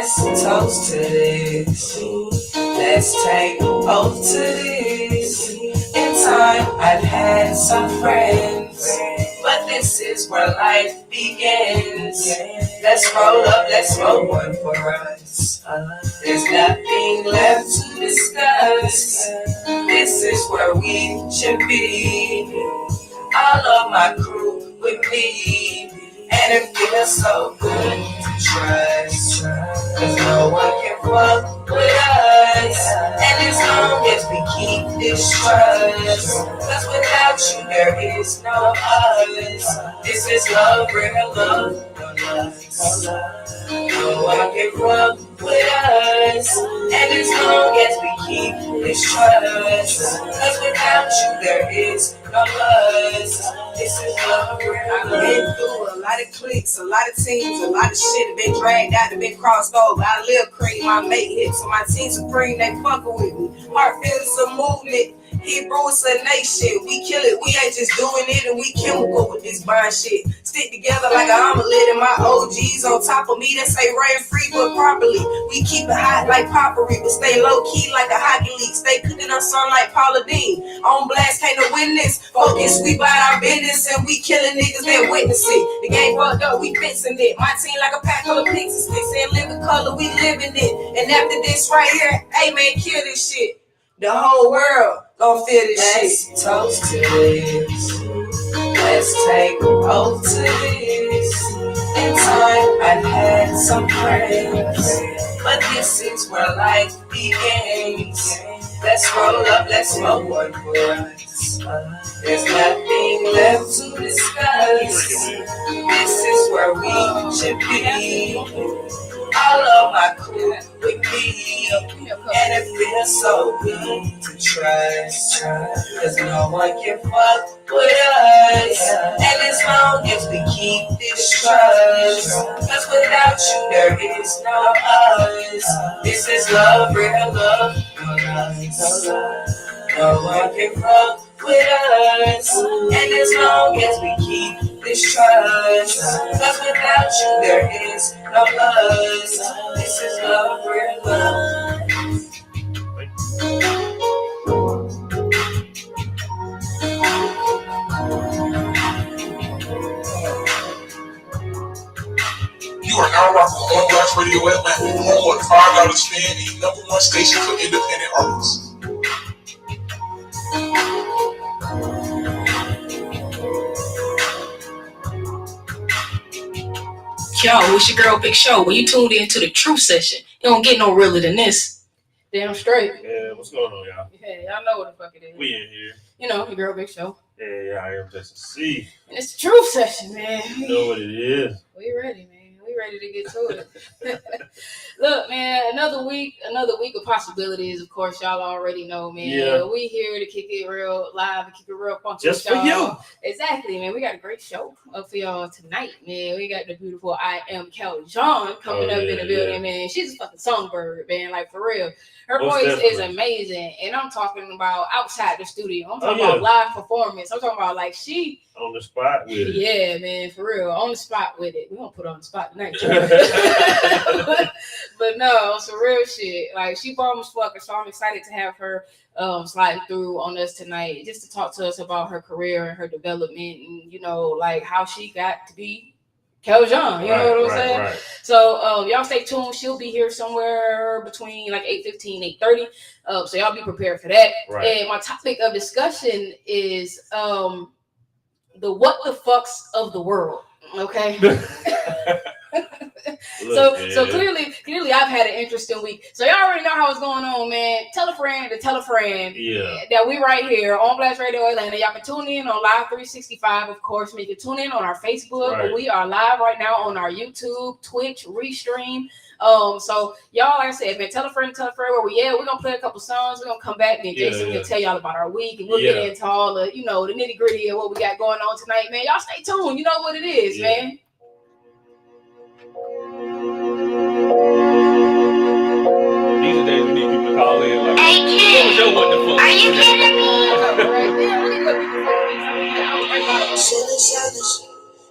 Let's toast to this. Let's take oath to this. In time, I've had some friends, but this is where life begins. Let's roll up, let's roll one for us. There's nothing left to discuss. This is where we should be. All of my crew with me. And it feels so good to trust, cause no one can fuck with us. And as long as we keep this trust, cause without you there is no us. This is love, real love, no lust. No one can fuck with us. And as long as we keep this trust, cause without you there is no us. This is love, real love. I've been through a lot of cliques, a lot of teams, a lot of shit have been dragged out and been crossed over. I live cream, my mate hits, so my team supreme, they fucking with me. Heart feels a movement. Hebrew is a nation. We kill it. We ain't just doing it and we chemical with this burn shit. Stick together like an omelet and my OGs on top of me that say rain free but properly. We keep it hot like potpourri, but stay low key like a hockey league. Stay cooking our sun like Paula Dean. On blast, can't no witness. Focus, we bout our business and we killing niggas that witness it. The game fucked up, we fixing it. My team like a pack full of pixie sticks and living color, we living it. And after this right here, hey man, kill this shit. The whole world gon' feel this shit. Let's toast to this. Let's take oath to this. In time, I've had some friends, but this is where life begins. Let's roll up, let's smoke one for us. There's nothing left to discuss. This is where we should be. All of my crew with me. And it feels so good to trust, cause no one can fuck with us. And as long as we keep this trust, cause without you there is no us. This is love, real love, no lies. No one can fuck with us. And as long as we keep this trust, cause without you there is no us. This is love, real love. You are now rocking on Blast Radio Atlanta, home of $5 fan and #1 station for independent artists. Yo, it's your girl Big Show. When you tuned in to the Truth Session, you don't get no realer than this. Damn straight. Yeah, what's going on, y'all? Yeah, y'all know what the fuck it is. We in here. You know, your girl Big Show. Yeah, I am just a C. And it's the Truth Session, man. You know what it is. We ready, man. We ready to get to it. Look, man, another week of possibilities. Of course, y'all already know, man. Yeah. We here to kick it real live and kick it real funky. Just for you. Exactly, man. We got a great show up for y'all tonight, man. We got the beautiful I Am Kelzhaunne coming up in the building, man. She's a fucking songbird, man. Like, for real. Her voice is amazing. And I'm talking about outside the studio. I'm talking about live performance. I'm talking about, like, she... On the spot with it. Yeah, man, for real. On the spot with it. We're going to put her on the spot tonight. but no, some real shit. Like, she bomb as fuck, so I'm excited to have her slide through on us tonight just to talk to us about her career and her development and, you know, like how she got to be Kelzhaunne, you know what I'm saying? Right. So y'all stay tuned. She'll be here somewhere between like 8:15, 8:30. So y'all be prepared for that. Right. And my topic of discussion is the what the fucks of the world. Okay. So clearly I've had an interesting week. So y'all already know how it's going on, man. Tell a friend to tell a friend that we right here on Blast Radio Atlanta. Y'all can tune in on Live 365, of course. You can tune in on our Facebook. Right. We are live right now on our YouTube, Twitch, Restream. So y'all, like I said, man, tell a friend where we're gonna play a couple songs. We're gonna come back and Jason can tell y'all about our week and we'll get into all the, you know, the nitty-gritty of what we got going on tonight, man. Y'all stay tuned. You know what it is, man. These are days we need people to call in like, hey kid, what the fuck? Are you kidding me?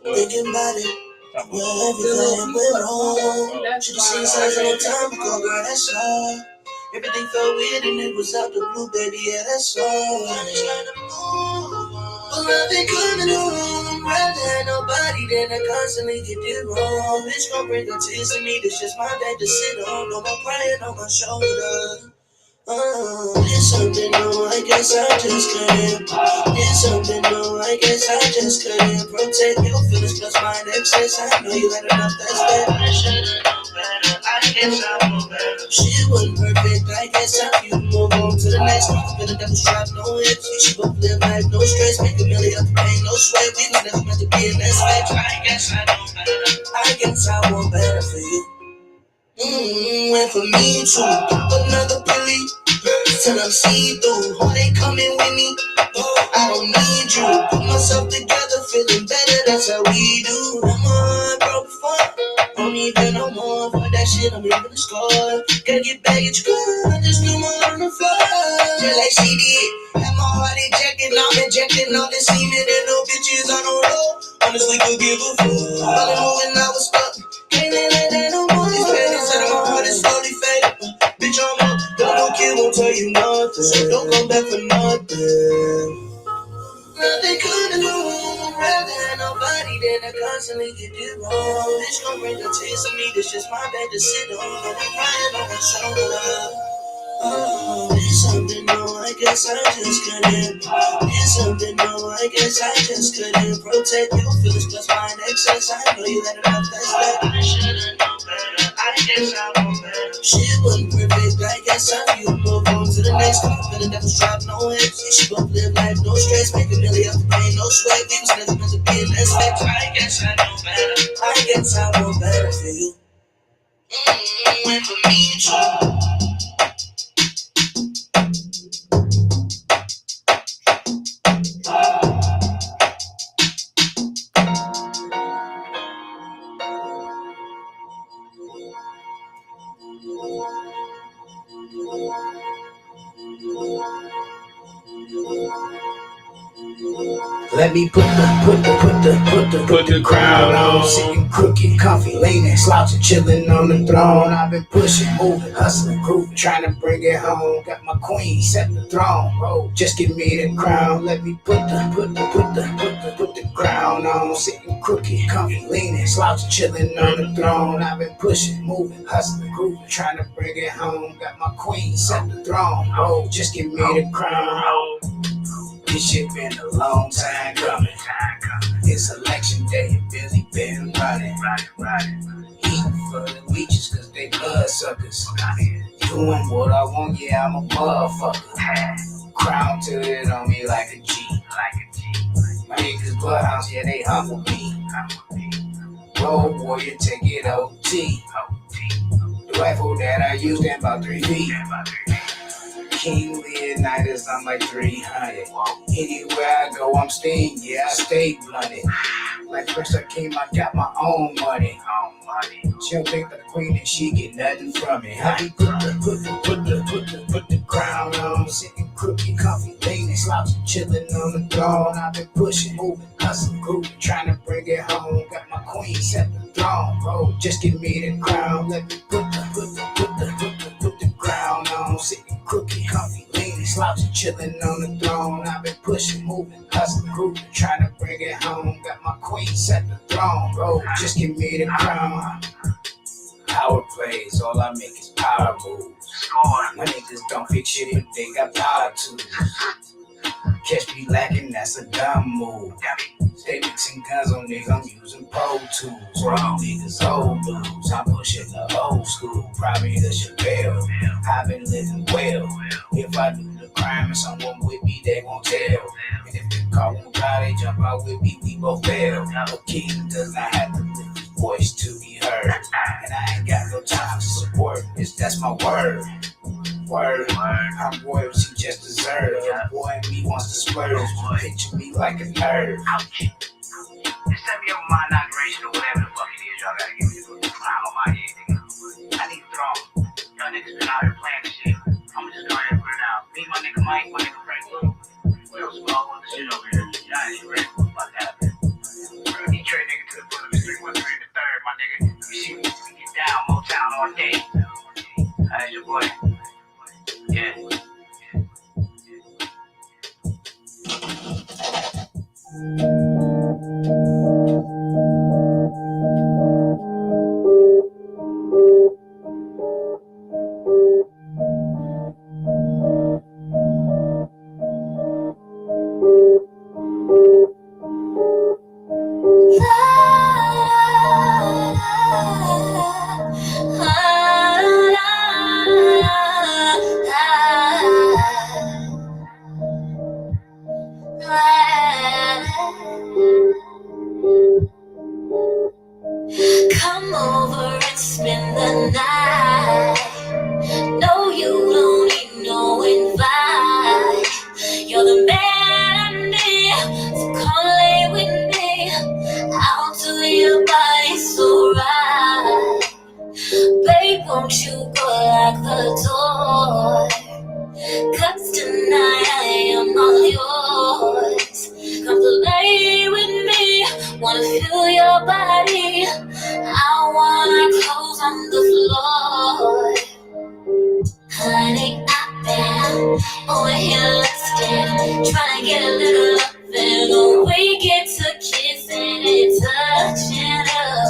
Thinking about it, Well, everything went wrong. Should've seen signs a long time ago, girl, that's all. Everything felt weird and it was out the blue, baby, yeah, that's all. But nothing coming home. Rather than nobody than I constantly get it wrong. Bitch gon' bring her tears to me, this just my bed to sit on. No more crying on my shoulder. It's something new, I guess I just couldn't. It's something new, I guess I just couldn't protect your feelings plus mine excess. I know you had enough, that's that. I should've known better, I guess I know better. She wasn't perfect, I guess I you move on to the next one. Been a devil's trap, no hips. We should both live life, no stress. Make a million up the pain, no sweat. We was never meant to be in that stretch. I guess I know better, I guess I want better for you. And for me too, another Billy, till I'm see-through. Oh, they coming with me, I don't need you. Put myself together, feeling better, that's how we do. I'm on, broke before, don't even no more. For that shit, I'm leaving the score. Gotta get back at your girl, I just do more on the floor. Just like she did, have my heart injected, I'm injecting all this semen and no bitches, I don't know. Honestly, could give a fuck. All the moving, I was stuck. Can't let that no more. These pains out of my heart is slowly fading. Bitch, I'm up. No kid won't tell you nothing. So don't come back for nothing. Nothing could have known. Rather than nobody than I constantly get it wrong. Bitch, gon' bring the tears to me. This just my bed to sit on. I'm crying on my shoulder. It's something new, I guess I just couldn't. It's something new, I guess I just couldn't protect your feelings plus mine excess. I know you had enough, that's that. I should've known better, I guess I know better. Shit wasn't perfect, I guess I you move on to the next one. Been a devil's trap, no hips. She both live life, no stress. Make a million up the pain, no sweat. We was never meant to be in that stretch. I guess I know better, I guess I know better for you. And for me too. Let me put the crown on. Sitting crooked, comfy, leaning, slouching, chilling on the throne. I've been pushing, moving, hustling, grooving, trying to bring it home. Got my queen set the throne. Oh, just give me the crown. Let me put the crown on. Sitting crooked, comfy, leaning, slouching, chilling on the throne. I've been pushing, moving, hustling, grooving, trying to bring it home. Got my queen set the throne. Oh, just give me the crown. This shit been a long time coming. It's election day and Billy been running. Eating for the leeches cause they blood suckers. Doing what I want, yeah, I'm a motherfucker. Crown to it on me like a G. My niggas bloodhounds, yeah, they humble me. Road warrior, take it OT. The rifle that I use, stand about 3 feet. King Leonidas, I'm like 300. Anywhere I go, I'm staying, yeah, I stay blunted. Like Prince King, I got my own money. She don't think the queen and she get nothing from it. I be put the crown on. Sitting crooked, comfy, leaning, slouching, chilling on the throne. I've been pushing, moving, hustling, grooving, trying to bring it home. Got my queen set the throne, bro. Just give me the crown. Let me put the crown on. Sitting crooked, comfy, leaning, slouching, chilling on the throne. I've been pushing, moving, hustling, grooving, trying to bring it home. Got my queen set the throne, bro. Just give me the crown. Power plays, all I make is power moves. My niggas don't fix shit if they got power tools. Catch me lacking, that's a dumb move. Stay mixing guns on niggas, I'm using Pro Tools. All you niggas old blues, I'm pushing the old school. Probably the Chevelle, I've been living well. If I do the crime and someone with me, they won't tell. And if they call them God, they jump out with me, we both fail. A king does not have to lift his voice to be heard. And I ain't got no time to support this, that's my word. I'm royalty just deserved. Your boy me wants to splurge. Picture me like a nerd. Just set me up with my inauguration or whatever the fuck it is. Y'all gotta give me the crown on my head, nigga. I need the throne. Y'all niggas been out here playing this shit. I'ma just go ahead and put it out. Me, my nigga Mike, my nigga Frank Lou. We don't small with the shit over here. Y'all ain't ready for what's about to happen. We're gonna need trade nigga to the 313. might spend the night. No, you don't need no invite. You're the man I need, so come lay with me. I'll do your body so right. Babe, won't you go lock the door? 'Cause tonight I am all yours. Come play with me, wanna feel your body. I want our clothes on the floor. Honey, I've been over here lusting, trying to get a little loving. When we get to kissing and touching up.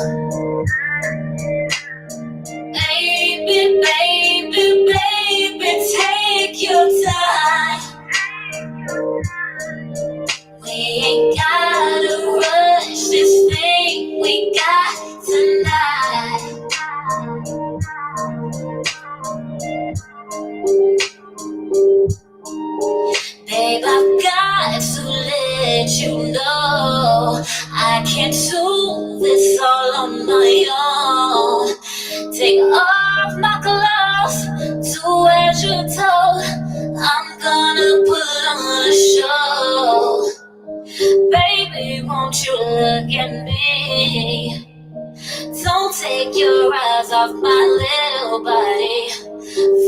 Baby, baby, baby, take your time. We ain't gotta rush this thing we got tonight. Babe, I've got to let you know I can't do this all on my own. Take off my clothes, do as you're told. I'm gonna put on a show. Baby, won't you look at me? Don't take your eyes off my little body.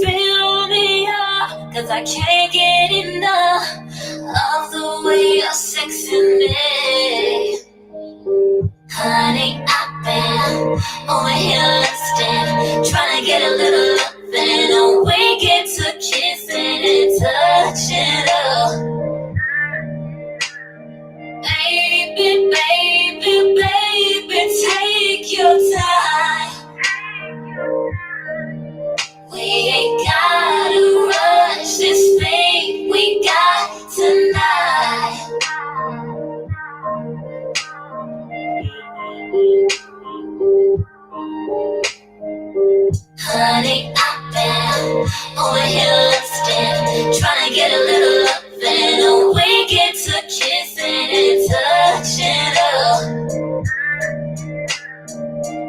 Fill me up, 'cause I can't get enough of the way you're sexing me. Honey, I've been over here lusting, trying to get a little loving. And we get to kissing and touching up. Baby, baby, baby, take your time. We ain't gotta rush this thing we got tonight. Honey, I've been over here lusting, trying to get a little loving. And we get to kissing and touching up.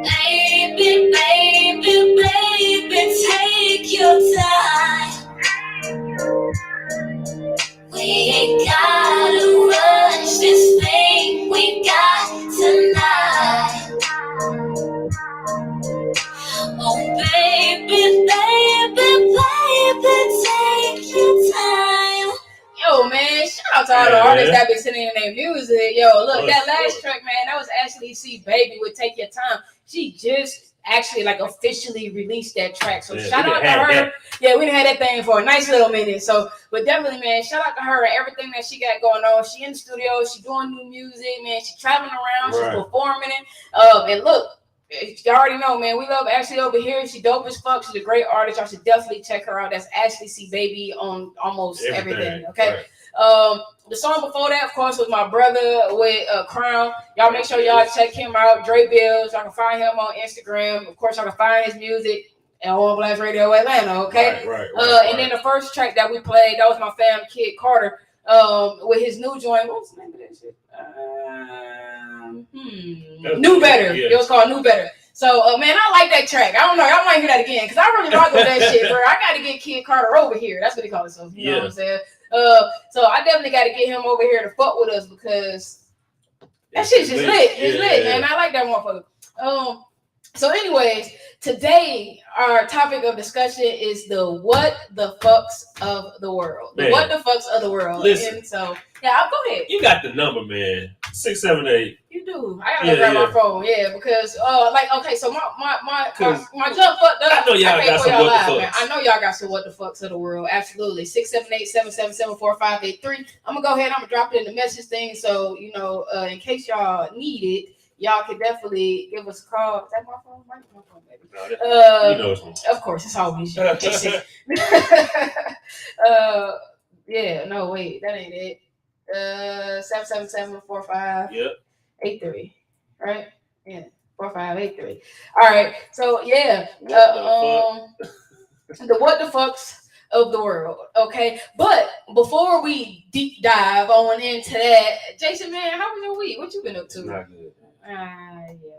Baby, baby, baby, take your time. We ain't gotta rush this thing we got tonight. Oh, baby, baby, baby, take your time. Yo, man, shout out to all the artists that been sending in their music. Yo, look, that last track, man, that was actually C Baby with Take Your Time. She just actually like officially released that track. So shout out to her. Yeah, we done had that thing for a nice little minute. So, but definitely, man, shout out to her and everything that she got going on. She in the studio, she doing new music, man. She traveling around, she's performing it. And look, you already know, man, we love Ashley over here. She dope as fuck. She's a great artist. Y'all should definitely check her out. That's Ashley C Baby on almost everything. Okay. Right. The song before that, of course, was my brother with Crown. Y'all make sure y'all check him out. Dre Bills. Y'all can find him on Instagram. Of course, y'all can find his music on Blast Radio Atlanta. Okay. Right. And then the first track that we played, that was my fam Kid Carter. With his new joint. What's the name of that shit? New Better. Yeah. It was called New Better. So, man, I like that track. I don't know. Y'all might hear that again because I really rock with that shit, bro. I got to get Kid Carter over here. That's what he calls himself. You know what I'm saying? So I definitely got to get him over here to fuck with us because that shit's just lit. It's lit, man. I like that motherfucker. So anyways, today our topic of discussion is the what the fucks of the world. The what the fucks of the world. Listen. And so I'll go ahead. You got the number, man. 678. You do. I gotta grab my phone, because so my jump fucked up. I know y'all got some what the fucks. I know y'all got some what the fucks of the world. Absolutely. 678-777-4583. I'm gonna go ahead. I'm gonna drop it in the message thing, so in case y'all need it. Y'all can definitely give us a call. Is that my phone? My phone, baby. Of course, it's always you. No, wait, that ain't it. 777-4583. Yep. Right? Yeah. 4583. All right. So the what the fucks of the world. Okay. But before we deep dive on into that, Jason, man, how was your week? What you been up to? Not good.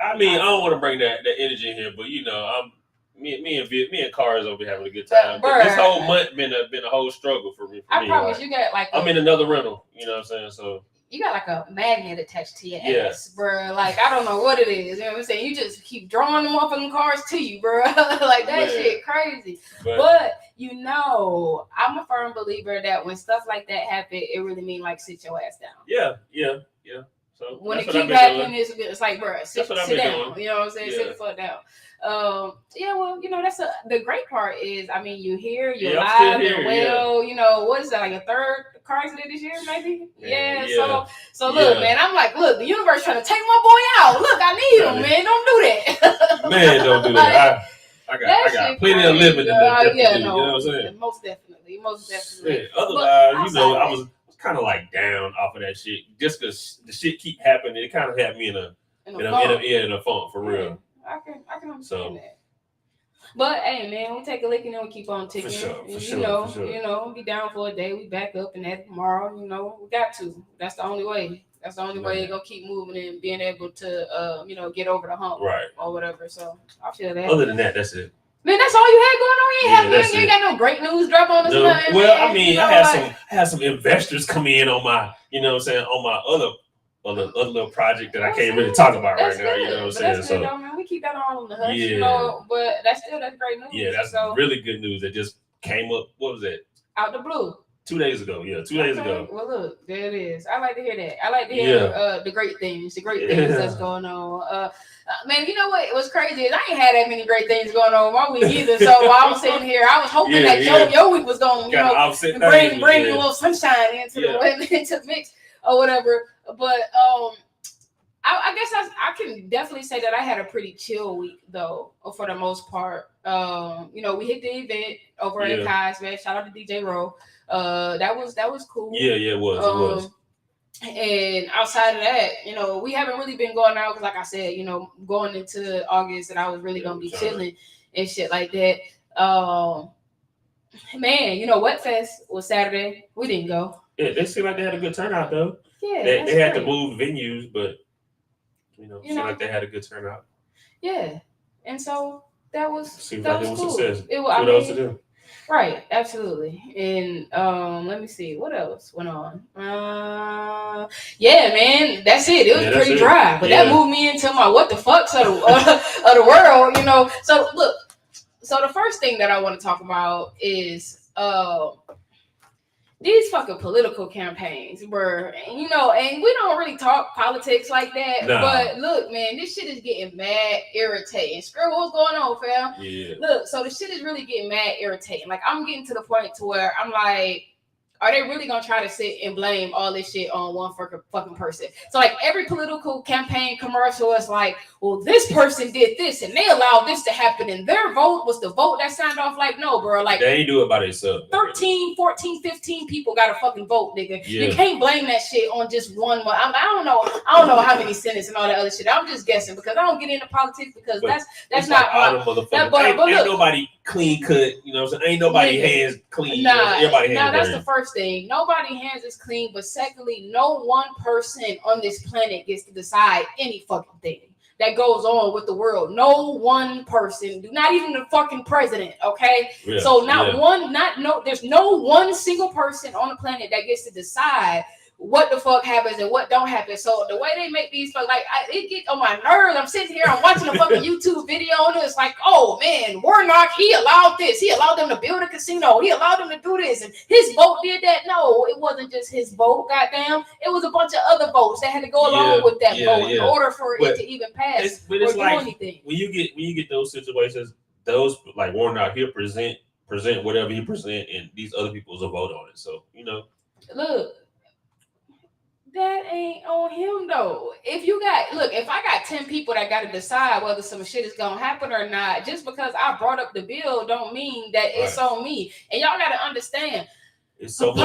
I mean, I don't want to bring that energy in here, but you know, me and Cars over having a good time. This whole month been a whole struggle for me. I promise you got like I'm in another rental. You know what I'm saying? So you got like a magnet attached to your ass, bro. Like I don't know what it is. You know what I'm saying? You just keep drawing them motherfucking cars to you, bro. Like that shit crazy. But you know, I'm a firm believer that when stuff like that happen, it really mean like sit your ass down. Yeah. So when it keep happening, it's like, bro, sit down. Doing. You know what I'm saying? Sit the fuck down. Yeah, well, you know, the great part is, I mean, you're here, you're alive and well. You know, what is that, like a third car accident this year, maybe? Yeah. So look, man, I'm like, look, the universe trying to take my boy out. Look, I need him, man. Don't do that. Man, don't do that. I got plenty of living in there. You know what I'm saying? Most definitely. Yeah, otherwise, you know, I was kind of like down off of that shit just because the shit keep happening. It kind of had me in a funk for real. I can understand that. But hey, man, we take a lick and then we keep on ticking. For sure. You know, be down for a day. We back up and that tomorrow. You know, we got to. That's the only way. That's the only way you're gonna keep moving and being able to, you know, get over the hump, right, or whatever. So I feel that. Other than that, that's it. Man, that's all you had going on. You ain't got no great news drop on us. No. Well, I mean, I had some investors come in on my, you know what I'm saying, on my other little project that I can't really talk about right now. You know what I'm saying? That's good, though, man. We keep that all on the hush, you know. But that's great news. Yeah, that's really good news that just came up. What was that? Out the blue. 2 days ago. Yeah, 2 days ago. Well, look, there it is. I like to hear that. I like to hear the great things that's going on. Man, you know what? It was crazy. I ain't had that many great things going on my week either. So while I was sitting here, I was hoping that your week was going to, bring a little sunshine into the mix or whatever. But I guess I can definitely say that I had a pretty chill week though, for the most part. You know, we hit the event over at Kai's, man. Shout out to DJ Rowe. That was cool. Yeah, it was. And outside of that, you know, we haven't really been going out because, like I said, you know, going into August, and I was really gonna be chilling and shit like that. Man, you know, Wet Fest was Saturday. We didn't go. Yeah, they seem like they had a good turnout though. Yeah, they had to move venues, but you know, seemed like they had a good turnout. Yeah, and so that was seems that like was it was cool. success. What else to do? Right, absolutely. And let me see what else went on. Yeah, man, that's it. It was pretty dry, but that moved me into my what the fucks of the world, you know. So look, the first thing that I want to talk about is these fucking political campaigns were, you know, and we don't really talk politics like that. Nah. But look, man, this shit is getting mad irritating. Screw what's going on, fam. Yeah. Look, so the shit is really getting mad irritating. Like, I'm getting to the point to where I'm like, are they really gonna try to sit and blame all this shit on one fucking person? So like every political campaign commercial is like, well, this person did this and they allowed this to happen and their vote was the vote that signed off. Like, no, bro, like they ain't do it by themselves. 13, 14, 15 people got a fucking vote, nigga. Yeah. You can't blame that shit on just one. I don't know how many senators and all that other shit. I'm just guessing because I don't get into politics because that's not like all the motherfuckers. Ain't nobody clean cut, you know what I'm saying? Ain't nobody hands clean. Everybody hands that's dirty. The first thing. Nobody hands is clean, but secondly, no one person on this planet gets to decide any fucking thing that goes on with the world. No one person, not even the fucking president, okay? Yeah, so there's no one single person on the planet that gets to decide what the fuck happens and what don't happen. So the way they make these, like, it gets on my nerves. I'm sitting here, I'm watching a fucking YouTube video, and it's like, oh man, Warnock, he allowed this. He allowed them to build a casino. He allowed them to do this, and his vote did that. No, it wasn't just his vote. Goddamn, it was a bunch of other votes that had to go along with that vote in order for it to even pass or do anything. When you get those situations, those like Warnock, he'll present whatever he present, and these other people's a vote on it. So you know, look. That ain't on him though. If I got 10 people that got to decide whether some shit is gonna happen or not, just because I brought up the bill don't mean that it's on me. And y'all got to understand,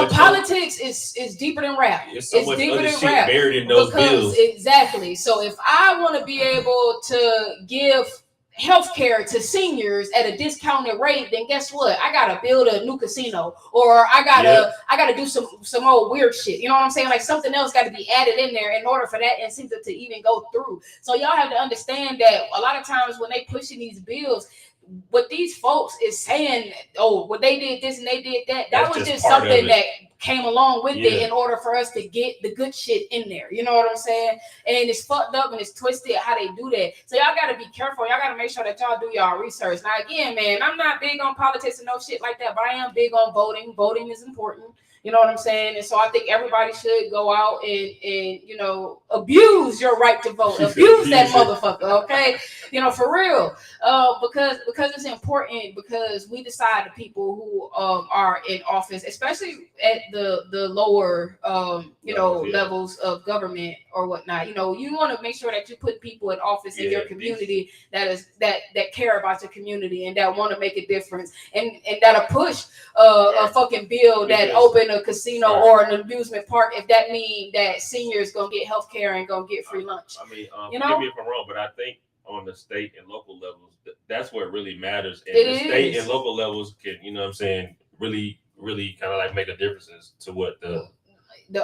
politics is deeper than rap. It's deeper than rap. Buried in those bills. Exactly. So if I want to be able to give healthcare to seniors at a discounted rate, then guess what? I gotta build a new casino, or I gotta do some old weird shit. You know what I'm saying? Like something else got to be added in there in order for that incentive to even go through. So y'all have to understand that a lot of times when they pushing these bills, what these folks is saying, oh, well, they did this and they did that. That was just something that came along with it in order for us to get the good shit in there. You know what I'm saying? And it's fucked up and it's twisted how they do that. So y'all got to be careful. Y'all got to make sure that y'all do y'all research. Now, again, man, I'm not big on politics and no shit like that, but I am big on voting. Voting is important. You know what I'm saying? And so I think everybody should go out and you know, abuse your right to vote. Abuse that motherfucker, okay? You know, for real. Because it's important, because we decide the people who are in office, especially at the lower levels of government or whatnot. You know, you want to make sure that you put people in office in your community that care about your community and that want to make a difference and that'll push a fucking bill that open a casino or an amusement park if that mean that seniors gonna get health care and gonna get free lunch. I mean, forgive me if I'm wrong, but I think on the state and local levels, that's where it really matters. And the state and local levels can, you know what I'm saying, really kind of like make a difference to what the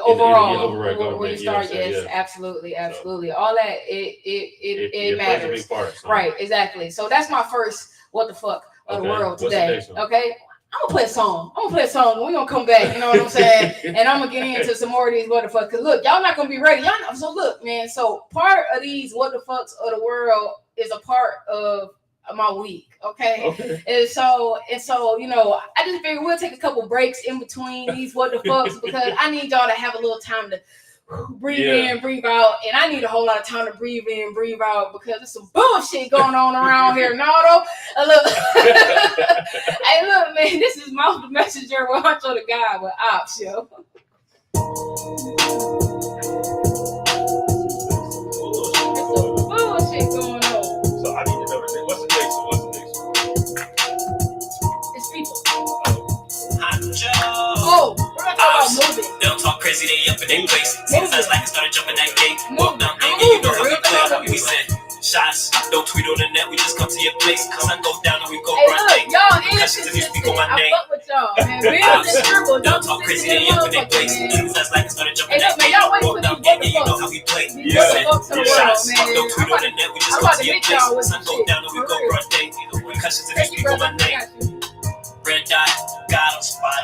overall where you start. Yes, absolutely. So, all that it matters. Plays a big part, so. Right, exactly. So that's my first what the fuck of the world today. Okay. I'm gonna play a song. We're gonna come back, you know what I'm saying? And I'm gonna get into some more of these what the fuck. Cause look, y'all not gonna be ready. Y'all know. So look, man. So part of these what the fucks of the world is a part of my week. Okay. And so, you know, I just figured we'll take a couple breaks in between these what the fucks because I need y'all to have a little time to breathe in, breathe out, and I need a whole lot of time to breathe in, breathe out because there's some bullshit going on around here. Look, hey, look, man, this is Mouth the Messenger with Huncho the Guy with Ops, yo. Bullshit going on. So I need to know what's the next one? It's people. Huncho. Oh, we're gonna talk about moving. They don't talk crazy, they up in their place. Seems like it started jumping that gate. Walk down there, yeah, you know how we play. We send shots, don't tweet on the net, we just come to your place. Sun go down and we go run day. Y'all Questions if you speak on my name. I fuck with y'all, man. Real and dribble, don't talk crazy, they up in their place. Seems like it started jumping that gate. Walk down there, yeah, you know how we play. We send shots, don't tweet on the net, we just come to your place. Sun go down and we go run day. Questions if you speak on my name. Red dot, got him.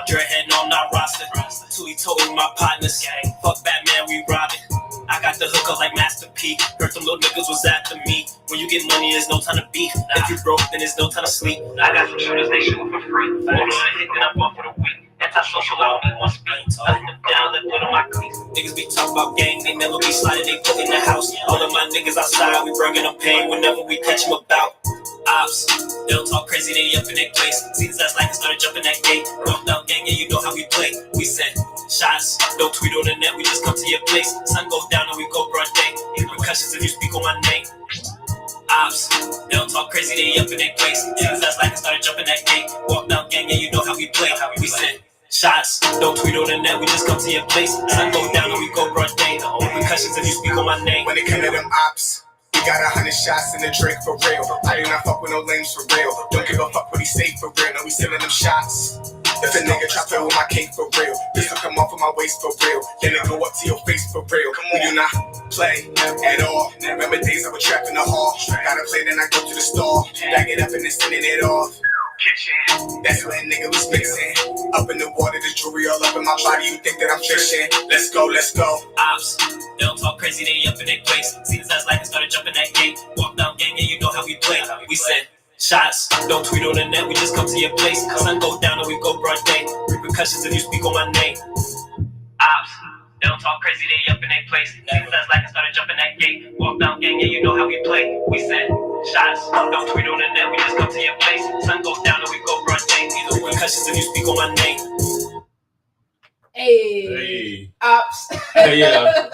Dreadhead on our roster. Tui told my partners. Fuck Batman, we robbing. I got the hook up like Master P. Heard some little niggas was after me. When you get money, there's no time to beef. If you broke, then there's no time to sleep. I got some shooters, they shooting for free. One on a hit, then I'm up for the week. Anti-social, I don't need one speed. I let them down, let put on my cleats. Niggas be talking about gang, they never be sliding, they put in the house. All of my niggas outside, we bringing them pain whenever we catch them about. Ops, they don't talk crazy, they up in their place. Seems that's like it started jumping that gate. Walked out gang, yeah, you know how we play. We send shots, don't tweet on the net, we just come to your place. Sun go down and we go broad day. Repercussions if you speak on my name. Ops, they don't talk crazy, they up in their place. Seems that's like it started jumping that gate. Walked out gang, yeah, you know how we play. We send shots, don't tweet on the net, we just come to your place. Sun go down and we go broad day. Repercussions if you speak on my name. When it come to them ops, we got 100 shots in the drink for real. I do not fuck with no lames for real. Don't give a fuck what he say for real. No, we selling them shots. If a nigga try to with my cake for real, this will come off of my waist for real. Then it go up to your face for real. We do not play at all. Remember days I was trapped in the hall. Gotta play, then I go to the store. Bag it up and then sending it off. Kitchen. That's when nigga was mixing. Up in the water, the jewelry all up in my body. You think that I'm fishing? Let's go, let's go. Ops, they don't talk crazy, they up in their place. Seems that's like it started jumping that gate. Walk down gang, yeah, you know how we play. We send shots, don't tweet on the net, we just come to your place. Sun go down and we go broad day. Repercussions if you speak on my name. Ops, they don't talk crazy, they up in their place. Seems that's like it started jumping that gate. Walk down gang, yeah, you know how we play. We send shots, don't tweet on the net, we just come to your place. Sun go down and we go broad day. Repercussions if you speak on my name. Hey. Ops. Yeah.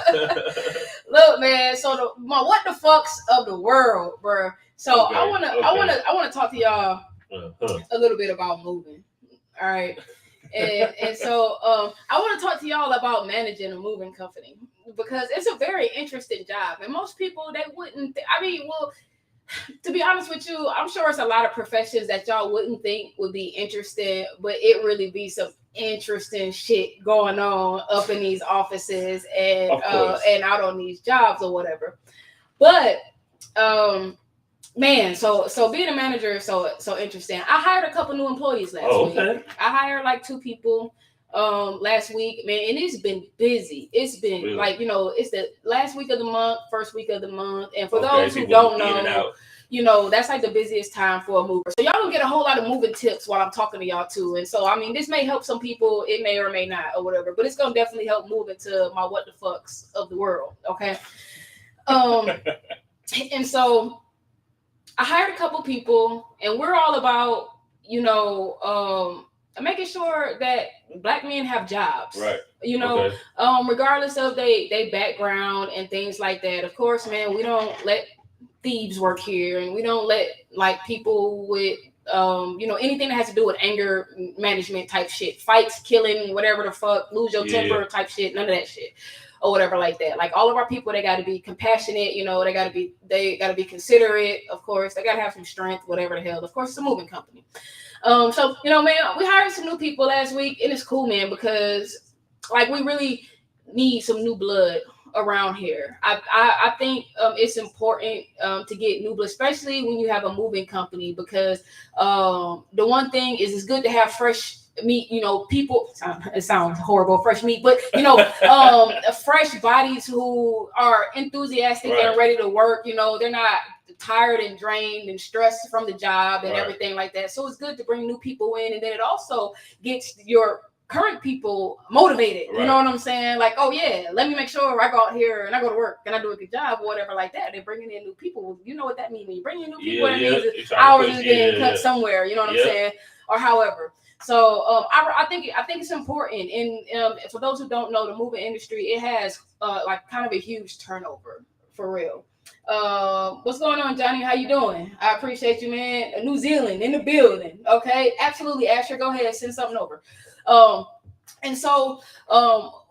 Look, man. So my what the fucks of the world, bro. So I wanna talk to y'all a little bit about moving. All right. And so I want to talk to y'all about managing a moving company because it's a very interesting job, and most people they wouldn't. To be honest with you, I'm sure it's a lot of professions that y'all wouldn't think would be interesting, but it really be some interesting shit going on up in these offices and out on these jobs or whatever. But man, so being a manager is so interesting. I hired a couple new employees last week. I hired like 2 people last week, man, and it's been busy. It's been really? Like, it's the last week of the month, first week of the month. And for those who don't know, that's like the busiest time for a mover. So y'all gonna get a whole lot of moving tips while I'm talking to y'all too. And so, I mean, this may help some people, it may or may not or whatever, but it's gonna definitely help move into my what the fucks of the world. Okay. And so I hired a couple people, and we're all about, making sure that Black men have jobs, right? Regardless of they background and things like that. Of course, man, we don't let thieves work here, and we don't let like people with anything that has to do with anger management type shit, fights, killing, whatever the fuck, lose your temper type shit, none of that shit. Or whatever like that. Like all of our people, they got to be compassionate, they got to be considerate. Of course, they got to have some strength, whatever the hell. Of course, it's a moving company. So man, we hired some new people last week, and it's cool, man, because like we really need some new blood around here. I think it's important to get new blood, especially when you have a moving company, because the one thing is it's good to have fresh meat, people, it sounds horrible, fresh meat, but fresh bodies who are enthusiastic and ready to work. They're not tired and drained and stressed from the job and everything like that. So it's good to bring new people in, and then it also gets your current people motivated. You know what I'm saying? Like, oh yeah, let me make sure I go out here and I go to work and I do a good job or whatever like that. They're bringing in new people. You know what that means? When you bring in new people, that means hours is getting cut somewhere. You know what I'm saying? Or however. So I think it's important. And for those who don't know, the moving industry, it has like kind of a huge turnover for real. What's going on, Johnny? How you doing? I appreciate you, man. New Zealand in the building. Okay, absolutely, Asher. Go ahead, send something over. And so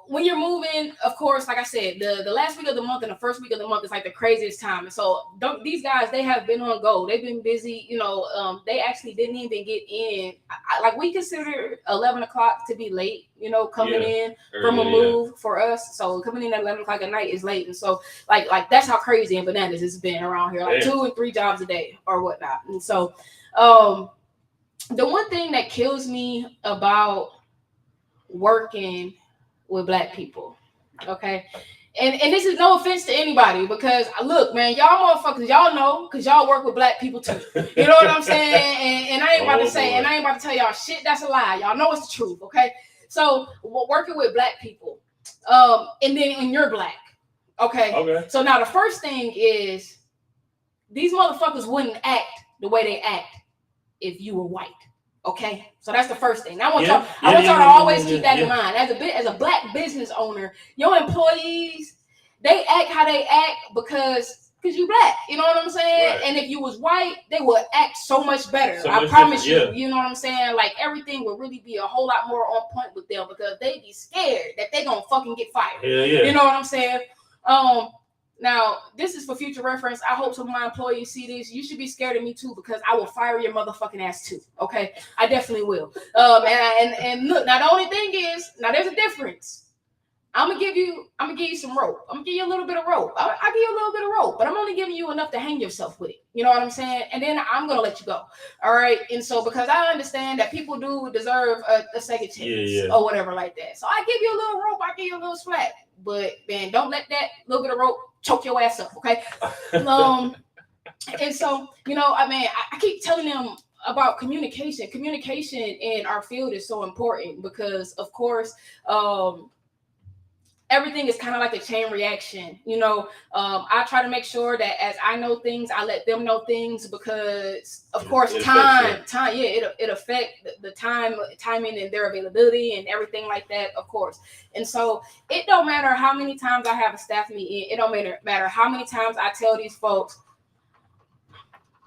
when you're moving, of course, like I said, the last week of the month and the first week of the month is like the craziest time. And so these guys, they have been on go. They've been busy. They actually didn't even get in. Like we consider 11 o'clock to be late, coming in from a move for us. So coming in at 11 o'clock at night is late. And so like that's how crazy and bananas it's been around here, like 2 and 3 jobs a day or whatnot. And so the one thing that kills me about working with Black people, okay, and this is no offense to anybody, because look, man, y'all motherfuckers, y'all know, because y'all work with Black people too. You know what I'm saying? And I ain't about to say, and I ain't about to tell y'all shit that's a lie. Y'all know it's the truth, okay? So working with Black people, and you're Black, okay. So now the first thing is these motherfuckers wouldn't act the way they act if you were white. Okay, so that's the first thing. I want y'all to always keep that in mind. As a Black business owner, your employees, they act how they act because you Black. You know what I'm saying? Right. And if you was white, they would act so much better. I promise you. You know what I'm saying? Like everything would really be a whole lot more on point with them, because they be scared that they gonna fucking get fired. You know what I'm saying? Now, this is for future reference. I hope some of my employees see this. You should be scared of me too, because I will fire your motherfucking ass too. Okay, I definitely will. And look, now the only thing is, now there's a difference. I'm gonna give you some rope. I'm gonna give you a little bit of rope. I'll give you a little bit of rope, but I'm only giving you enough to hang yourself with it. You know what I'm saying? And then I'm gonna let you go. All right. And so, because I understand that people do deserve a second chance or whatever like that. So I give you a little rope. I give you a little slack. But man, don't let that little bit of rope choke your ass up, okay? And so, I keep telling them about communication. Communication in our field is so important because, of course, everything is kind of like a chain reaction. I try to make sure that as I know things, I let them know things, because of course time, it affect the timing and their availability and everything like that, of course. And so it don't matter how many times I have a staff meeting. It don't matter how many times I tell these folks,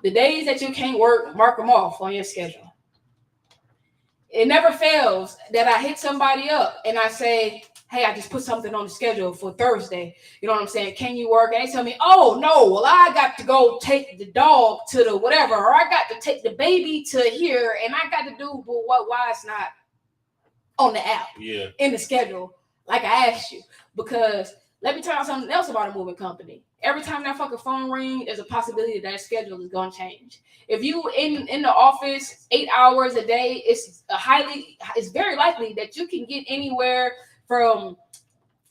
the days that you can't work, mark them off on your schedule. It never fails that I hit somebody up and I say, hey, I just put something on the schedule for Thursday. You know what I'm saying? Can you work? And they tell me, oh, no, well, I got to go take the dog to the whatever, or I got to take the baby to here, and I got to do, but why it's not on the app, in the schedule, like I asked you. Because let me tell you something else about a moving company. Every time that fucking phone ring, there's a possibility that schedule is going to change. If you in the office 8 hours a day, it's very likely that you can get anywhere from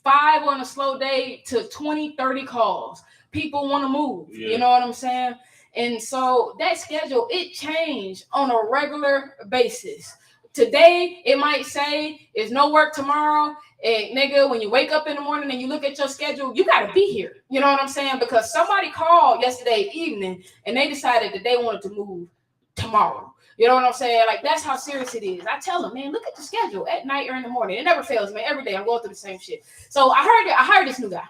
5 on a slow day to 20, 30 calls. People want to move. You know what I'm saying? And so that schedule, it changed on a regular basis. Today, it might say there's no work tomorrow. And nigga, when you wake up in the morning and you look at your schedule, you got to be here. You know what I'm saying? Because somebody called yesterday evening and they decided that they wanted to move tomorrow. You know what I'm saying? Like, that's how serious it is. I tell them, man, look at the schedule at night or in the morning. It never fails, man. Every day I'm going through the same shit. So I hired this new guy.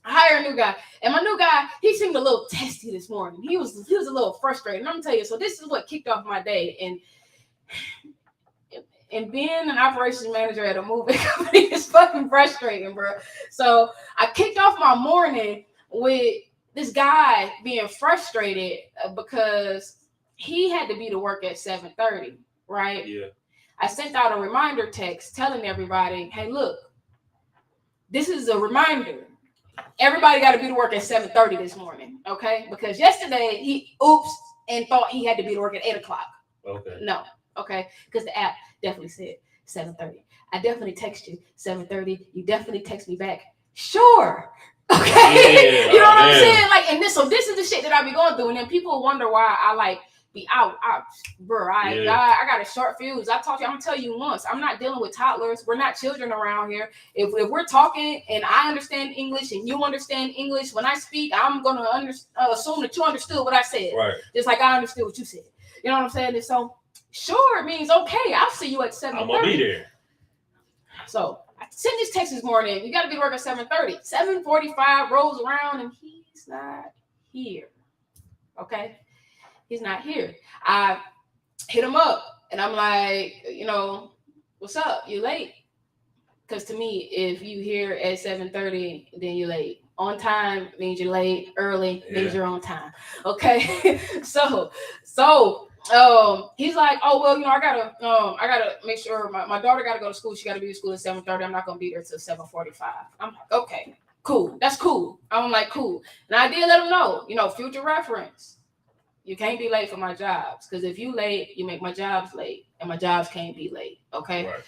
I hired a new guy. And my new guy, he seemed a little testy this morning. He was a little frustrated. And I'm going to tell you, so this is what kicked off my day. And being an operations manager at a moving company is fucking frustrating, bro. So I kicked off my morning with this guy being frustrated because he had to be to work at 7:30, right? Yeah. I sent out a reminder text telling everybody, hey, look, this is a reminder. Everybody got to be to work at 7:30 this morning, okay? Because yesterday he oops and thought he had to be to work at 8 o'clock. Okay. No. Okay, because the app definitely said 7:30. I definitely text you 7:30. You definitely text me back. Sure. Okay. You know what I'm saying? Like, and this is the shit that I be going through. And then people wonder why I like be out. Bro, I got a short fuse. I'm gonna tell you once, I'm not dealing with toddlers. We're not children around here. If we're talking and I understand English and you understand English, when I speak, I'm gonna assume that you understood what I said. Right. Just like I understood what you said. You know what I'm saying? And so sure means okay. I'll see you at 7:30. I'm gonna be there. So I sent this text this morning. You got to be to work at 7:30. 7:45 rolls around and he's not here. Okay, he's not here. I hit him up and I'm like, what's up? You late? Because to me, if you here at 7:30, then you're late. On time means you're late. Early means you're on time. Okay, so. He's like, oh well, I gotta make sure my daughter gotta go to school. She gotta be to school at 7:30. I'm not gonna be there till 7:45. I'm like, okay, cool. That's cool. I'm like, cool. And I did let him know, future reference. You can't be late for my jobs because if you late, you make my jobs late, and my jobs can't be late. Okay. Right.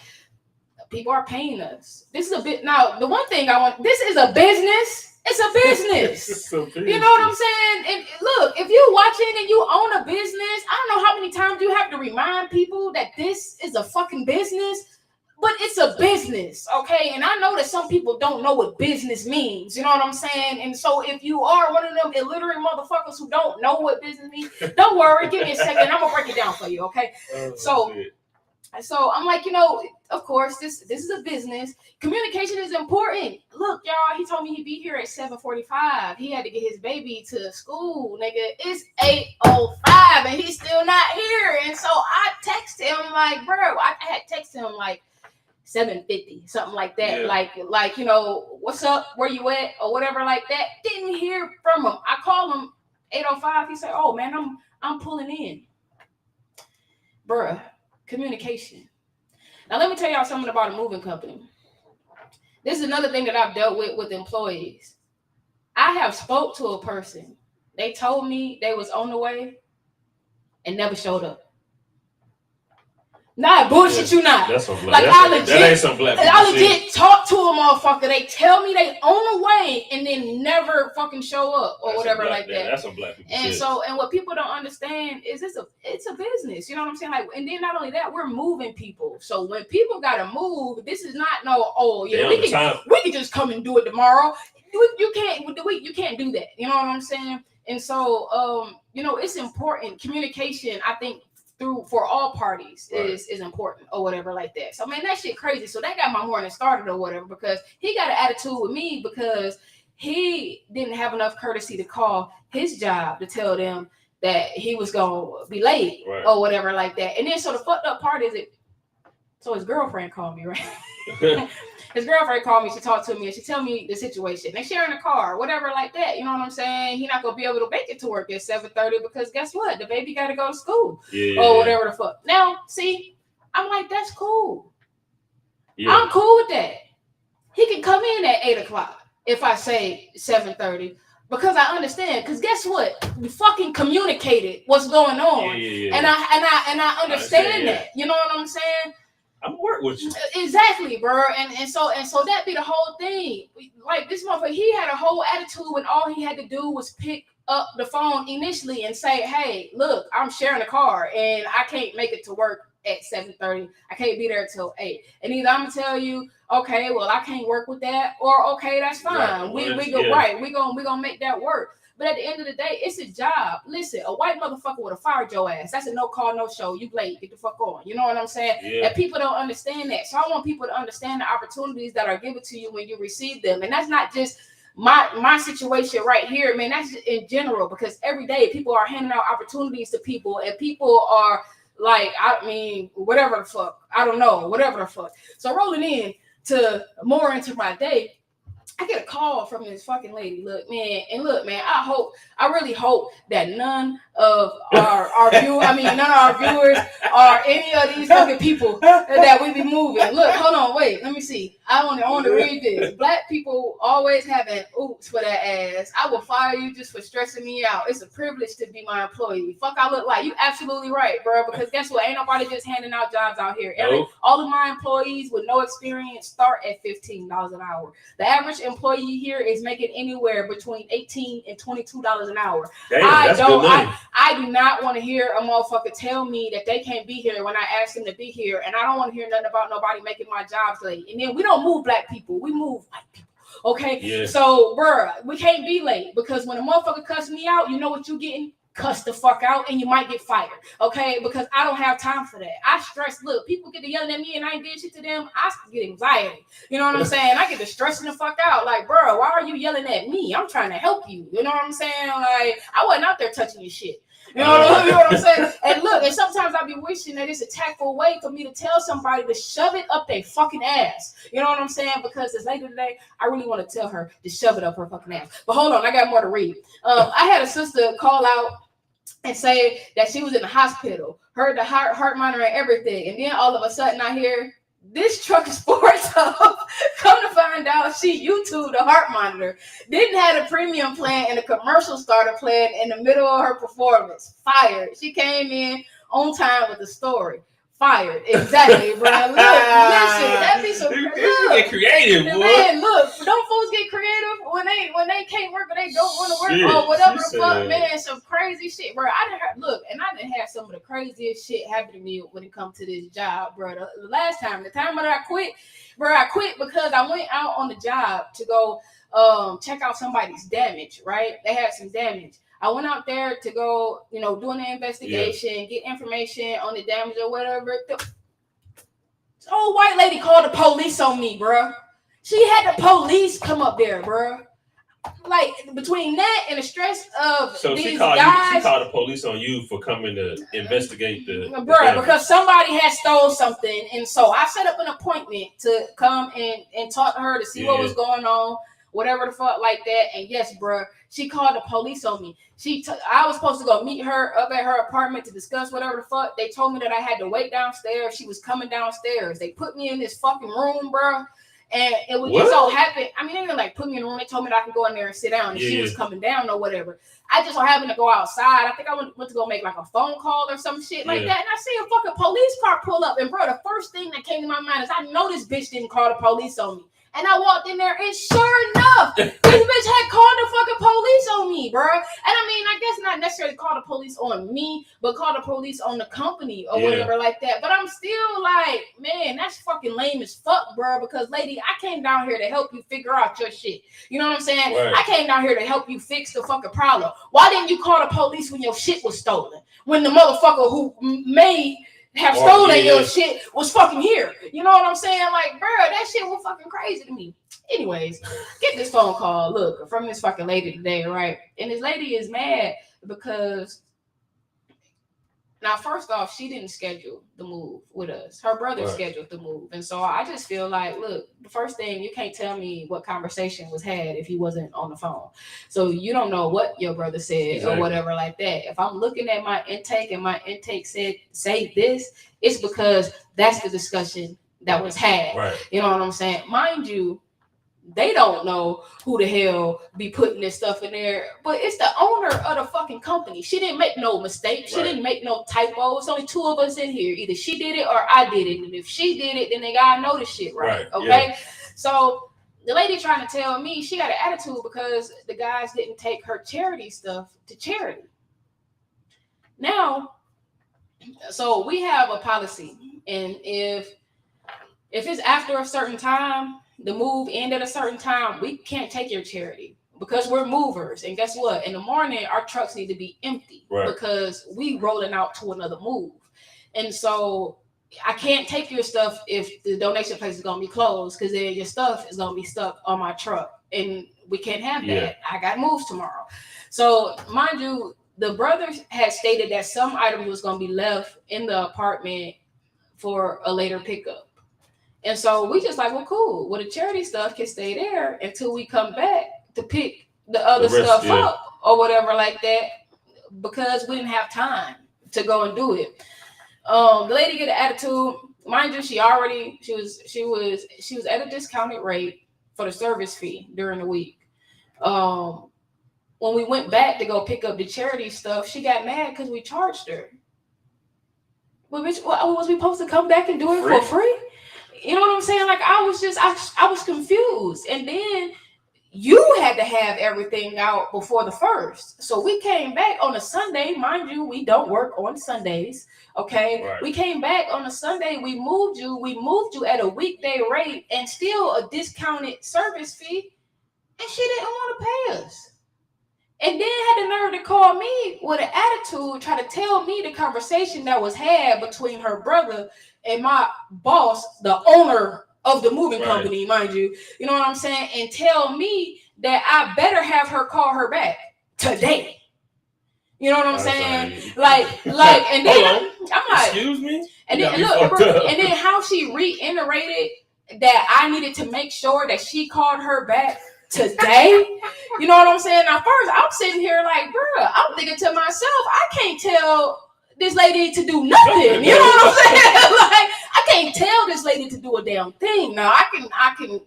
People are paying us. This is a bit now. The one thing this is a business. It's a business. You know what I'm saying? And look, if you're watching and you own a business, I don't know how many times you have to remind people that this is a fucking business, but it's a business, okay? And I know that some people don't know what business means. You know what I'm saying? And so if you are one of them illiterate motherfuckers who don't know what business means, don't worry. Give me a second. I'm going to break it down for you, okay? So I'm like, of course, this is a business. Communication is important. Look, y'all, he told me he'd be here at 7:45. He had to get his baby to school, nigga. It's 8:05 and he's still not here. And so I texted him like, bro, I had texted him like 7:50, something like that. Yeah. Like, what's up? Where you at? Or whatever like that. Didn't hear from him. I called him 8:05. He said, oh man, I'm pulling in. Bruh. Communication. Now, let me tell y'all something about a moving company. This is another thing that I've dealt with employees. I have spoke to a person. They told me they was on the way and never showed up. Nah, bullshit, you not. That's some black. That ain't some black. I legit talk to a motherfucker. They tell me they on the way and then never fucking show up or whatever like that. That's some black people. And so, and what people don't understand is it's a business. You know what I'm saying? Like, and then not only that, we're moving people. So when people gotta move, this is not we can just come and do it tomorrow. You can't with the week. You can't do that. You know what I'm saying? And so, it's important. Communication, I think, for all parties is important or whatever like that. So man, that shit crazy. So that got my morning started or whatever because he got an attitude with me because he didn't have enough courtesy to call his job to tell them that he was gonna be late or whatever like that. And then so the fucked up part is So his girlfriend called me, right? His girlfriend called me. She talked to me and she tell me the situation. They share in a car, whatever, like that. You know what I'm saying? He not gonna be able to make it to work at 7:30 because guess what? The baby got to go to school or whatever the fuck. Now, see, I'm like, that's cool. Yeah. I'm cool with that. He can come in at 8:00 if I say 7:30. Because I understand, because guess what? We fucking communicated what's going on, and I understand that. You know what I'm saying? I'm gonna work with you. Exactly, bro. And so that be the whole thing. Like this motherfucker, he had a whole attitude when all he had to do was pick up the phone initially and say, "Hey, look, I'm sharing a car and I can't make it to work at 7:30. I can't be there till 8." And either I'm gonna tell you, okay, well I can't work with that, or okay, that's fine. We gonna make that work. But at the end of the day, it's a job. Listen, a white motherfucker would have fired your ass. That's a no call, no show. You late. Get the fuck on. You know what I'm saying? Yeah. And people don't understand that. So I want people to understand the opportunities that are given to you when you receive them. And that's not just my situation right here, man. That's in general, because every day people are handing out opportunities to people, and people are like, I mean, whatever the fuck. I don't know, whatever the fuck. So rolling in to more into my day, I get a call from this fucking lady. Look, man, I really hope that none of our viewers or any of these fucking people that we be moving. Look, hold on, wait, let me see. I want to read this. Black people always have an oops for that ass. I will fire you just for stressing me out. It's a privilege to be my employee. Fuck, I look like. You absolutely right, bro. Because guess what? Ain't nobody just handing out jobs out here. All of my employees with no experience start at $15 an hour. The average employee here is making anywhere between $18 and $22 an hour. Damn, I do not want to hear a motherfucker tell me that they can't be here when I ask them to be here, and I don't want to hear nothing about nobody making my jobs late. And then we don't move black people, we move white people. Okay, yeah. So bruh, we can't be late, because when a motherfucker cuss me out, you know what you getting? Cuss the fuck out, and you might get fired. Okay, because I don't have time for that. I stress. Look, people get to yelling at me and I ain't did shit to them. I get anxiety. You know what I'm saying? I get to stressing the fuck out. Like, bro, why are you yelling at me? I'm trying to help you. You know what I'm saying? Like, I wasn't out there touching your shit. You know what I'm saying? And look, and sometimes I be wishing that it's a tactful way for me to tell somebody to shove it up their fucking ass. You know what I'm saying? Because it's later today, I really want to tell her to shove it up her fucking ass. But hold on, I got more to read. I had a sister call out and say that she was in the hospital, heard the heart monitor and everything, and then all of a sudden I hear this truck is sports up. Come to find out, she YouTubed the heart monitor, didn't have a premium plan, and a commercial started playing in the middle of her performance. Fired. She came in on time with the story. Fired. Exactly, bro. Look, listen, that be so get creative, boy. Man, look, don't fools get creative when they can't work or they don't want to work or whatever the fuck, man. Some crazy shit, bro. I didn't have some of the craziest shit happen to me when it comes to this job, bro. The time that I quit, bro, I quit because I went out on the job to go check out somebody's damage, right? They had some damage. I went out there to go, doing the investigation, get information on the damage or whatever. This old white lady called the police on me, bro. She had the police come up there, bro. Like, between that and the stress of these guys. She called the police on you for coming to investigate the because somebody had stole something. And so I set up an appointment to come and talk to her to see what was going on. Whatever the fuck like that. And yes, bro, she called the police on me. I was supposed to go meet her up at her apartment to discuss whatever the fuck. They told me that I had to wait downstairs. She was coming downstairs. They put me in this fucking room, bro. And it was just so happened. I mean, they didn't put me in the room. They told me that I could go in there and sit down. And she was coming down or whatever. I just so happened to go outside. I think I went to go make like a phone call or some shit like that. And I see a fucking police car pull up. And bro, the first thing that came to my mind is I know this bitch didn't call the police on me. And I walked in there, and sure enough, this bitch had called the fucking police on me, bro. And I mean, I guess not necessarily call the police on me, but call the police on the company or whatever like that. But I'm still like, man, that's fucking lame as fuck, bro. Because, lady, I came down here to help you figure out your shit. You know what I'm saying? Right. I came down here to help you fix the fucking problem. Why didn't you call the police when your shit was stolen? When the motherfucker who have stolen your shit was fucking here. You know what I'm saying? Like, bro, that shit was fucking crazy to me. Anyways, get this phone call, look, from this fucking lady today, right? And this lady is mad because Now, first off, she didn't schedule the move with us. Her brother scheduled the move. And so I just feel like, look, the first thing, you can't tell me what conversation was had if he wasn't on the phone. So you don't know what your brother said or whatever like that. If I'm looking at my intake and my intake say this, it's because that's the discussion that was had. Right. You know what I'm saying? Mind you, they don't know who the hell be putting this stuff in there, but it's the owner of the fucking company. She didn't make no mistake. She didn't make no typo. It's only two of us in here. Either she did it or I did it. And if she did it, then they gotta know this shit, right? Okay. Yeah. So the lady trying to tell me she got an attitude because the guys didn't take her charity stuff to charity. Now, so we have a policy, and if it's after a certain time, the move ended at a certain time, we can't take your charity because we're movers. And guess what? In the morning, our trucks need to be empty because we rolling out to another move. And so I can't take your stuff if the donation place is going to be closed, because then your stuff is going to be stuck on my truck. And we can't have that. I got moves tomorrow. So mind you, the brothers had stated that some items was going to be left in the apartment for a later pickup. And so we just like, well, cool. Well, the charity stuff can stay there until we come back to pick the other stuff up or whatever like that, because we didn't have time to go and do it. The lady get an attitude. Mind you, she was at a discounted rate for the service fee during the week. When we went back to go pick up the charity stuff, she got mad because we charged her. But bitch, was we supposed to come back and do it for free? You know what I'm saying? Like, I was confused. And then you had to have everything out before the 1st. So we came back on a Sunday. Mind you, we don't work on Sundays. Okay. Right. We came back on a Sunday. We moved you at a weekday rate and still a discounted service fee. And she didn't want to pay us. And then had the nerve to call me with an attitude, try to tell me the conversation that was had between her brother and my boss, the owner of the moving company, mind you. You know what I'm saying? And tell me that I better have her call her back today. You know what I'm saying? Like, and then I'm like, excuse me? And then look, and then how she reiterated that I needed to make sure that she called her back today. You know what I'm saying? Now, first, I'm sitting here like, bruh, I'm thinking to myself, I can't tell this lady to do nothing. You know what I'm saying? Like, I can't tell this lady to do a damn thing. Now, I can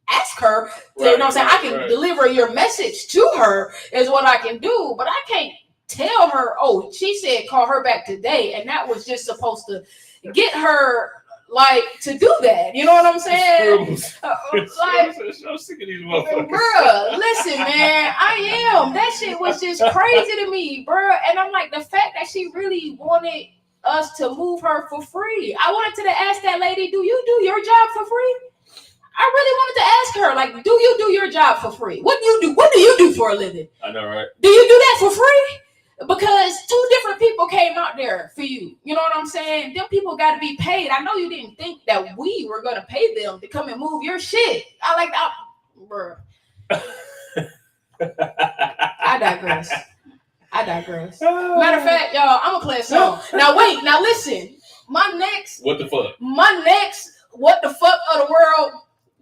ask her, you know what I'm saying? I can deliver your message to her is what I can do, but I can't tell her, oh, she said call her back today, and that was just supposed to get her like to do that. You know what I'm saying? Like, I'm sick of these motherfuckers. Bruh, listen, man, I am. That shit was just crazy to me, bruh. And I'm like, the fact that she really wanted us to move her for free. I wanted to ask that lady, do you do your job for free? I really wanted to ask her, like, do you do your job for free? What do you do? What do you do for a living? I know, right? Do you do that for free? Because 2 different people came out there for you. You know what I'm saying? Them people got to be paid. I know you didn't think that we were going to pay them to come and move your shit. I like that. Bruh. I digress. Matter of fact, y'all, I'm going to play a song. Now, wait. Now, listen. My next what the fuck of the world,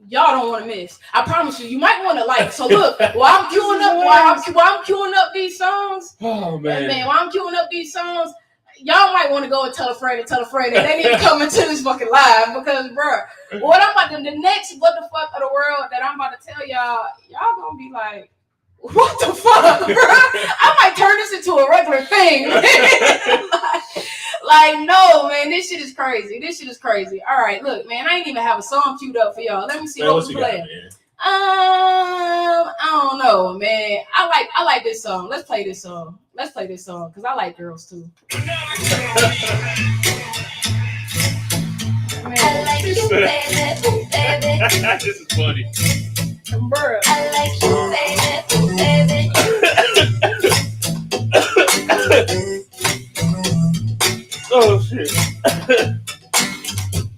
y'all don't want to miss. I promise you. You might want to like. So look, while I'm queuing up these songs. Oh man, while I'm queuing up these songs, y'all might want to go and tell a friend that they need to come into this fucking live, because, bro, what I'm about to the next what the fuck of the world that I'm about to tell y'all gonna be like, what the fuck, bro? I might turn this into a regular thing. Like, no, man, this shit is crazy. All right, look, man, I ain't even have a song queued up for y'all. Let me see what we playing. I don't know, man. I like this song. Let's play this song because I like girls too. I like you, baby. This is funny. Bruh. I like you, baby. Oh shit.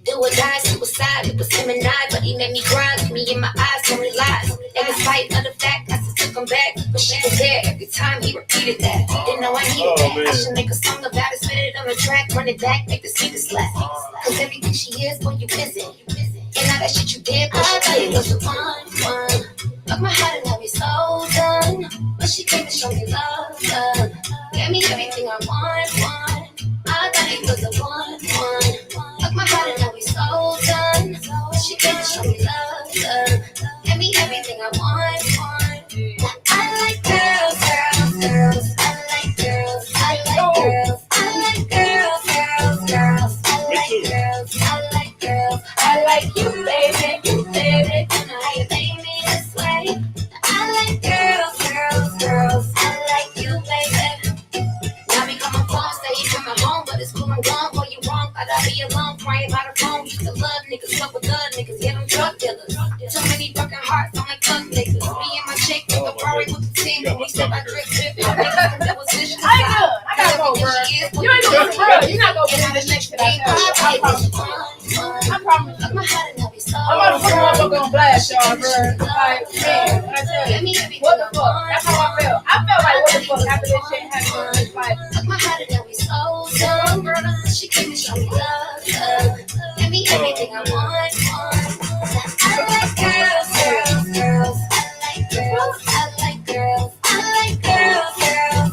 Do or die, suicide, it was him and I, but he made me cry, look me in my eyes, only lies. In spite of the fact I still took him back, but she was there every time he repeated that. Didn't know I needed that. I should make a song about it, spit it on the track, run it back, make the speaker slap. Cause everything she is, boy, you busy. And all that shit you did, but I thought it was the one. Broke my heart and now we so done. But she came to show me love. Gave me everything I want. I thought it was the one. Broke my heart and now we so done. But she came to show me love. Gave me everything I want. Now I like girls. I like girls. I like girls. I like girls. I like you, baby. You know how you make me this way. I like girls. I like you, baby. Now we come on phone, say you coming home, but it's cool and gone. Boy, you wrong, gotta be alone, crying by the phone. Used to love niggas, fuck with good niggas, get them drug dealers. Too many broken hearts, I'm like fuck niggas. Me and my chick, we go party with the team, and we step by drip. I gotta go, bro. You ain't gonna go, bro. You're not gonna get this next to that. I promise. I'm about to put my book on blast, y'all, bro. Like, man, when I tell you, what the fuck? That's how I felt. I felt like, what the fuck, after this shit happened. It's like, my heart and now we so done, girl. She came to show me love. Give me everything I want. I like girls. I like girls.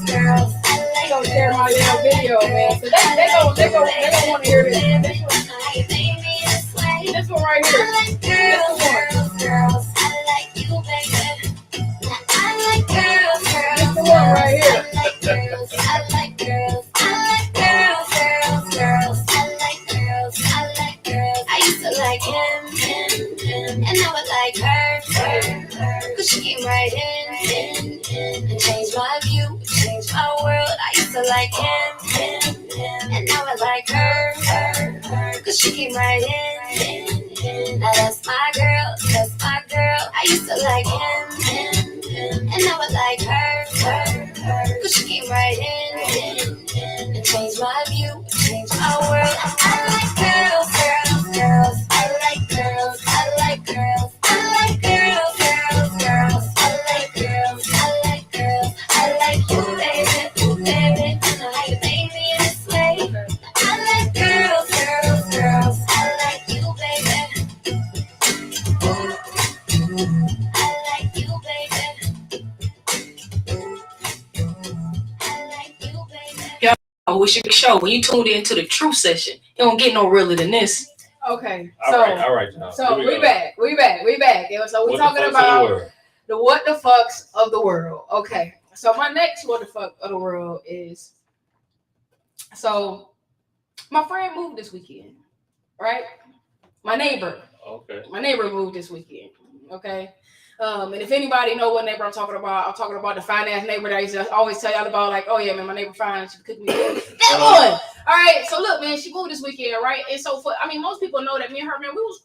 they gonna share my damn video, man. So they gonna want to hear this. This one right here. This one. Girls, I like you, baby. I like girls. This the one right here. I like girls. I used to like him, and now I like her. Cause she came right in, and changed my view, changed my world. I used to like him, and now I like her. Cause she came right in. Now that's my girl. I used to like him, and now I like her. Cause she came right in, and changed my view, changed my world. I like girls. I like girls. I like girls. I like you, baby. I know how you make me this way. I like girls. I like you, baby. I like you, baby. Oh, it's your show. When you tuned into the True Session, you don't get no realer than this. Okay. All right, y'all. So we back. So we're talking about the what the fucks of the world. Okay. So my next what the fuck of the world is, so my friend moved this weekend, right? My neighbor moved this weekend. Okay. And if anybody know what neighbor I'm talking about the finance neighbor that I used to always tell y'all about, like, oh yeah, man, my neighbor fine, she cooked me good. That one. All right. So look, man, she moved this weekend, right? And so most people know that me and her, man, we was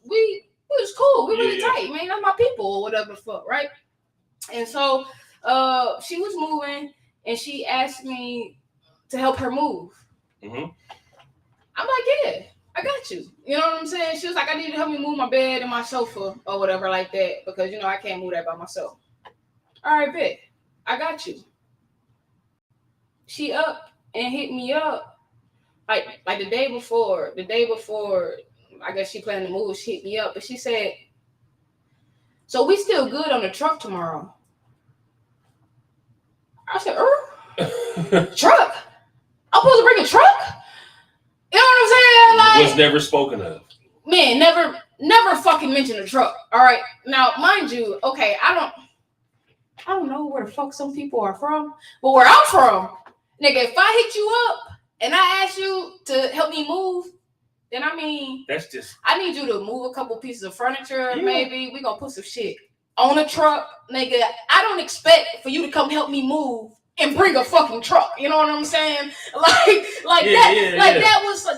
cool. We really tight, man. That's my people or whatever the fuck, right? And so she was moving and she asked me to help her move. Mm-hmm. I'm like, yeah, I got you. You know what I'm saying? She was like, I need you to help me move my bed and my sofa or whatever like that because, you know, I can't move that by myself. All right, bet. I got you. She up and hit me up like the day before, I guess she planned to move, she hit me up, but she said, so we still good on the truck tomorrow. I said, truck? I'm supposed to bring a truck? You know what I'm saying? Like, was never spoken of. Man, never fucking mentioned a truck. All right. Now, mind you, okay, I don't know where the fuck some people are from, but where I'm from, nigga, if I hit you up and I ask you to help me move, then that's just, I need you to move a couple pieces of furniture. Yeah. Maybe we gonna put some shit on a truck, nigga. I don't expect for you to come help me move and bring a fucking truck. You know what I'm saying?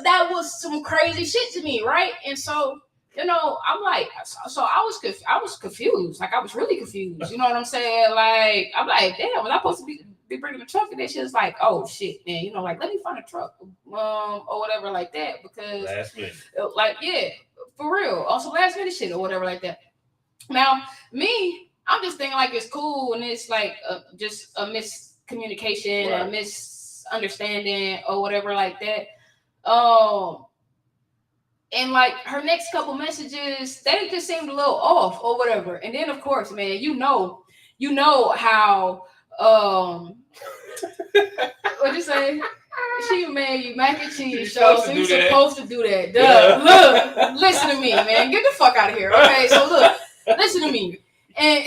That was some crazy shit to me, right? And so, you know, I'm like, so I was confused. Like, I was really confused. You know what I'm saying? Like, I'm like, damn, was I supposed to be bringing a truck? And then she was like, oh shit, man, you know, like, let me find a truck, or whatever like that, because last minute, like, yeah, for real. Also last minute shit or whatever like that. Now, me, I'm just thinking like it's cool and it's like just a miscommunication, right. understanding or whatever like that. And like her next couple messages, they just seemed a little off or whatever. And then of course, man, you know how what'd you say? She made you mac and cheese show, so you're supposed to do that. Duh. Yeah. Look, listen to me, man. Get the fuck out of here. Okay, so look, listen to me. And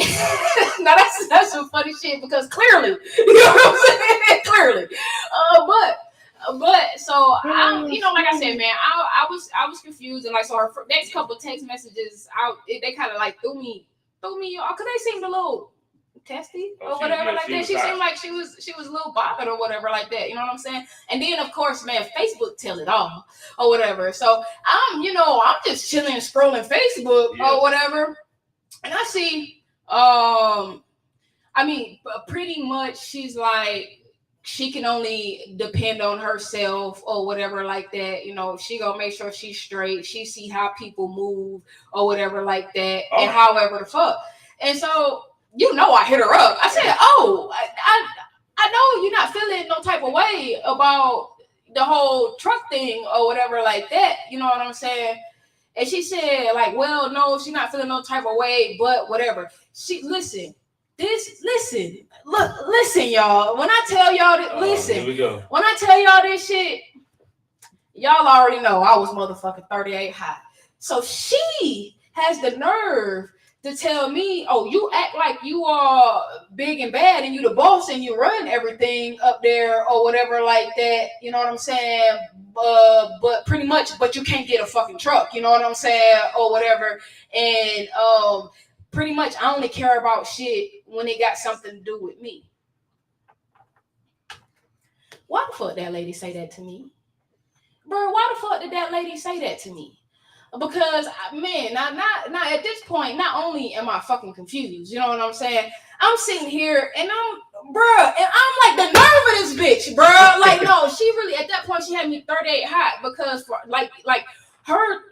now that's some funny shit because clearly, you know what I'm saying? Clearly. But so I, like I said, man, I was confused, and like so her next couple text messages, they kind of like threw me off because they seemed a little testy or whatever like that. She seemed like she was a little bothered or whatever like that. You know what I'm saying? And then of course, man, Facebook tell it all or whatever. So I'm just chilling, scrolling Facebook or whatever, and I see, pretty much she's like, she can only depend on herself or whatever like that. She gonna make sure she's straight. She see how people move or whatever like that, and however the fuck. And so, I hit her up. I said, I know you're not feeling no type of way about the whole truck thing or whatever like that. You know what I'm saying? And she said, like, well, no, she's not feeling no type of way, but whatever. Listen, y'all. When I tell y'all that, listen, here we go. When I tell y'all this shit, y'all already know I was motherfucking 38 hot. So she has the nerve to tell me, oh, you act like you are big and bad and you the boss and you run everything up there or whatever like that. You know what I'm saying? But pretty much, but you can't get a fucking truck. You know what I'm saying? Or whatever. And pretty much, I only care about shit when it got something to do with me. Why the fuck that lady say that to me? Bro, why the fuck did that lady say that to me? Because, man, now at this point, not only am I fucking confused, you know what I'm saying? I'm sitting here and I'm like the nerve of this bitch, bruh. Like, no, she really, at that point, she had me 38 hot because, like her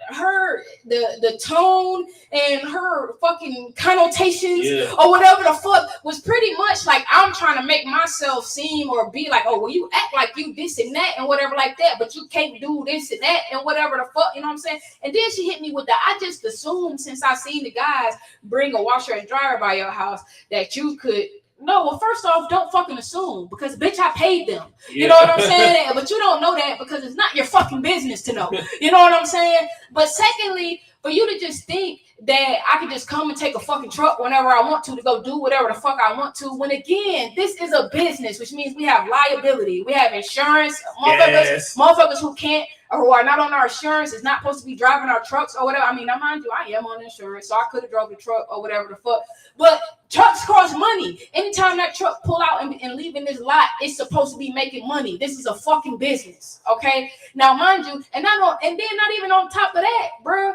the tone and her fucking connotations or whatever the fuck was pretty much like I'm trying to make myself seem or be like, oh, well, you act like you this and that and whatever like that, but you can't do this and that and whatever the fuck, you know what I'm saying? And then she hit me with I just assumed since I seen the guys bring a washer and dryer by your house that you could. No, well, first off, don't fucking assume because, bitch, I paid them. You know what I'm saying? But you don't know that because it's not your fucking business to know. You know what I'm saying? But secondly, for you to just think that I can just come and take a fucking truck whenever I want to go do whatever the fuck I want to, when again, this is a business, which means we have liability. We have insurance. Motherfuckers who can't or who are not on our insurance is not supposed to be driving our trucks or whatever. I mean, now mind you, I am on insurance, so I could have drove the truck or whatever the fuck. But trucks cost money. Anytime that truck pull out and leave in this lot, it's supposed to be making money. This is a fucking business, okay? Now, mind you, and then not even on top of that, bro,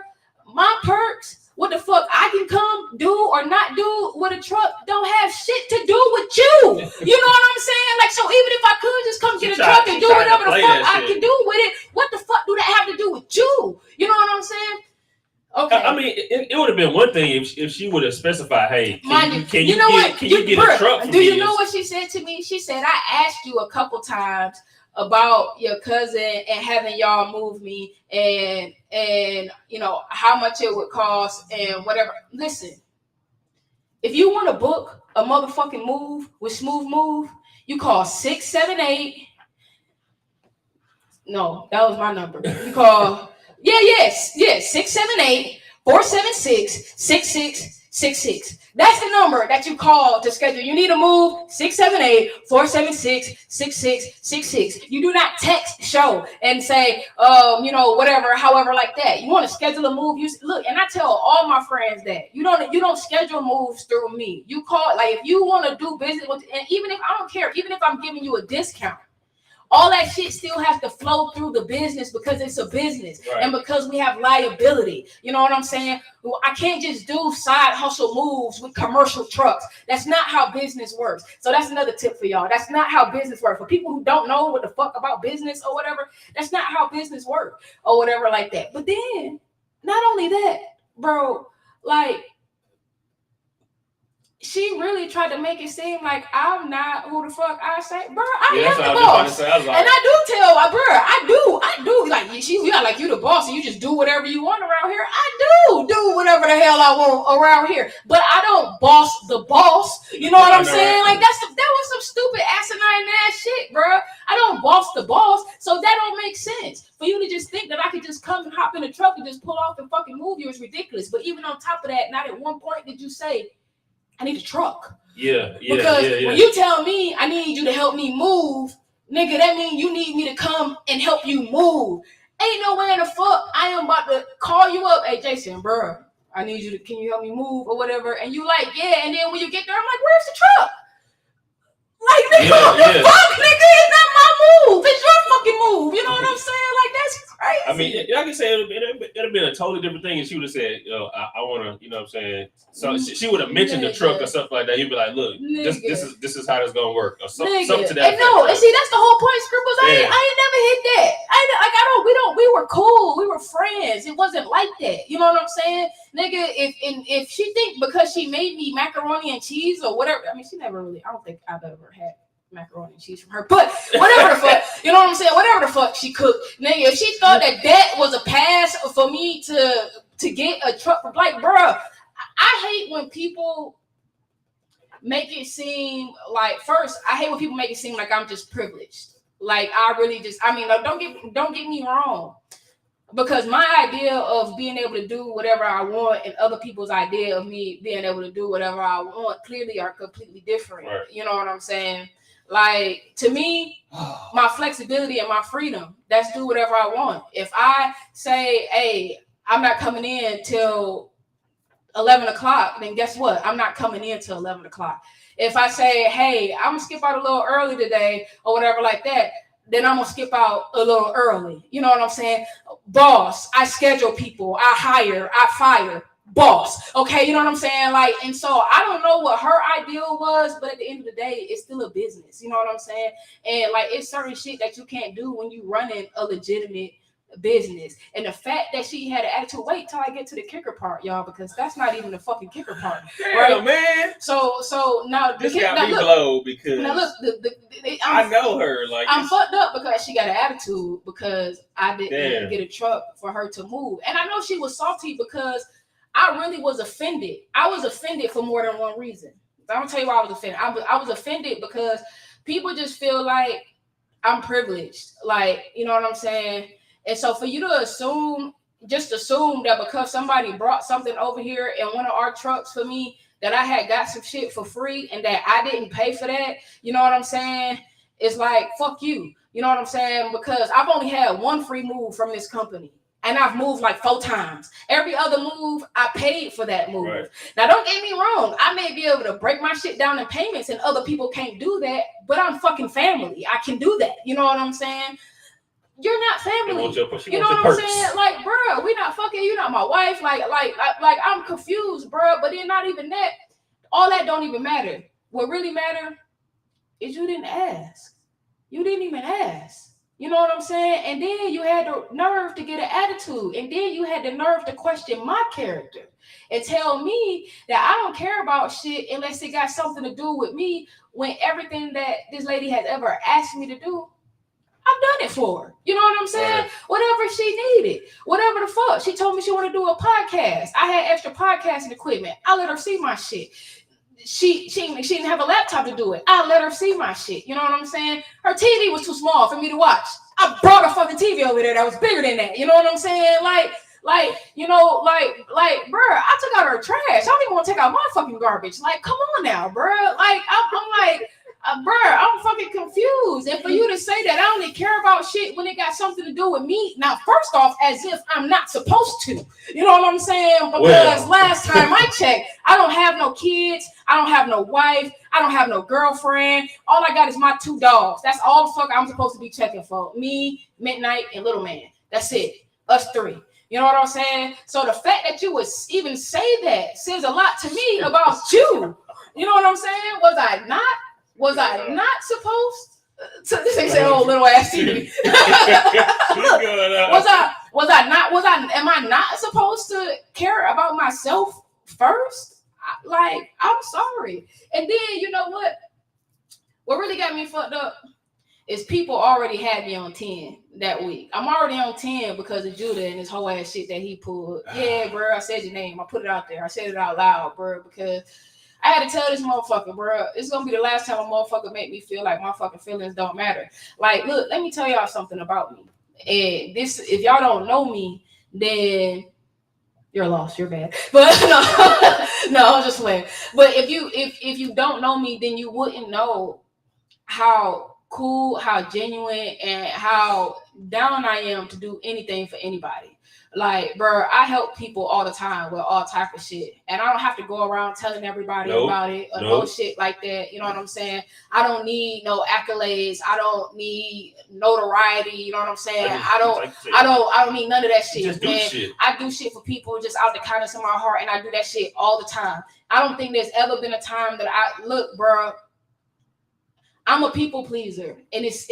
my perks, what the fuck I can come do or not do with a truck don't have shit to do with you. You know what I'm saying? Like, so even if I could just come get a truck and do whatever the fuck I can do with it, what the fuck do that have to do with you? You know what I'm saying? Okay. I mean, it would have been one thing if she would have specified, hey, can you get a truck? Do you know what she said to me? She said, I asked you a couple times about your cousin and having y'all move me and how much it would cost and whatever. Listen, if you want to book a motherfucking move with Smooth Move, you call 678. No, that was my number. You call 678-476-6666. That's the number that you call to schedule. You need to move 678-476-6666. You do not text show and say, whatever, however, like that. You want to schedule a move. Look, and I tell all my friends that you don't schedule moves through me. You call, like, if you want to do business with, and even if I don't care, even if I'm giving you a discount, all that shit still has to flow through the business because it's a business, right? And because we have liability. You know what I'm saying? I can't just do side hustle moves with commercial trucks. That's not how business works. So that's another tip for y'all. That's not how business works. For people who don't know what the fuck about business or whatever, that's not how business works or whatever like that. But then, not only that, bro, like, she really tried to make it seem like I'm not who the fuck I say, bro. I Yeah, am the boss, and I do tell my bro, I do. Like you got like you the boss, and you just do whatever you want around here. I do whatever the hell I want around here, but I don't boss the boss. You know what I'm saying? Like that was some stupid asinine ass shit, bro. I don't boss the boss, so that don't make sense. For you to just think that I could just come and hop in the truck and just pull off and fucking move you is ridiculous. But even on top of that, not at one point did you say, I need a truck. Because when you tell me I need you to help me move, nigga, that means you need me to come and help you move. Ain't no way in the fuck I am about to call you up. Hey, Jason, bro, I need you to, can you help me move or whatever? And you like, yeah. And then when you get there, I'm like, where's the truck? Like, nigga, what the fuck, nigga? It's not my move. It's your fucking move. You know what I'm saying? Like, that's crazy. I mean, I can say it'd have been a totally different thing if she would have said, yo, I want to, you know what I'm saying? So she would have mentioned the truck or something like that. You'd be like, look, this is how it's going to work. Or something to that. And no, and see, that's the whole point, Scribbles. I ain't never hit that. We were cool. We were friends. It wasn't like that. You know what I'm saying? Nigga, if she think because she made me macaroni and cheese or whatever, I mean, she never really, I don't think I've ever had macaroni and cheese from her, but whatever the fuck, you know what I'm saying? Whatever the fuck she cooked, nigga, if she thought that was a pass for me to get a truck, like, bruh, I hate when people make it seem like, first, I hate when people make it seem like I'm just privileged. Like, I really just, I mean, don't get me wrong. Because my idea of being able to do whatever I want and other people's idea of me being able to do whatever I want clearly are completely different. Right. You know what I'm saying? Like, to me, my flexibility and my freedom, that's do whatever I want. If I say, hey, I'm not coming in till 11 o'clock, then guess what? I'm not coming in till 11 o'clock. If I say, hey, I'm going to skip out a little early today or whatever like that, then I'm going to skip out a little early. You know what I'm saying? Boss, I schedule people, I hire, I fire. Boss, okay, you know what I'm saying? Like, and so I don't know what her ideal was, but at the end of the day, it's still a business. You know what I'm saying? And like, it's certain shit that you can't do when you running a legitimate business. And the fact that she had an attitude, wait till I get to the kicker part, y'all, because that's not even the fucking kicker part. Damn, right, man. So now this got me blow because now look, I know her. Like, I'm fucked up because she got an attitude because I didn't get a truck for her to move, and I know she was salty because I really was offended. I was offended for more than one reason. I'm gonna tell you why I was offended. I was offended because people just feel like I'm privileged, like, you know what I'm saying. And so for you to assume that because somebody brought something over here in one of our trucks for me, that I had got some shit for free and that I didn't pay for that, you know what I'm saying? It's like, fuck you. You know what I'm saying? Because I've only had one free move from this company. And I've moved like 4 times. Every other move, I paid for that move. Right. Now, don't get me wrong. I may be able to break my shit down in payments and other people can't do that, but I'm fucking family. I can do that. You know what I'm saying? You're not family. You know what I'm saying? Like, bro, we not fucking. You're not my wife. Like, I'm confused, bro. But then not even that. All that don't even matter. What really matter is you didn't ask. You didn't even ask. You know what I'm saying? And then you had the nerve to get an attitude. And then you had the nerve to question my character and tell me that I don't care about shit unless it got something to do with me, when everything that this lady has ever asked me to do, I've done it for her. You know what I'm saying? Right. Whatever she needed, whatever the fuck. She told me she wanted to do a podcast. I had extra podcasting equipment. I let her see my shit. She didn't have a laptop to do it. I let her see my shit. You know what I'm saying? Her TV was too small for me to watch. I brought a fucking TV over there that was bigger than that. You know what I'm saying? Like, you know, like, bruh, I took out her trash. I don't even want to take out my fucking garbage. Like, come on now, bruh. Like, I'm like, bruh, I'm fucking confused. And for you to say that I only care about shit when it got something to do with me, now, first off, as if I'm not supposed to. You know what I'm saying? Because last time I checked, I don't have no kids. I don't have no wife. I don't have no girlfriend. All I got is my 2 dogs. That's all the fuck I'm supposed to be checking for. Me, Midnight, and Little Man. That's it. Us 3. You know what I'm saying? So the fact that you would even say that says a lot to me about you. You know what I'm saying? Was I not supposed to? This ain't say, oh, little ass TV. Am I not supposed to care about myself first? Like, I'm sorry. And then, you know what? What really got me fucked up is people already had me on 10 that week. I'm already on 10 because of Judah and his whole ass shit that he pulled. Yeah, bro, I said your name. I put it out there. I said it out loud, bro, because I had to tell this motherfucker, bro, it's going to be the last time a motherfucker make me feel like my fucking feelings don't matter. Like, look, let me tell y'all something about me. And this, if y'all don't know me, then you're lost. You're bad. But no, I'm just playing. But if you don't know me, then you wouldn't know how cool, how genuine, and how down I am to do anything for anybody. Like, bro, I help people all the time with all type of shit, and I don't have to go around telling everybody about it or no shit like that. You know what I'm saying? I don't need no accolades. I don't need notoriety. You know what I'm saying? I don't need none of that shit, man. I do shit for people just out the kindness of my heart, and I do that shit all the time. I don't think there's ever been a time that I look, bro. I'm a people pleaser, and it's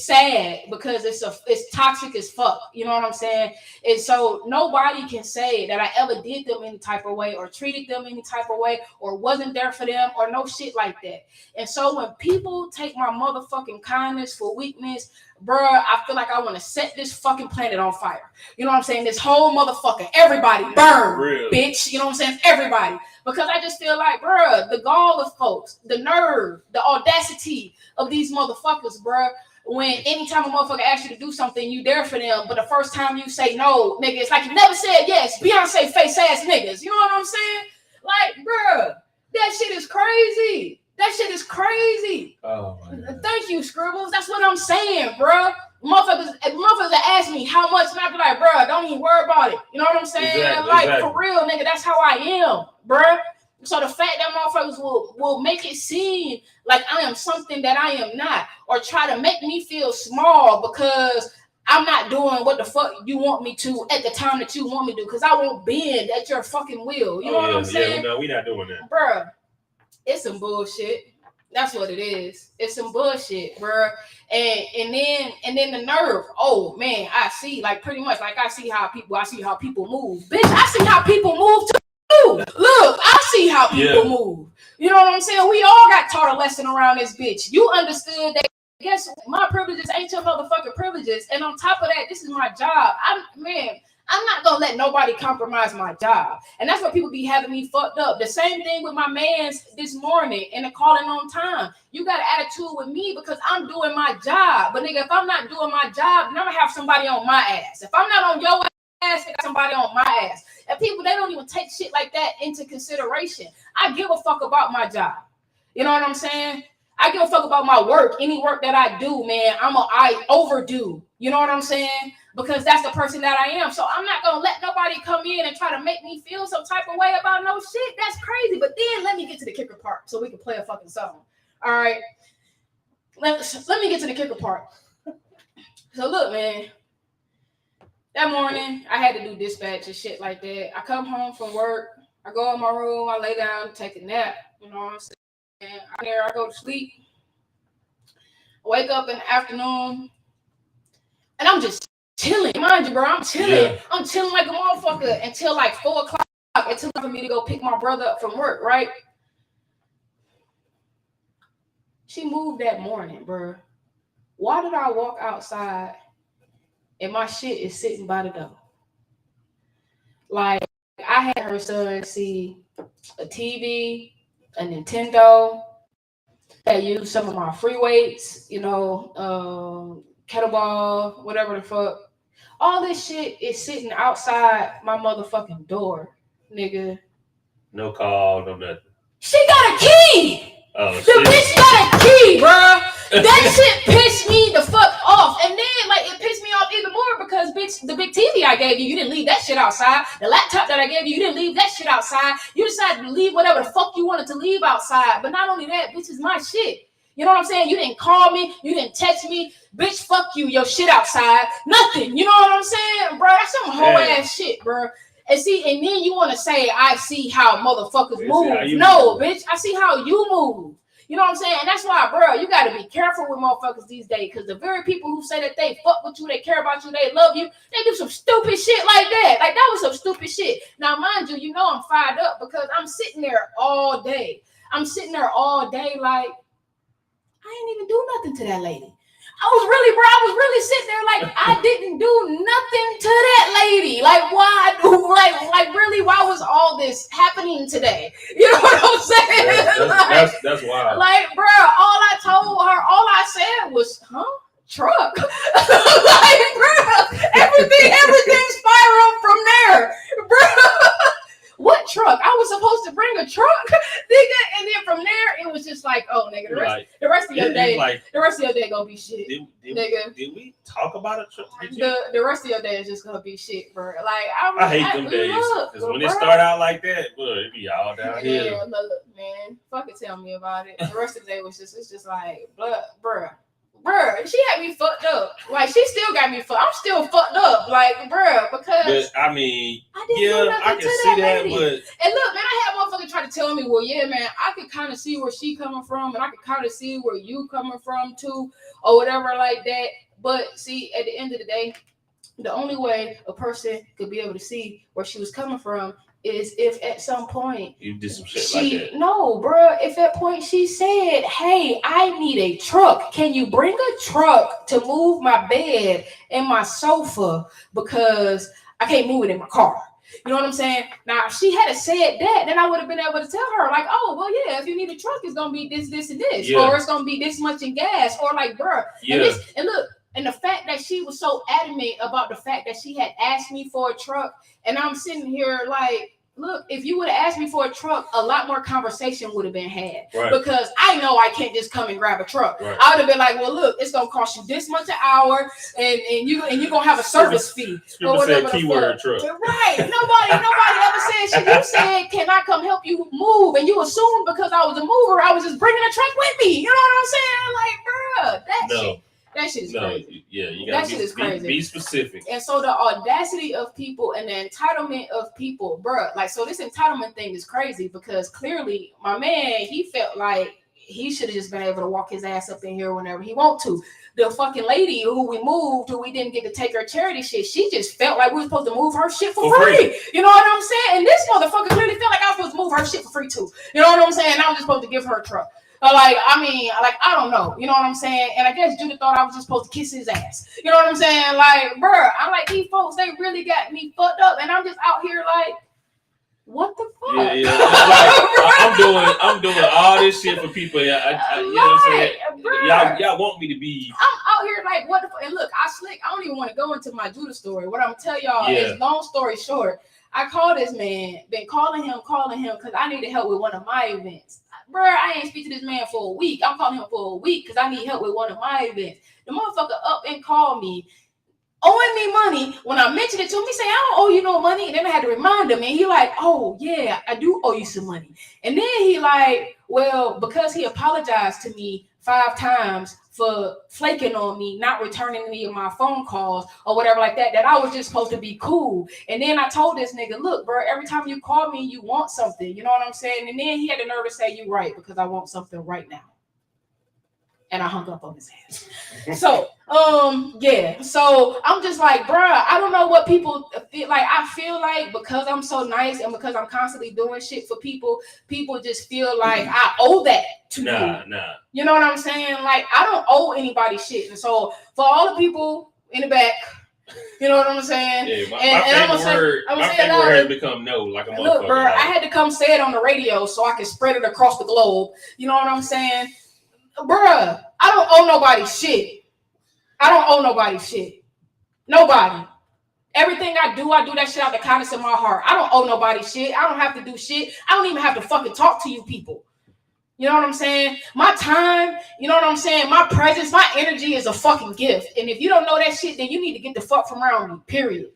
sad because it's toxic as fuck. You know what I'm saying? And so nobody can say that I ever did them any type of way or treated them any type of way or wasn't there for them or no shit like that. And so when people take my motherfucking kindness for weakness, bruh, I feel like I want to set this fucking planet on fire. You know what I'm saying? This whole motherfucker, everybody burn, bitch. You know what I'm saying? Everybody. Because I just feel like, bruh, the gall of folks, the nerve, the audacity of these motherfuckers, bruh. When anytime a motherfucker asks you to do something, you there for them. But the first time you say no, nigga, it's like you never said yes. Beyonce face ass niggas. You know what I'm saying? Like, bruh, that shit is crazy. That shit is crazy. Oh my God. Thank you, Scribbles. That's what I'm saying, bruh. Motherfuckers that ask me how much, and I be like, bruh, don't even worry about it. You know what I'm saying? Exactly. For real, nigga, that's how I am, bruh. So the fact that motherfuckers will make it seem like I am something that I am not, or try to make me feel small because I'm not doing what the fuck you want me to at the time that you want me to, because I won't bend at your fucking will. You know what I'm saying? Yeah, no, we not doing that. Bruh, it's some bullshit. That's what it is. It's some bullshit, bruh. And then the nerve. Oh man, I see, like, pretty much like I see how people move. Bitch, I see how people move too. Look, I see how people move. You know what I'm saying? We all got taught a lesson around this bitch. You understood that. Guess my privileges ain't your motherfucking privileges. And on top of that, this is my job. I'm not gonna let nobody compromise my job. And that's what people be having me fucked up. The same thing with my mans this morning and the calling on time. You got an attitude with me because I'm doing my job. But nigga, if I'm not doing my job, then I'm gonna have somebody on my ass. If I'm not on your ass, I got somebody on my ass. And people, they don't even take shit like that into consideration. I give a fuck about my job. You know what I'm saying? I give a fuck about my work. Any work that I do, man, I overdo. You know what I'm saying? Because that's the person that I am. So I'm not going to let nobody come in and try to make me feel some type of way about no shit. That's crazy. But then let me get to the kicker part so we can play a fucking song. All right. Let me get to the kicker part. So look, man. That morning, I had to do dispatch and shit like that. I come home from work. I go in my room. I lay down, take a nap. You know what I'm saying? And I go to sleep. Wake up in the afternoon. And I'm just chilling. Mind you, bro, I'm chilling. Yeah. I'm chilling like a motherfucker until like 4 o'clock. Until for me to go pick my brother up from work, right? She moved that morning, bro. Why did I walk outside and my shit is sitting by the door? Like, I had her son see a TV, a Nintendo. I used some of my free weights, you know, kettlebell, whatever the fuck. All this shit is sitting outside my motherfucking door, nigga. No call, no nothing. She got a key. Oh, the bitch got a key, bro. That shit pissed me the fuck off. And then, like, it pissed me off even more because, bitch, the big TV I gave you didn't leave that shit outside. The laptop that I gave you didn't leave that shit outside. You decided to leave whatever the fuck you wanted to leave outside. But not only that, bitch, is my shit. You know what I'm saying? You didn't call me. You didn't text me. Bitch, fuck you. Your shit outside. Nothing. You know what I'm saying? Bro, that's some whole ass shit, bro. And see, and then you want to say, I see how motherfuckers move. No, bitch, I see how you move. You know what I'm saying? And that's why, bro, you got to be careful with motherfuckers these days, because the very people who say that they fuck with you, they care about you, they love you, they do some stupid shit like that. Like, that was some stupid shit. Now, mind you, you know I'm fired up because I'm sitting there all day. I'm sitting there all day like, I ain't even do nothing to that lady. I was really sitting there like I didn't do nothing to that lady. Like, why? Like really, why was all this happening today? You know what I'm saying? That's wild. Like, bro, all I said was, huh? Truck. Like, bro, everything spiraled from there, bro. What truck? I was supposed to bring a truck, nigga, and then from there it was just like, oh, nigga, the rest of your day gonna be shit, nigga. Did we talk about a truck? The rest of your day is just gonna be shit, bro. Like, I hate them days because when it start out like that, bro, it be all down here. Yeah, look, man, fucking tell me about it. The rest of the day was just like, bruh. Bruh, she had me fucked up. Like, she still got me fucked. I'm still fucked up. Like, bruh, because I mean, I can see that. lady. But and look, man, I had motherfuckers try to tell me, well, yeah, man, I could kind of see where she coming from, and I could kind of see where you coming from too, or whatever like that. But see, at the end of the day, the only way a person could be able to see where she was coming from is if at some point you did some shit like that. No, bro. If at point she said, hey, I need a truck. Can you bring a truck to move my bed and my sofa because I can't move it in my car? You know what I'm saying? Now, if she had said that, then I would have been able to tell her, like, oh, well, yeah, if you need a truck, it's going to be this, and this. Yeah. Or it's going to be this much in gas. Or like, bro. Yeah. And look, and the fact that she was so adamant about the fact that she had asked me for a truck, and I'm sitting here like, look, if you would have asked me for a truck, a lot more conversation would have been had. Right. Because I know I can't just come and grab a truck. Right. I would have been like, well, look, it's gonna cost you this much an hour, and you're gonna have a service fee. Or whatever said keyword truck. Right. Nobody ever said shit. You said, can I come help you move? And you assumed because I was a mover, I was just bringing a truck with me. You know what I'm saying? Like, bruh, that shit is crazy. Yeah, you gotta be specific. And so the audacity of people and the entitlement of people, bruh, like, so this entitlement thing is crazy because clearly my man, he felt like he should have just been able to walk his ass up in here whenever he want to. The fucking lady who we moved, who we didn't get to take her charity shit, she just felt like we were supposed to move her shit for free. You know what I'm saying? And this motherfucker clearly felt like I was supposed to move her shit for free too. You know what I'm saying? I was just supposed to give her a truck. I don't know. You know what I'm saying? And I guess Judah thought I was just supposed to kiss his ass. You know what I'm saying? Like, bruh, I'm like, these folks, they really got me fucked up. And I'm just out here like, what the fuck? Yeah. Like, I'm doing all this shit for people. You know what I'm saying? Y'all want me to be. I'm out here like, what the fuck? And look, I don't even want to go into my Judah story. What I'm gonna tell y'all is, long story short, I called this man, been calling him because I needed help with one of my events. Bro, I ain't speak to this man for a week. I'm calling him for a week because I need help with one of my events. The motherfucker up and called me, owing me money. When I mentioned it to him, he said, I don't owe you no money. And then I had to remind him. And he like, oh, yeah, I do owe you some money. And then he like, well, because he apologized to me 5 times for flaking on me, not returning any of my phone calls or whatever like that I was just supposed to be cool. And then I told this nigga, look, bro, every time you call me, you want something. You know what I'm saying? And then he had the nerve to say, you right, because I want something right now. And I hung up on his ass. So, yeah. So I'm just like, bruh, I don't know what people feel like. I feel like because I'm so nice and because I'm constantly doing shit for people, people just feel like I owe that to you. Nah. You know what I'm saying? Like, I don't owe anybody shit. And so for all the people in the back, you know what I'm saying? Yeah, my favorite word has become no, like a motherfucker. Look, bruh, I had to come say it on the radio so I can spread it across the globe. You know what I'm saying? Bruh, I don't owe nobody shit. Nobody. Everything I do that shit out the kindness of my heart. I don't owe nobody shit. I don't have to do shit. I don't even have to fucking talk to you people. You know what I'm saying? My time, you know what I'm saying? My presence, my energy is a fucking gift. And if you don't know that shit, then you need to get the fuck from around me, period.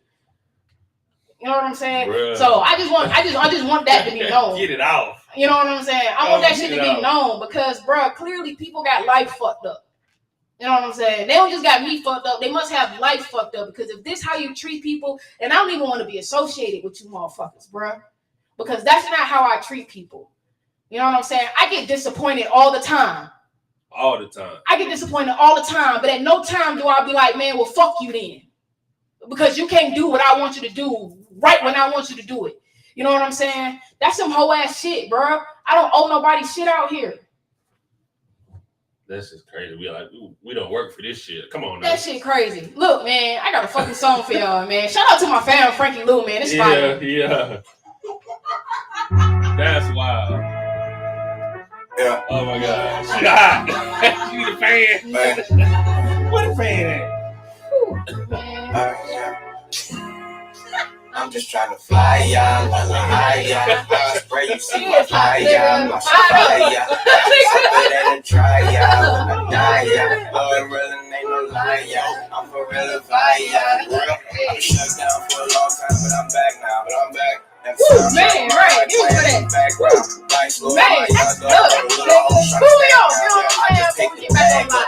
You know what I'm saying? Bruh. So I just want that to be known. Get it off. You know what I'm saying? I want that shit to be known because, bro, clearly people got life fucked up. You know what I'm saying? They don't just got me fucked up. They must have life fucked up because if this how you treat people, then I don't even want to be associated with you motherfuckers, bro. Because that's not how I treat people. You know what I'm saying? I get disappointed all the time. All the time. I get disappointed all the time, but at no time do I be like, man, well, fuck you then. Because you can't do what I want you to do right when I want you to do it. You know what I'm saying? That's some hoe ass shit, bro. I don't owe nobody shit out here. This is crazy. We like, we don't work for this shit. Come on now. That shit crazy. Look, man, I got a fucking song for y'all, man. Shout out to my fan, Frankie Lou, man. It's fire. Yeah. That's wild. Yeah. Oh my God. She hot. She the fan. Man. What a fan at? I'm just trying to fly, ya, la la la, ya. Spray, you see my fire, ya, my fire. Something that I try, ya, when I die, ya. Oh, it really ain't no lie, ya. I'm for real fire, ya. I've been shut down for a long time, but I'm back now. Woo, man, right, you for that. Woo, man, look, Julio, you know what I'm saying? When we get back on line.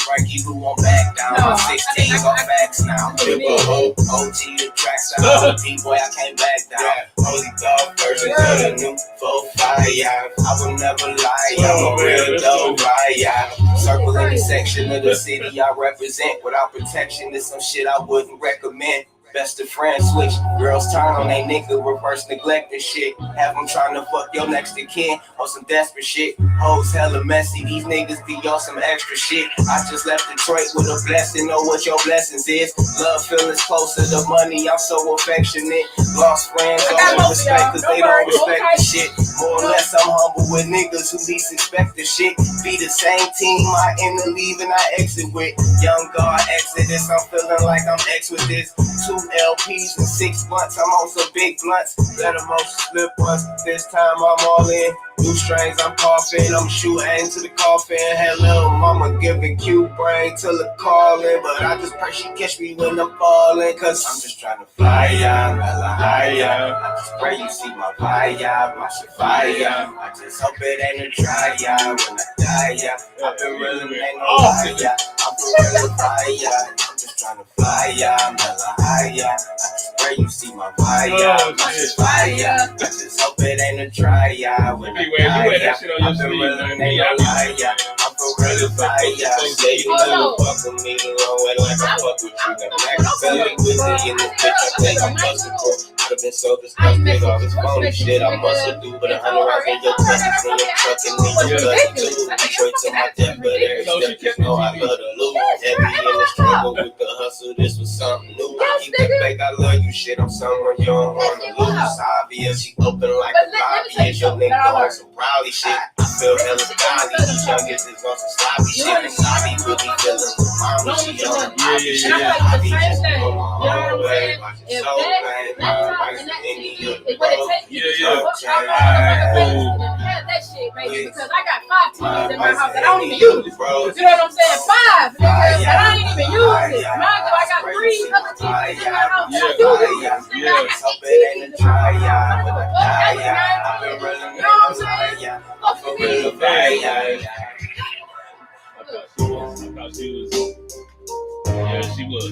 Frankie who won't back down. No, 16 gon' facts now. OG the track sound. B-boy, I can't back down. Holy dog version of the new 4-5. I will never lie. I'm a real dog, right? Circle any section of the city I represent. Without protection, there's some shit I wouldn't recommend. Best of friends switch, girls turn on they nigga, reverse neglect and shit. Have them trying to fuck your next to kin on some desperate shit. Hoes hella messy, these niggas be on some extra shit. I just left Detroit with a blessing, know what your blessings is. Love feelings closer to money, I'm so affectionate. Lost friends, don't respect cause they don't respect the shit. More or less I'm humble with niggas who least expect the shit. Be the same team I enter, leave and I exit with. Young God exodus, I'm feeling like I'm X with this. 2 LPs in 6 months, I'm on some big blunts. Let them all slip once, this time I'm all in. New strains, I'm coughing, I'm shooting to the coffin. Had little mama giving cute brain till the calling. But I just pray she catch me when I'm falling. Cause I'm just trying to fly, ya, la la higher. I just pray you see my fire, my fire. I just hope it ain't a try, ya, when I die, ya. I've been really ain't no lie, ya. I'm for real fire. Trying to fly, ya, la higher. I just pray you see my fire, my fire. I just hope it ain't a try, ya. When I die, ya, I've been really ain't no lie, ya. I'm for real fire. Say you never fuck with me the wrong way like I fuck with you. Got Max Belly with me in this bitch. I think I'm busted for. I've been so disgusted all this phony shit I must have do, but 100 rounds in your presence in your truck and in your cousin too. Detroit to my death, but every step you know I love to lose. Heavy in the struggle with the hustle, this was something new. Keep that back, I love you shit, I'm someone you don't wanna lose. Obvious, she open like a lobby, your nigga on some rowdy shit. I feel hella golly, these youngest is on some sloppy shit. And Bobby really feeling with mama, she on the Bobby shit. I be just on my own way, watching so bad. What it takes me to have that shit, baby, because I got 5 TVs in my house that I don't even use. You know what I'm saying? 5, nigga, but I ain't even use it. Mind you, I got 3 other TVs in my house that I do use. I got 8 TVs in my house. You know what I'm saying? Fuck the TV. I thought she was. Yeah, she was.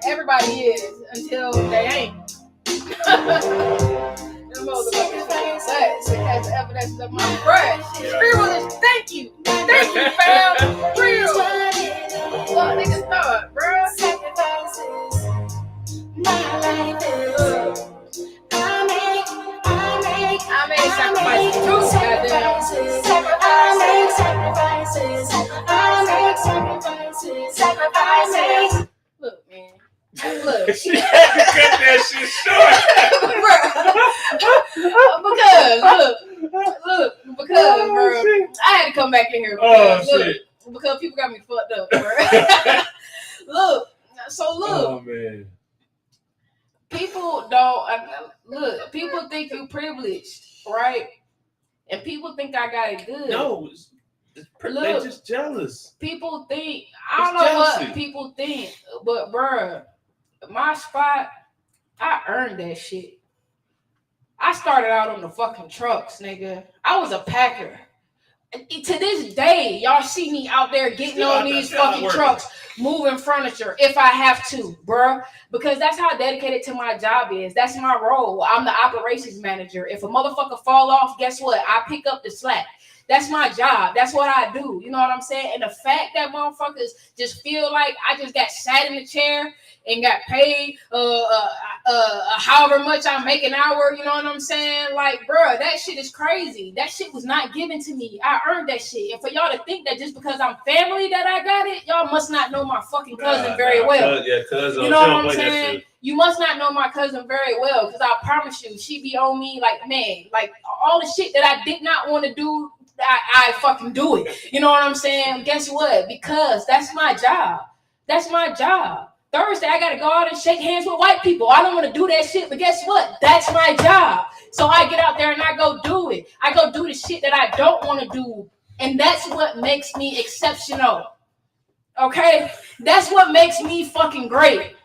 Everybody is until they ain't. Them motherfuckers saying sex as evidence of my breath. Real is thank you, fam. Real. What niggas thought, bro? I made sacrifices too, goddamn. Look, man. Look. She had to cut that shit short. Because, bro, I had to come back in here. Because people got me fucked up, bro. Look. Oh, man. People don't, people think you privileged, right? And people think I got it good. No, they're just jealous. People think, I don't know what people think, but bruh, my spot, I earned that shit. I started out on the fucking trucks, nigga. I was a packer. To this day, y'all see me out there getting on these fucking trucks. moving furniture if I have to, bruh, because that's how dedicated to my job is. That's my role. I'm the operations manager. If a motherfucker fall off, guess what? I pick up the slack. That's my job. That's what I do. You know what I'm saying? And the fact that motherfuckers just feel like I just got sat in the chair and got paid however much I make an hour, you know what I'm saying? Like, bruh, that shit is crazy. That shit was not given to me. I earned that shit. And for y'all to think that just because I'm family that I got it, y'all must not know my fucking cousin very well. Cousin, you know what I'm saying? You must not know my cousin very well, because I promise you, she be on me like, man, like all the shit that I did not want to do, I fucking do it. You know what I'm saying? Guess what? Because that's my job. That's my job. Thursday, I got to go out and shake hands with white people. I don't want to do that shit, but guess what? That's my job. So I get out there and I go do it. I go do the shit that I don't want to do. And that's what makes me exceptional. Okay? That's what makes me fucking great.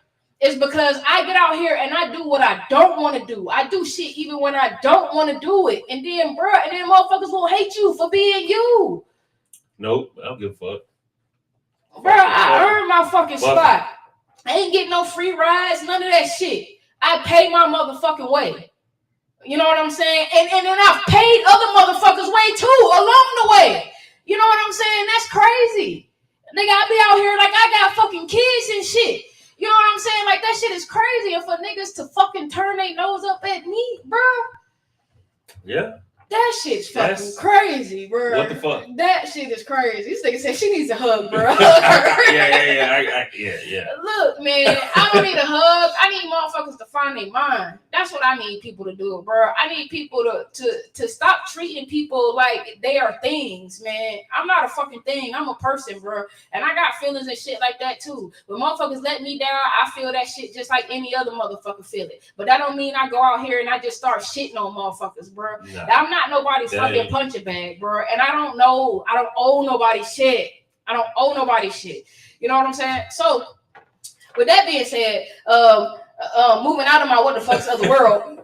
It's because I get out here and I do what I don't want to do. I do shit even when I don't want to do it. And then, motherfuckers will hate you for being you. Nope, I don't give a fuck. Bro, I earned my fucking spot. I ain't getting no free rides, none of that shit. I pay my motherfucking way. You know what I'm saying? And then I've paid other motherfuckers way too along the way. You know what I'm saying? That's crazy. Nigga, I be out here like I got fucking kids and shit. You know what I'm saying? Like, that shit is crazy. And for niggas to fucking turn their nose up at me, bro. Yeah. That shit's fucking crazy, bro. What the fuck? That shit is crazy. This nigga said she needs a hug, bro. Yeah. Look, man, I don't need a hug. I need motherfuckers to find their mind. That's what I need people to do, bro. I need people to stop treating people like they are things, man. I'm not a fucking thing. I'm a person, bro. And I got feelings and shit like that, too. When motherfuckers let me down, I feel that shit just like any other motherfucker feel it. But that don't mean I go out here and I just start shitting on motherfuckers, bro. Nah. I'm not nobody's fucking punching bag, bro. And I don't owe nobody shit. I don't owe nobody shit. You know what I'm saying? So, with that being said, moving out of my what the fucks of the world,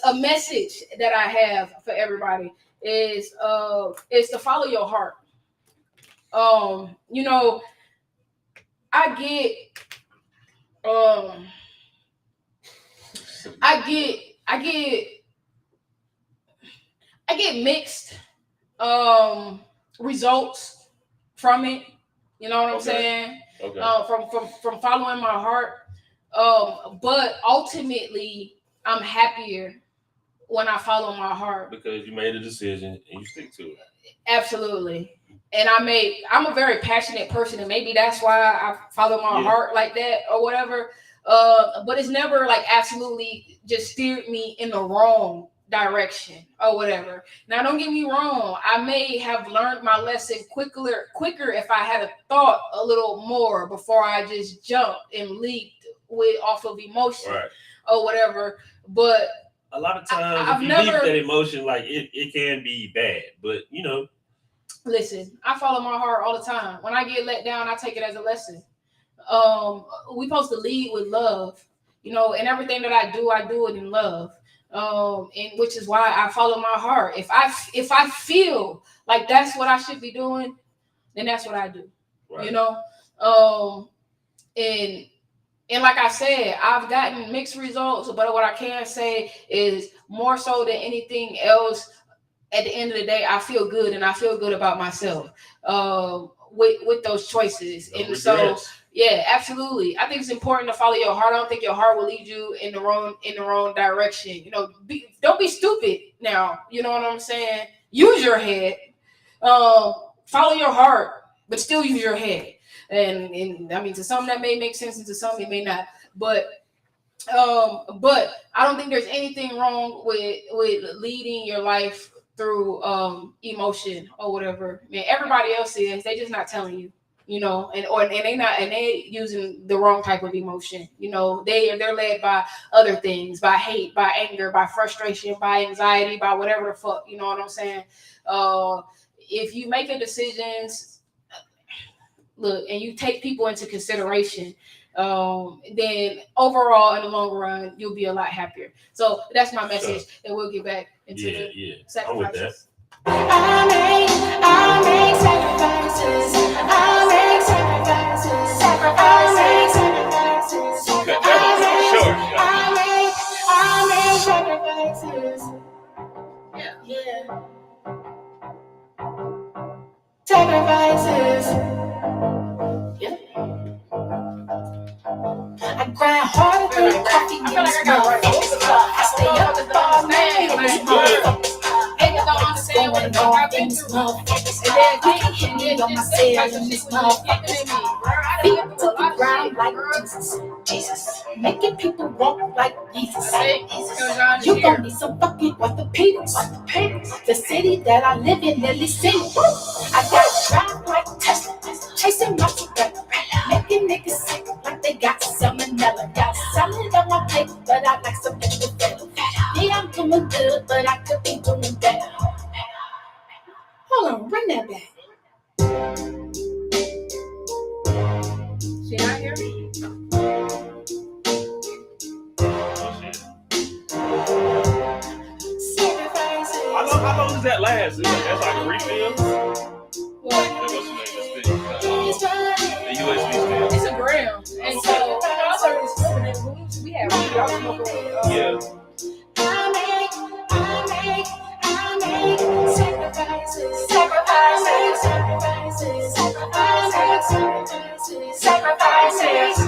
a message that I have for everybody is to follow your heart. You know, I get mixed results from it. You know what I'm saying? Okay. From following my heart. But ultimately, I'm happier when I follow my heart. Because you made a decision and you stick to it. Absolutely. And I'm a very passionate person, and maybe that's why I follow my heart like that or whatever. But it's never like absolutely just steered me in the wrong direction or whatever. Now, don't get me wrong. I may have learned my lesson quicker if I had thought a little more before I just jumped and leaped off of emotion or whatever. But a lot of times, if you leap that emotion, like it can be bad. But you know, listen, I follow my heart all the time. When I get let down, I take it as a lesson. We supposed to lead with love, you know, and everything that I do it in love. And which is why I follow my heart. If I feel like that's what I should be doing, then that's what I do. Right. You know? And like I said, I've gotten mixed results, but what I can say is more so than anything else, at the end of the day, I feel good and I feel good about myself with those choices. No and regrets. So yeah, absolutely. I think it's important to follow your heart. I don't think your heart will lead you in the wrong direction. You know, don't be stupid now. You know what I'm saying? Use your head. Follow your heart, but still use your head. And I mean, to some that may make sense, and to some it may not. But I don't think there's anything wrong with leading your life through emotion or whatever. Man, everybody else is. They just not telling you. You know, and they using the wrong type of emotion. You know, they're led by other things, by hate, by anger, by frustration, by anxiety, by whatever the fuck. You know what I'm saying? If you make a decisions, look, and you take people into consideration, then overall in the long run you'll be a lot happier. So that's my message, and we'll get back into the sacrifices. I make sacrifices. feel like I got right. I stay up all night. Niggas don't understand what the fuck I've been through. And then just say I should just giving me. Feet to the ground like Jesus. Making people walk like Jesus. You gon' need some fucking orthopedics. The city that I live in, nearly city. I got drive like Tesla, chasing my Cinderella, making niggas sick like they got salmonella. Got salad on my plate, but I like some extra feta. Yeah, I'm doing good, but I could be doing better. Hold on, bring that back. She not here? How long does that last? That's like a refill? What? The USB stick. It's a gram. And so, also it's we have y'all smoke Yeah. I make sacrifices.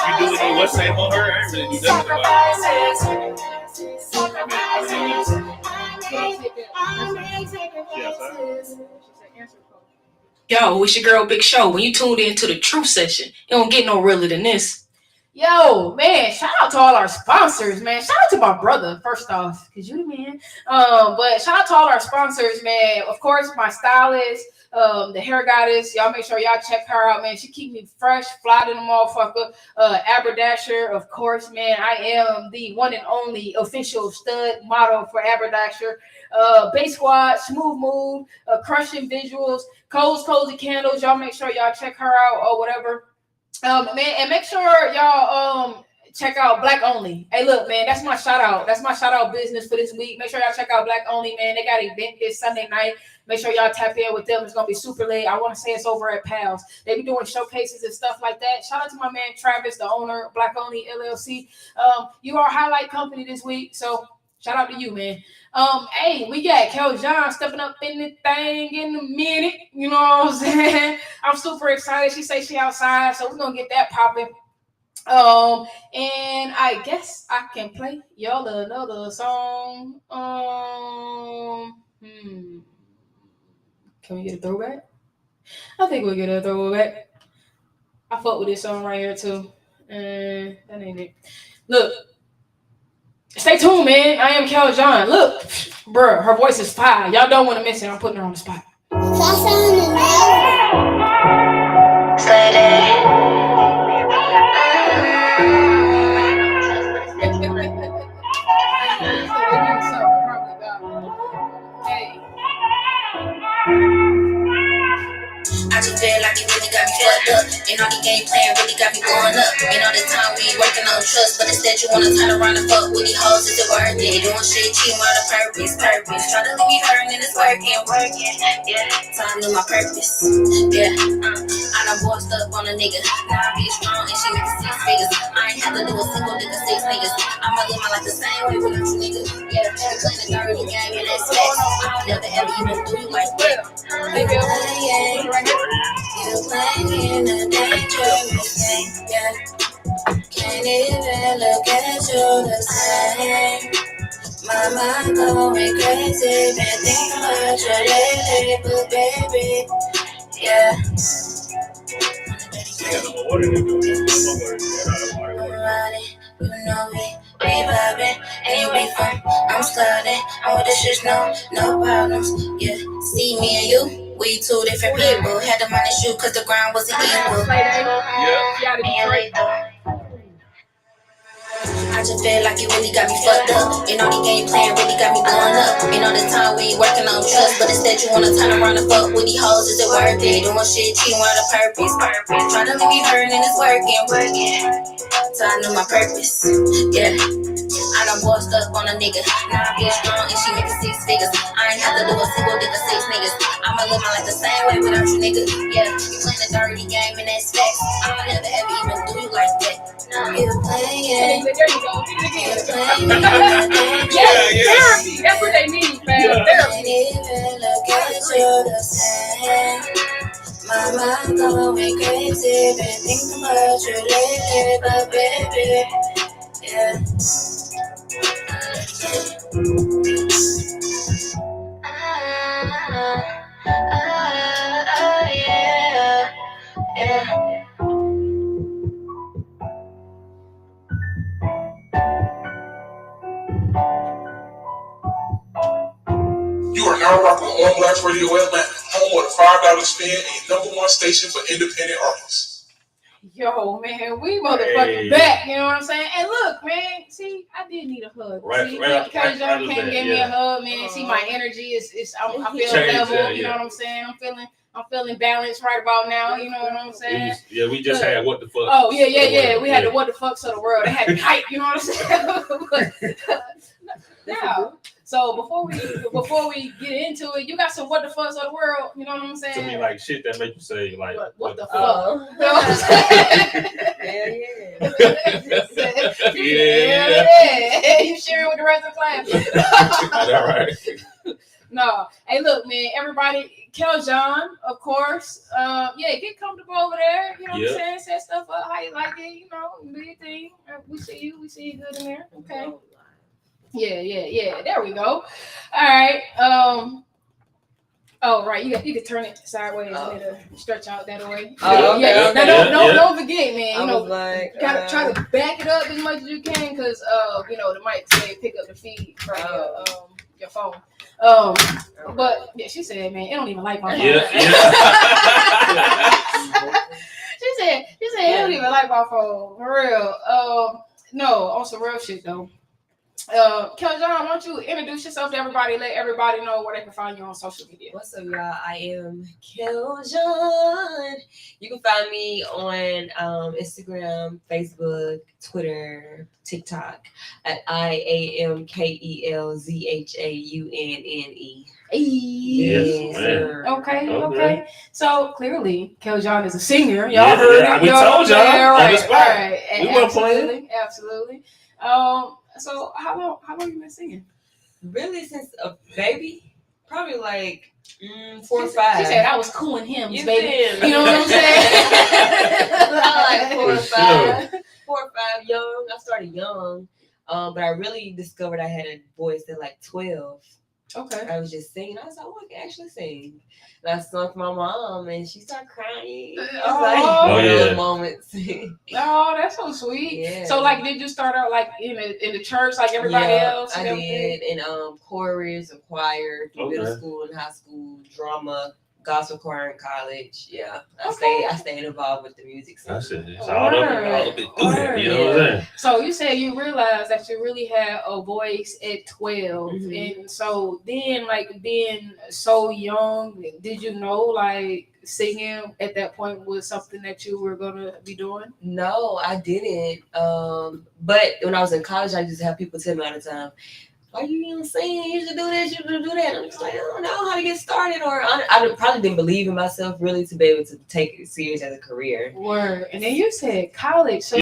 You do any what's name on her? I ain't really do nothing about Yo, it's your girl Big Show. When you tuned into the Truth Session, it don't get no realer than this. Yo, man, shout out to all our sponsors, man. Shout out to my brother, first off, because you the man. But shout out to all our sponsors, man. Of course, my stylist, the hair goddess. Y'all make sure y'all check her out, man. She keep me fresh, fly to the motherfucker. Aberdasher, of course, man. I am the one and only official stud model for Aberdasher. Bass Squad, Smooth Move, Crushing Visuals, Cole's Cozy Candles. Y'all make sure y'all check her out or whatever. Man, and make sure y'all check out Black Only. Hey, look, man, that's my shout out. That's my shout out business for this week. Make sure y'all check out Black Only, man. They got an event this Sunday night. Make sure y'all tap in with them. It's gonna be super late. I want to say it's over at Pals. They be doing showcases and stuff like that. Shout out to my man Travis, the owner of Black Only LLC. You are a highlight company this week, so shout out to you, man. Hey, we got Kelzhaunne stepping up in the thing in a minute. You know what I'm saying? I'm super excited. She say she outside, so we're gonna get that popping. And I guess I can play y'all another song. Can we get a throwback? I think we'll get a throwback. I fuck with this song right here too. That ain't it. Look. Stay tuned, man. I am Kelzhaunne. Look, bruh, her voice is fire. Y'all don't want to miss it. I'm putting her on the spot. Hey. I just feel like it really got me fucked up. And all the game plan really got me going up. And all the time we working on trust, but instead you wanna turn around and fuck with these hoes. Is it worth it? Doing shit cheating out of purpose. Try to leave me hurting and it's working. Yeah, so I knew my purpose. Yeah, I done bossed up on a nigga. Now I be strong and she making 6 figures. I ain't had to do a single nigga, 6 niggas. I'ma live my life the same way without you niggas. Yeah, you playing the dirty game and that's facts. I'll never ever even do you like that. You playing a dangerous game, yeah. Can't even look at you the same. My mind going crazy, been thinking about you lately, but baby, yeah. I'm riding, you know it, we vibing, and you be fun. I'm sliding, I'm with the shit, no problems, yeah. See me and you. We two different people. Had to minus you cause the ground wasn't equal. I just feel like you really got me fucked up. And all the game plan really got me going up. And all the time we ain't working on trust, but instead you wanna turn around and fuck with these hoes. Is it worth it? Doing shit cheating out of purpose. Try to leave me hurting and it's working. So I know my purpose. Yeah. I done bossed up on a nigga. Now I be strong and she making 6 figures. I ain't had to do a single nigga, 6 niggas. I'ma live my life the same way without you, nigga. Yeah, you playing the dirty game and that's facts. I'll never ever even do you like that. You playing. There you go. Therapy. That's what they need, man. Therapy. Can't even look at you the same. My My mind going crazy, been thinking about you lately, but baby, yeah. Yeah. You are now rocking on Black Radio Atlanta, home of the $5 spin and #1 station for independent artists. Yo, man, we motherfucking back, you know what I'm saying? And look, man, see, I did need a hug. Right, see, right. Kelzhaunne came and gave me a hug, man. See, my energy is I feel level, you know what I'm saying? I'm feeling balanced right about now, you know what I'm saying? We just had what the fuck. Oh, yeah. We had the what the fucks of the world. They had the hype, you know what I'm saying? Now, so before we get into it, you got some what the fucks of the world, you know what I'm saying? To me, like shit that make you say like what the fuck? You know what I'm saying? Yeah. You sharing with the rest of the class? All right. No. Hey, look, man. Everybody, Kelzhaunne, of course. Get comfortable over there. You know what I'm saying? Set stuff up how you like it. You know, do your thing. We see you. We see you good in there. Okay. Yeah. There we go. All right. Oh, right. You can turn it sideways and it'll stretch out that way. Don't forget, man. You know, gotta try to back it up as much as you can, because the mic say pick up the feed from your phone. But yeah, she said, man, it don't even like my phone. Yeah. She said it don't even like my phone. For real. No, on some real shit though. Kelzhaunne, why don't you introduce yourself to everybody, let everybody know where they can find you on social media. What's up, y'all? I am Kelzhaunne. You can find me on Instagram, Facebook, Twitter, TikTok at IAMKELZHAUNNE. Yes, man. Okay. So clearly, Kelzhaunne is a singer. Y'all heard it. We told y'all on the spot. Right. We weren't playing. Absolutely. So how long you been singing? Really, since a baby, probably like 4 or 5. She said I was cooling hymns, You baby. did. You know what I'm saying? Like 4 or 5. 4 or 5 young. I started young, but I really discovered I had a voice at like 12. Okay. I was just singing. I was like, I can actually sing. And I sung for my mom, and she started crying. Those moments. Oh, that's so sweet. Yeah. So, like, did you start out like in the church, like everybody else? I did in chorus and choir, middle school and high school, drama, gospel choir in college. Yeah, I stayed involved with the music scene. That's it. It's all up through there. You know what I'm saying? So you said you realized that you really had a voice at 12, and so then, like, being so young, did you know like singing at that point was something that you were gonna be doing? No, I didn't. But when I was in college, I used to have people tell me all the time, why you even sing? You should do this, you should do that. I'm just like, I don't know how to get started. Or I probably didn't believe in myself really to be able to take it serious as a career. Word. And then you said college. So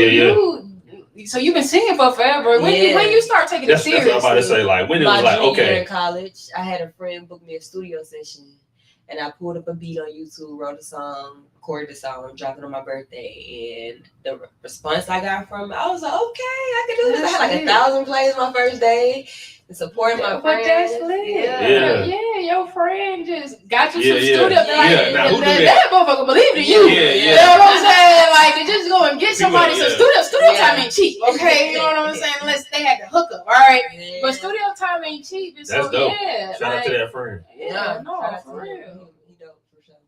so you've been singing for forever. When you start taking it seriously? That's what I was about to say. Like, when it was like, okay. In college, I had a friend book me a studio session. And I pulled up a beat on YouTube, wrote a song, recorded the song, dropped it on my birthday. And the response I got from it, I was like, okay, I can do this. I had like 1,000 plays my first day. And supporting my friends. That's lit. Yeah, your friend just got you some studio. That motherfucker believed in you. You know what I'm saying? Like, they just go and get somebody some studio. Studio time ain't cheap, okay? You know what I'm saying? Unless they had to hook up, all right? Yeah. But studio time ain't cheap. And that's so, dope. Shout out to that friend. For real. He dope, for sure.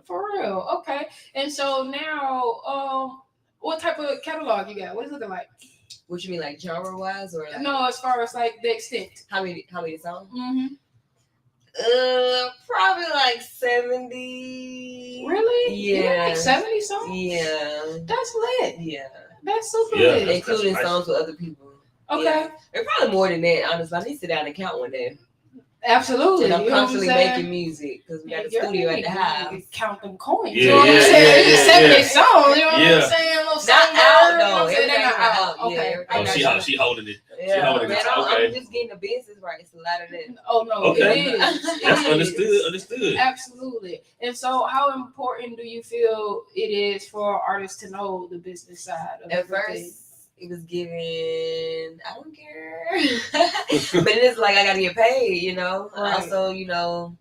For real. Okay. And so now, what type of catalog you got? What is it looking like? What you mean, like genre-wise, or like? No, as far as like the extent. How many songs? Mm-hmm. Probably like 70. Really? Yeah. Like 70 songs? Yeah. That's lit. Yeah. That's super lit. Including songs with other people. Okay. Yeah. There's probably more than that, honestly. I need to sit down and count one day. Absolutely. And I'm constantly making music because we got a studio at the house. Count them coins. You know what I'm saying? 70 songs. You know what I'm saying? A little little somewhere. Not out though. They're not out. Okay. Oh, she holding it. Yeah, she holding man, it. Okay. I'm just getting the business right. It's a lot of that. Oh no, Okay. it is. That's understood. Absolutely. And so, how important do you feel it is for artists to know the business side of everything? First, it was giving, I don't care, but it is like I gotta get paid, you know. Right. Also, you know,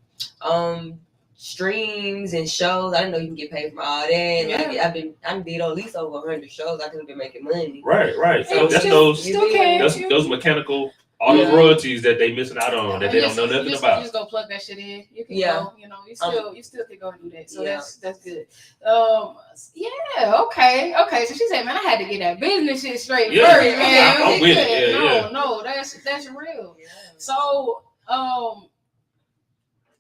streams and shows. I didn't know you can get paid from all that. Yeah. Like I did at least over 100 shows. I could have been making money. Right. So that's those mechanical. All the royalties that they missing out on that they don't know nothing about. You just go plug that shit in. You can go, you know, you still can go and do that. So that's good. Okay. So she said, man, I had to get that business shit straight first, man. I'm with it. No, that's real. Yeah. So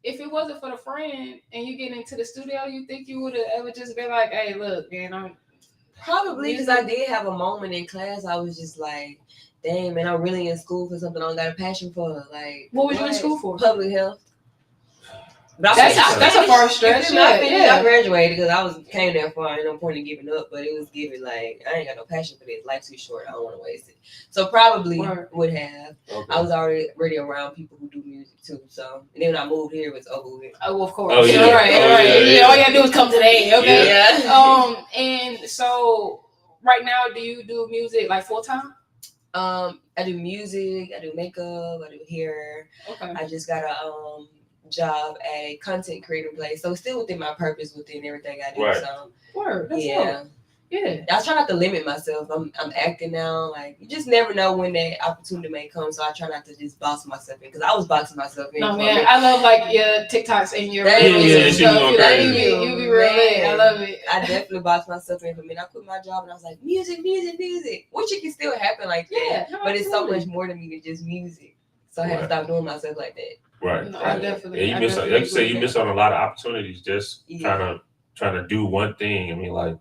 if it wasn't for the friend and you get into the studio, you think you would have ever just been like, hey, look, man, I'm probably because I did have a moment in class. I was just like, dang, man, I'm really in school for something I don't got a passion for. Like, what was you in school for? Public health. But that's a far stretch. I graduated because came there for no point in giving up, but it was giving like I ain't got no passion for this. Life's too short. I don't want to waste it. So probably would have. Okay. I was already around people who do music too. So and then when I moved here, it was over with. Oh, of course. Oh, yeah. All right. All you gotta do is come today. Okay. Yeah. And so right now, do you do music like full time? I do music. I do makeup. I do hair. Okay. I just got a job at a content creator place, so it's still within my purpose within everything I do. Right. So That's dope. Yeah. I try not to limit myself. I'm acting now. Like you just never know when that opportunity may come. So I try not to just box myself in because I was boxing myself in. No man, I love like your TikToks and your videos and stuff. You be real lit. I love it. I definitely boxed myself in for me. I quit my job and I was like, music, which it can still happen like that. No, but it's so much more to me than just music. So I had to stop doing myself like that. Right. No, I definitely. Yeah, you miss. Like you say, you miss on a lot of opportunities just trying to do one thing. I mean, like.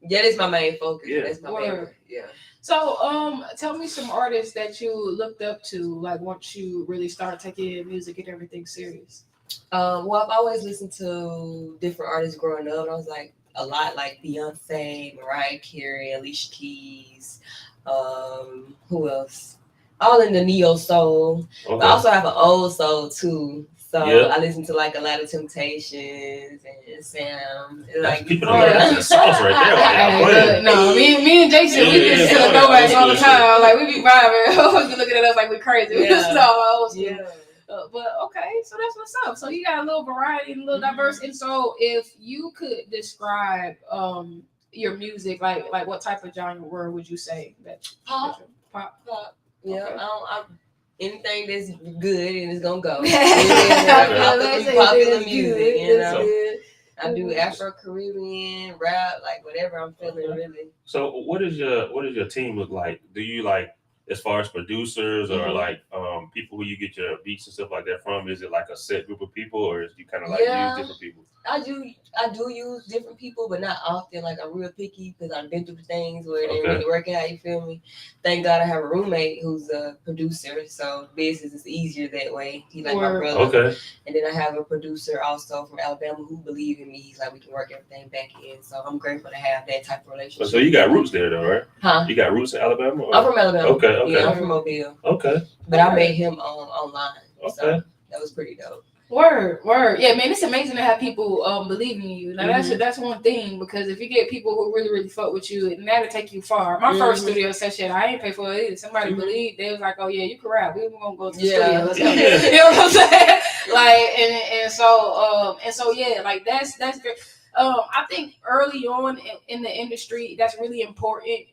Yeah, that's my main focus. Yeah. That's my main. Yeah. So, tell me some artists that you looked up to, like once you really started taking music and everything serious. Well, I've always listened to different artists growing up. I was like a lot like Beyonce, Mariah Carey, Alicia Keys. Who else? All in the neo soul. Okay. But I also have an old soul too. So I listen to like a lot of Temptations and Sam. Like people know songs right there. No, me and Jason, we just still throwbacks all the time. Like we be vibing. Always be looking at us like we crazy. We just know. But okay, so that's what's up. So you got a little variety and a little diverse. And so if you could describe your music, like what type of genre would you say that? Pop. Yeah, okay. Anything that's good and it's gonna go. Popular music, you know. I do Afro-Caribbean rap, like whatever I'm feeling really. So what does your team look like? Do you like as far as producers or like people who you get your beats and stuff like that from? Is it like a set group of people or is you kind of like use different people? I do use different people, but not often. Like I'm real picky because I've been through things where it didn't really work out. You feel me? Thank God I have a roommate who's a producer, so business is easier that way. He's like my brother. Okay. And then I have a producer also from Alabama who believe in me. He's like, we can work everything back in. So I'm grateful to have that type of relationship. So you got roots there though, right? Huh? You got roots in Alabama? Or? I'm from Alabama. Okay. Yeah, I'm from Mobile. Okay. But I met him online. Okay. So that was pretty dope. Word. Yeah, man, it's amazing to have people believe in you. Now that's one thing, because if you get people who really, really fuck with you, and that'll take you far. My first studio session, I ain't pay for it either. Somebody believed, they was like, oh yeah, you can rap. We gonna go to the studio. Let's go. You know what I'm saying? Like and so yeah, like that's great. I think early on in the industry, that's really important.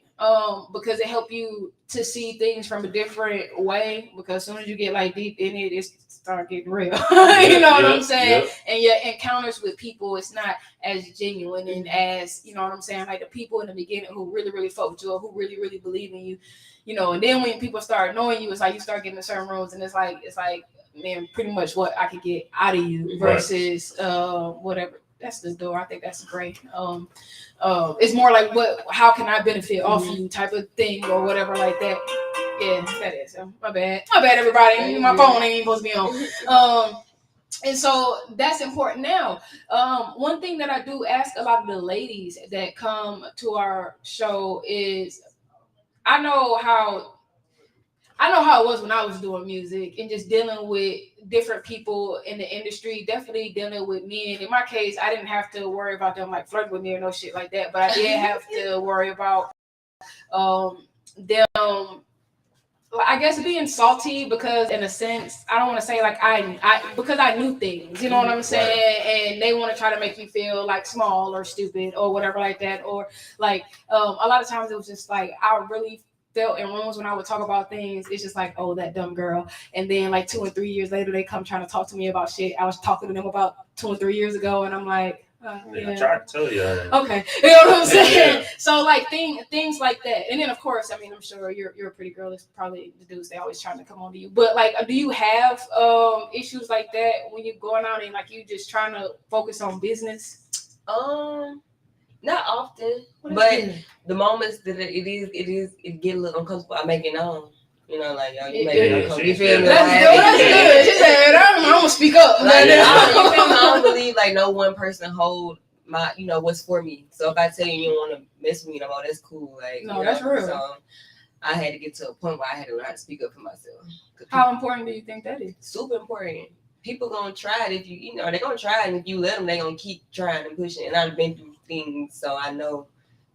Because it helps you to see things from a different way. Because as soon as you get like deep in it, it start getting real. You know what I'm saying? And your encounters with people, it's not as genuine and as, you know what I'm saying, like the people in the beginning who really, really fuck with you or who really, really believe in you, you know. And then when people start knowing you, it's like you start getting in certain rooms, and it's like man, pretty much what I could get out of you versus whatever. That's the door. I think that's great. It's more like how can I benefit off you type of thing or whatever like that. Yeah, that is. My bad, everybody. My phone ain't even supposed to be on. And so that's important. Now, one thing that I do ask a lot of the ladies that come to our show is, I know how it was when I was doing music and just dealing with different people in the industry, definitely dealing with men. In my case, I didn't have to worry about them like flirting with me or no shit like that, but I did have to worry about them, I guess, being salty, because in a sense, I don't want to say like I because I knew things, you know what I'm saying, and they want to try to make you feel like small or stupid or whatever like that, or like a lot of times it was just like I really felt in rooms when I would talk about things, it's just like, oh, that dumb girl, and then like 2 and 3 years later they come trying to talk to me about shit I was talking to them about 2 and 3 years ago, and I'm like, I tried to tell you. Okay, you know what I'm saying? Yeah. So like things like that, and then of course, I mean, I'm sure you're a pretty girl. It's probably the dudes, they always trying to come on to you. But like, do you have issues like that when you're going out and like you just trying to focus on business? Not often, but the moments that it get a little uncomfortable, I make it known. You know, like, yo, you make it uncomfortable. You feel me? That's good. She said, I'm gonna speak up. Like, you feel me? I don't believe like no one person hold my, you know, what's for me. So if I tell you don't want to mess with me no more, that's cool. Like, no, that's real. So I had to get to a point where I had to learn how to speak up for myself. How important do you think that is? Super important. People gonna try it if you know, they're gonna try it, and if you let them, they're gonna keep trying and pushing. And I've been through things, so I know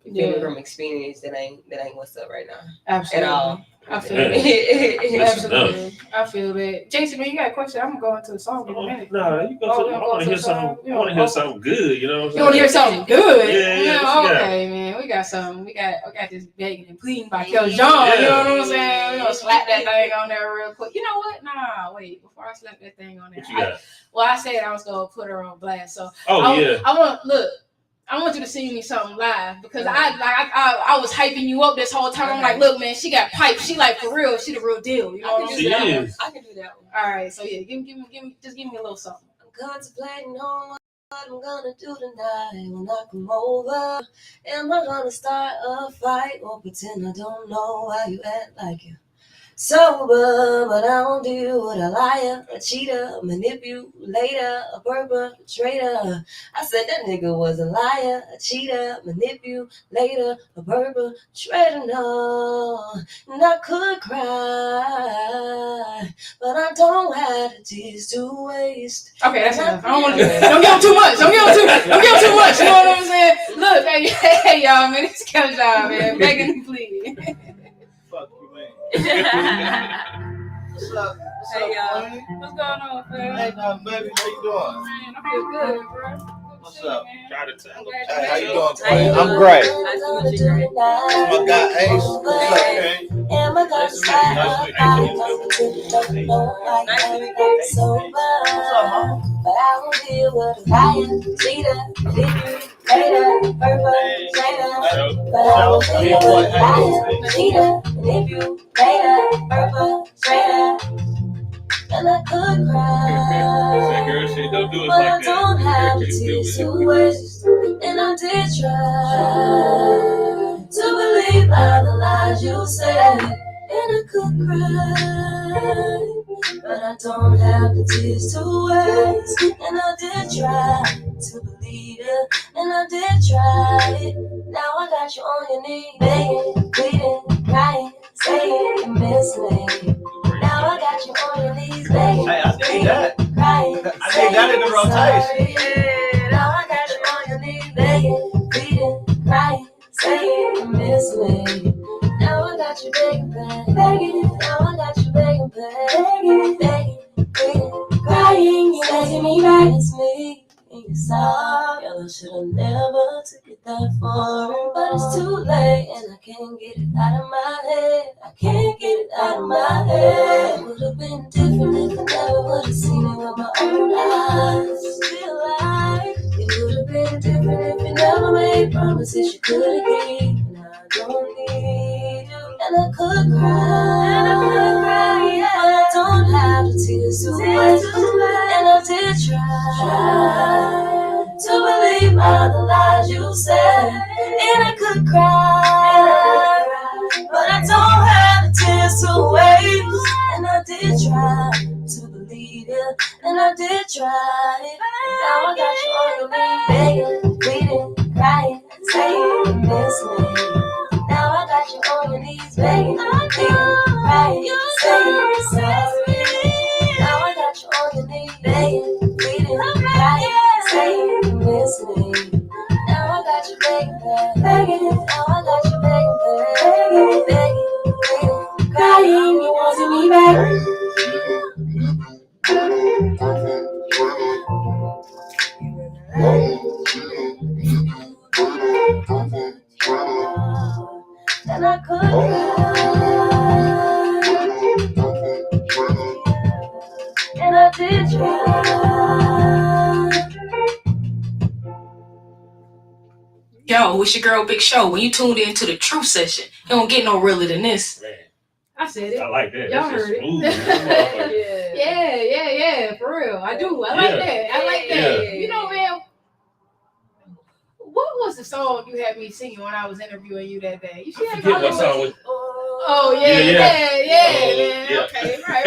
from experience that ain't what's up right now. Absolutely. At all. I feel it. Absolutely. I feel that. Jason, man, you got a question? I'm gonna go into the song in a minute. No, you go to. I want to hear something. I want to hear something good. You know what I'm saying? You want to hear something good? Yeah. Okay, man. We got something. We got this begging and pleading by Kelzhaunne. Yeah. You know what I'm saying? We're gonna slap that thing on there real quick. You know what? Nah, wait. Before I slap that thing on there, I said I was gonna put her on blast. So I want you to sing me something live, because I was hyping you up this whole time. I'm like, look, man, she got pipes. She like, for real. She the real deal. You know what I'm saying? I can do that one. All right. So yeah, give me a little something. I'm contemplating on what I'm gonna do tonight when I come over. Am I gonna start a fight or pretend I don't know why you act like you sober? But I won't deal with a liar, a cheater, a manipulator, a perpetrator. I said that nigga was a liar, a cheater, manipulator, a perpetrator. No, and I could cry, but I don't have the tears to waste. Okay, that's enough. I don't want to. Don't give him too much. Don't give him too much. You know what I'm saying? Look, hey, y'all, man, it's Kelzhaunne, man, begging and pleading. Fuck you, man. What's up? Hey, y'all. What's going on, fam? Hey, baby, how you doing? Man, I feel good, bro. What's up? Try to tell. Hey, how you doing, Queen? I'm great. My guy Ace. What's up, Ace? Nice to meet you. What's up, Mama? But I won't deal with a liar, cheater, manipulator, perpetrator. But I won't deal with a liar, cheater, manipulator, perpetrator. And I could cry, but I don't have the tears to waste. And I did try to believe all the lies you said. And I could cry, but I don't have the tears to waste. And I did try to believe it, and I did try it. Now I got you on your knees, begging, pleading, crying, saying you miss me. Now I got you on your knees, begging, Hey, I need that. crying, I need that in the rotation. yeah. Now I got you on your knees, begging, pleading, crying, saying you miss me. Now I got you begging, begging. Now I got you begging, begging, pleading, crying, you begging me right. It's me. You saw, girl, I should've never took it that far, but it's too late, and I can't get it out of my head. I can't get it out of my head. It would've been different if I never would've seen it with my own eyes. Feel like it would've been different if you never made promises you couldn't keep. Now I don't need you, and I could cry, yeah. But I don't have the tears to waste, and I did try to believe all the lies you said, and I could cry, but I don't have the tears to waste. And I did try to believe it, And I did try it. Now I got you on your knees, begging, pleading, crying, saying you miss me. Now I got you on your knees, begging, pleading, crying, saying you're sorry. Now I got you on your knees, begging, pleading, crying, saying you miss me. Now I got you begging. Now I got you begging, pleading, crying, you wanting me back. And I could cry, and I did try. Yo, it's your girl Big Show. When you tuned into the Truth Session, you don't get no realer than this. Man, I said it. I like that. Y'all That's heard smooth, it. Yeah, for real. I do. I like that. Yeah. You know, man, what was the song you had me singing when I was interviewing you that day? You see I forget what song was. Oh, yeah. Okay, right.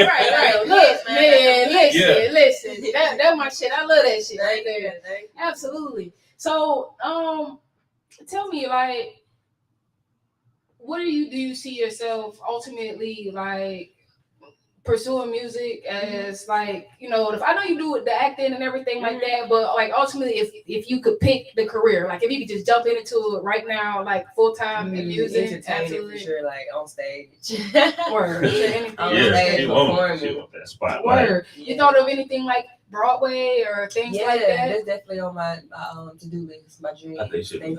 Look, man, listen. That's my shit. I love that shit right there. Absolutely. So, tell me, like, what do you see yourself ultimately, like, pursuing music as, like, you know, if I know you do the acting and everything like that, but like ultimately if you could pick the career, like if you could just jump into it right now, like full time in music, absolutely, for sure, like on stage. Word. On stage performing. She want that spotlight. Word. You thought of anything like Broadway or things like that? Yeah, that's definitely on my to-do list, my dream. I think she I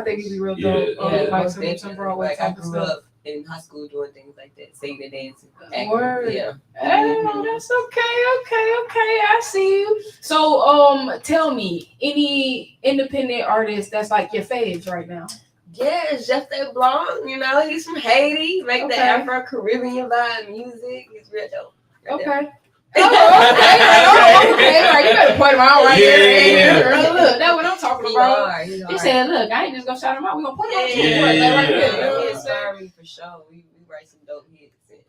think it'd be real dope. Like some Broadway like type I of grew stuff. up in high school doing things like that, singing and dancing. Word. Yeah. Oh, that's okay. I see you. So, tell me, any independent artist that's like your faves right now? Yeah, Jeff Blanc, you know, he's from Haiti, make the Afro-Caribbean vibe music. He's real dope. Okay. Right. You better point him out right there. Look, that's what I'm talking about. He said, look, I ain't just gonna shout him out. We're gonna put him on TV right here. He inspired me for sure. We write some dope hits. And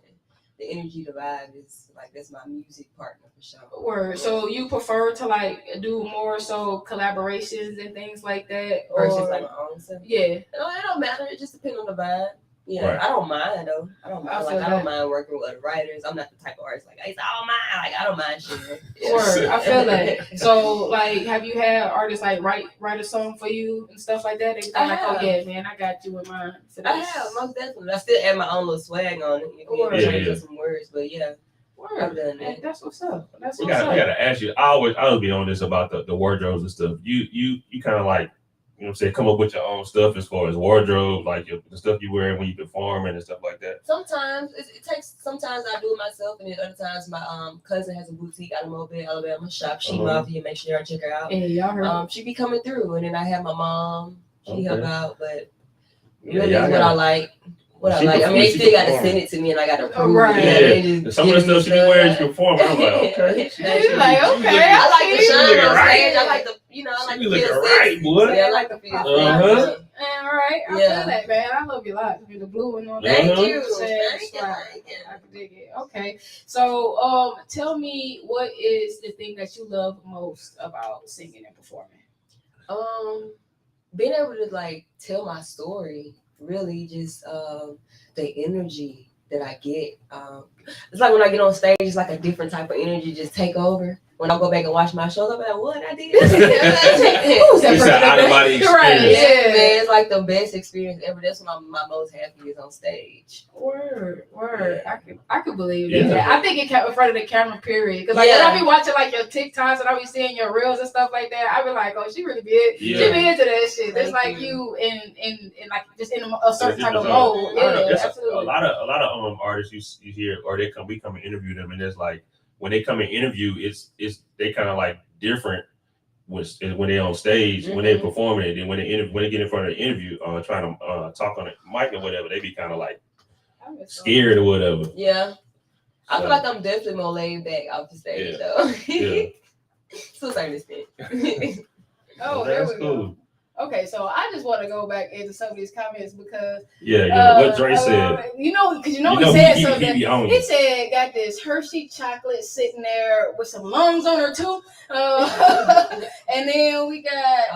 the energy, the vibe is like, that's my music partner for sure. Word. So you prefer to like do more so collaborations and things like that? Versus like my own stuff? Yeah. No, it don't matter. It just depends on the vibe. Yeah, right. I don't mind though. I don't mind working with other writers. I'm not the type of artist like it's all mine. Like I don't mind shit. Word, I feel that. So like, have you had artists like write a song for you and stuff like that? They like, oh yeah, man, I got you in mind. I have, most definitely. I still add my own little swag on it. You can change some words, but yeah. Word. I've done that. That's what's up. We gotta ask you. I always be on this about the wardrobes and stuff. You kind of like, you know what I'm saying, come up with your own stuff as far as wardrobe, like the stuff you wear when you perform and stuff like that. Sometimes it takes. Sometimes I do it myself, and then other times my cousin has a boutique out of Mobile, Alabama shop. She Mafia, make sure y'all check her out. Yeah, y'all heard. She be coming through, and then I have my mom. She help out, but really what I like. I mean, they still got to send it to me, and I got to prove it. Yeah. Some of the stuff she be wearing, she perform. I'm like, okay. She's like, okay. I like the shine on stage. I like the, I like the feel right, boy. Yeah, I like the feel. All right, I feel that, man. I love you a lot. The blue and all that. Thank you. I can dig it. Okay, so tell me, what is the thing that you love most about singing and performing? Being able to like tell my story. Really just the energy that I get. It's like when I get on stage, it's like a different type of energy just take over. When I go back and watch my shows, I'm like, what I did? It's an out-of-body experience. Right, yeah, man. It's like the best experience ever. That's when I'm my most happy is on stage. Word. I could believe that. Yeah. I think it in front of the camera, period. Because like when I be watching like your TikToks and I be seeing your reels and stuff like that, I be like, oh, she really big. She be into that shit. It's like you in like just in a certain type of mode. Yeah, absolutely. A lot of artists you hear, or we come and interview them, and it's like, when they come and interview, it's they kind of like different when they on stage, when they performing it, and when they get in front of the interview, trying to talk on the mic or whatever, they be kind of like scared or whatever. Yeah, I feel like I'm definitely more laid back off the stage though. To a certain extent. Oh, that's cool. Okay, so I just want to go back into some of these comments because what Dre said. He said something. He said got this Hershey chocolate sitting there with some lungs on her too. And then we got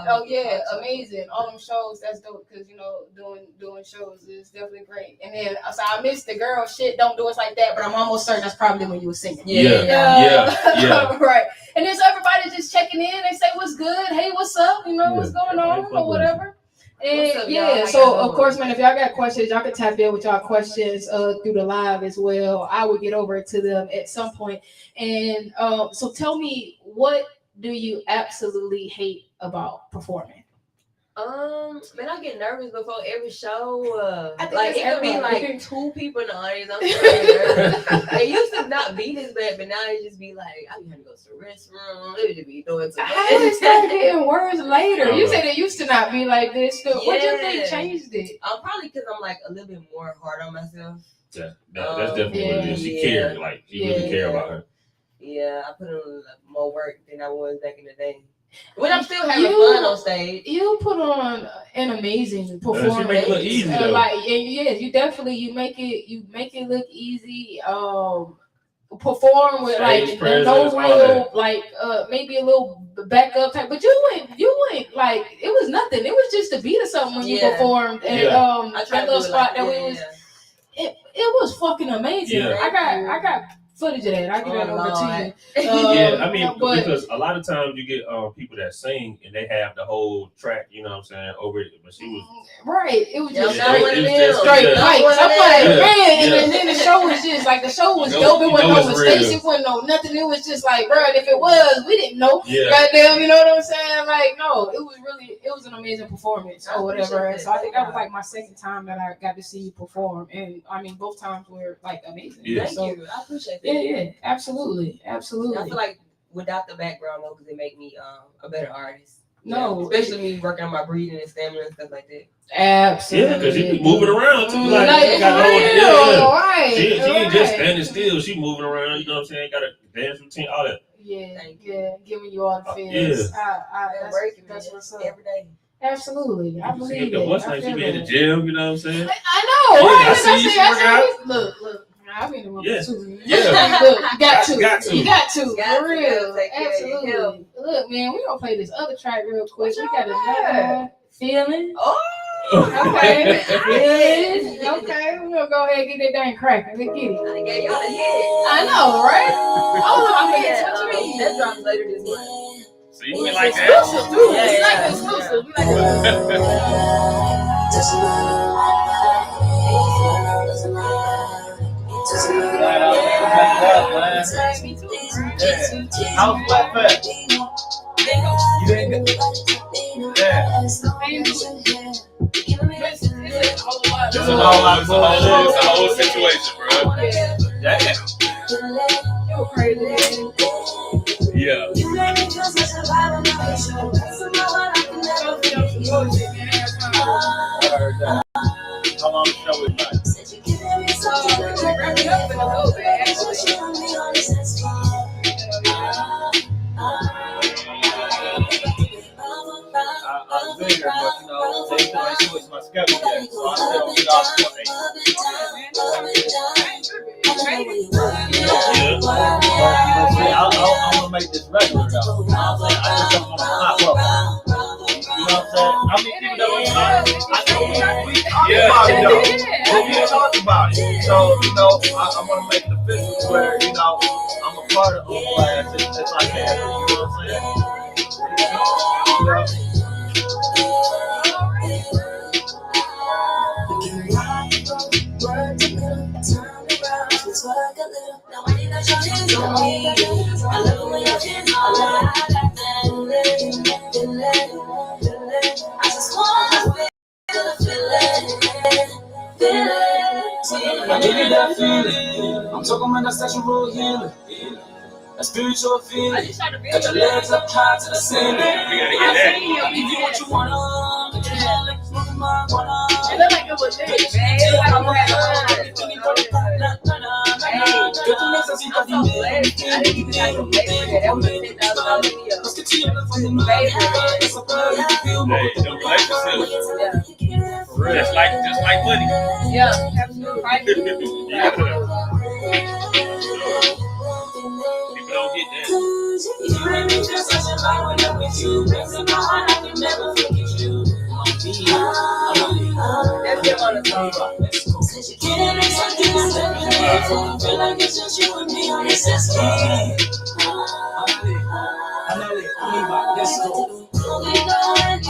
amazing, all them shows. That's dope because doing shows is definitely great. And then so I missed the girl shit. Don't do us like that, but I'm almost certain that's probably when you were singing. Yeah. Right. And then so everybody just checking in. They say what's good. Hey, what's up? What's going on or whatever. And up, so of course, man, if y'all got questions, y'all can tap in with y'all questions through the live as well. I will get over to them at some point. And so tell me, what do you absolutely hate about performing? Man, I get nervous before every show. I think Like it could be everybody. like 2 people in the audience. I'm so nervous. It used to not be this bad, but now it just be like I be having to go to the restroom. It would just be doing too much. How did it start getting worse later? You said it used to not be like this. What do you think changed it? Probably because I'm like a little bit more hard on myself. Yeah, that's definitely what it is. She cared, like she really care about her. Yeah, I put in more work than I was back in the day. When I'm still having fun on stage. You put on an amazing performance. She make it look easy though. You definitely you make it look easy. Perform with like no real like maybe a little backup type, but you went like it was nothing. It was just a beat or something when you performed and that little spot that we was. It was fucking amazing. Yeah. I got footage of that. I'll get that over to you. Because a lot of times you get people that sing and they have the whole track, you know what I'm saying, over it. But she was right. It was just straight pipes. I'm like, man, and then the show was just like the show was dope. It wasn't no mistakes. It wasn't no nothing. It was just like, bro, if it was, we didn't know. Yeah. Goddamn, you know what I'm saying? Like, no, it was an amazing performance or whatever. So I think that was like my second time that I got to see you perform, and I mean both times were like amazing. Yeah. Thank you. I appreciate that. Yeah, absolutely. I feel like without the background though, because it make me a better artist. No, especially me working on my breathing and stamina and stuff like that. Absolutely. Yeah, because you be moving around too. Like right. She ain't just standing still. She moving around. You know what I'm saying? Got a dance routine, all that. Yeah, giving you all the feels. That's what's up. Every day. Absolutely, I believe it. What's like she be in the gym? You know what I'm saying? I know. Right? I see you. Look. I've been in one too. Yeah. Look, you got to. You got to. For real. Take care of Absolutely. yourself. Look, man, we gonna play this other track real quick. We got another one. Feeling. Oh. Okay. Feeling. Okay. We're gonna go ahead and get that dang cracking. Let's get it. I gave y'all the hit. I know, right? What you mean? That drops later this month. So you mean like that? Exclusive, too. It's like exclusive. We How's Black Fat? You didn't get This is all out of It's a whole situation, bro. Damn. Yeah. How long the show is like? I'm there, but they can't switch my schedule yet, so I still don't get off till 8. I'm gonna make this regular though. I just don't want to pop up. You know what I'm saying? I mean, even though it's not, I know we talked about it though. But we talked about it. So, I want to make it official where, I'm a part of the class as I can. You know what I'm saying? Work a little. Now when you got your hands on me, I love it when your hands on me. I just wanna feel the feeling. I give you that feeling. I'm talking about that sexual healing. That spiritual feeling. Got your legs up high to the ceiling. I give you what you want. Get your head like smoking marijuana. It looked like it was big, man. It was like a I'm so blessed. I didn't even have to pay for that. That was a $10,000 video. Hey, them relationships. Yeah. Just like money. Yeah. Absolutely. Right. Yeah. People don't get that. You make me feel such a vibe when I'm with you. Brings in my heart, I can never forget you. That's them on the song. Cause you can't make something that's everything. Feel like it's just you and me on this escape. I know it. Let's go. We going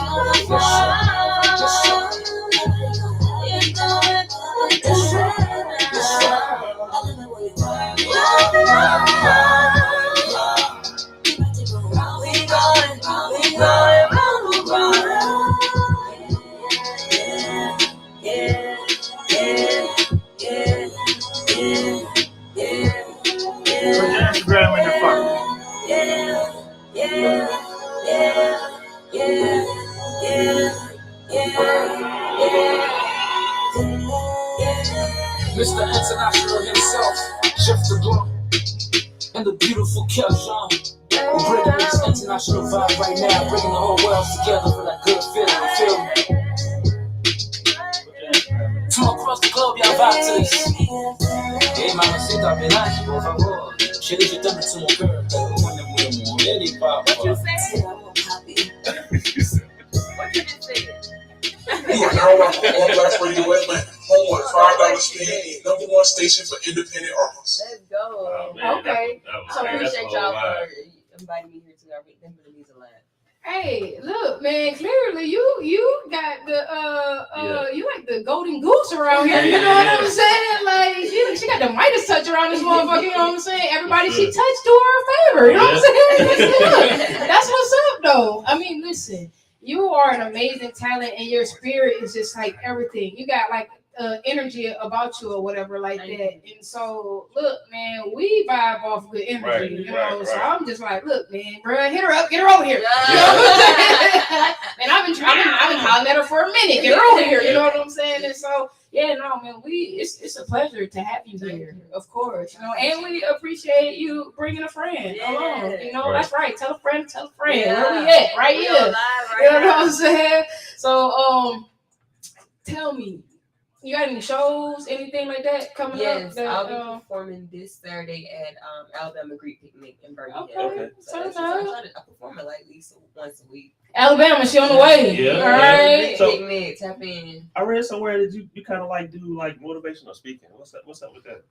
Instagram in the phone. Mr. International himself, Chef the Glow, and the beautiful Kelzhaunne. We're bringing this international vibe right now, bringing the whole world together for that good feeling, you feel me? From across the globe, y'all vibe to this. Hey, mamacita, relax, por favor. Chérie, je t'aime sur mon cœur. What you say? What you just said? You are now on Black Radio Atlanta, home of $5 spin, #1 station for independent artists. Let's go. Oh, man, Okay. So I appreciate y'all for inviting me here tonight. That really means a lot. Hey, look, man, clearly you got the you like the golden goose around here, you know what I'm saying? Like she got the Midas touch around this motherfucker, you know what I'm saying? Everybody she touched do her a favor, you know what I'm saying? That's what's up though. I mean, listen, you are an amazing talent and your spirit is just like everything. You got like energy about you or whatever like that. And so look, man, we vibe off good energy, you know. So I'm just like, look, man, bro, hit her up, get her over here. You know what I'm saying? And I've been hollering at her for a minute. Get her over here, you know what I'm saying? And so yeah, no, man, it's a pleasure to have you here, of course, you know, and we appreciate you bringing a friend along. You know, that's right. Tell a friend. Where we at? Right here. You know what I'm saying? So tell me, you got any shows, anything like that coming up? Yes, I'll be performing this Saturday at Alabama Greek Picnic in Birmingham. Okay. So I perform it like at least once a week. Alabama, she on the way. Yeah. All right. So, Picnic, tap in. I read somewhere that you kind of like do like motivational speaking. What's up with that?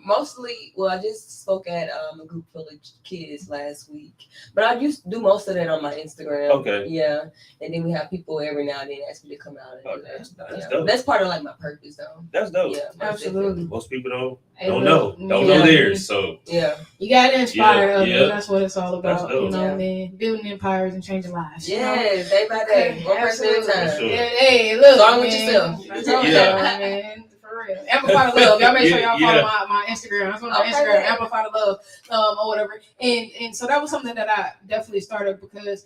Mostly, well, I just spoke at a group full of kids last week, but I used to do most of that on my Instagram. Okay. Yeah, and then we have people every now and then ask me to come out and do that. That's dope. That's part of like my purpose, though. That's dope. Yeah, absolutely. Most people don't know theirs. So yeah, you got to inspire others. Yeah. That's what it's all about. You know, man, building empires and changing lives. Yes, day by day, one person at a time. Sure. Hey, look, Start with man. yourself. Man. For real. Amplify the love. Y'all make sure y'all follow my Instagram. That's on my Instagram. Amplify the love, or whatever. And so that was something that I definitely started because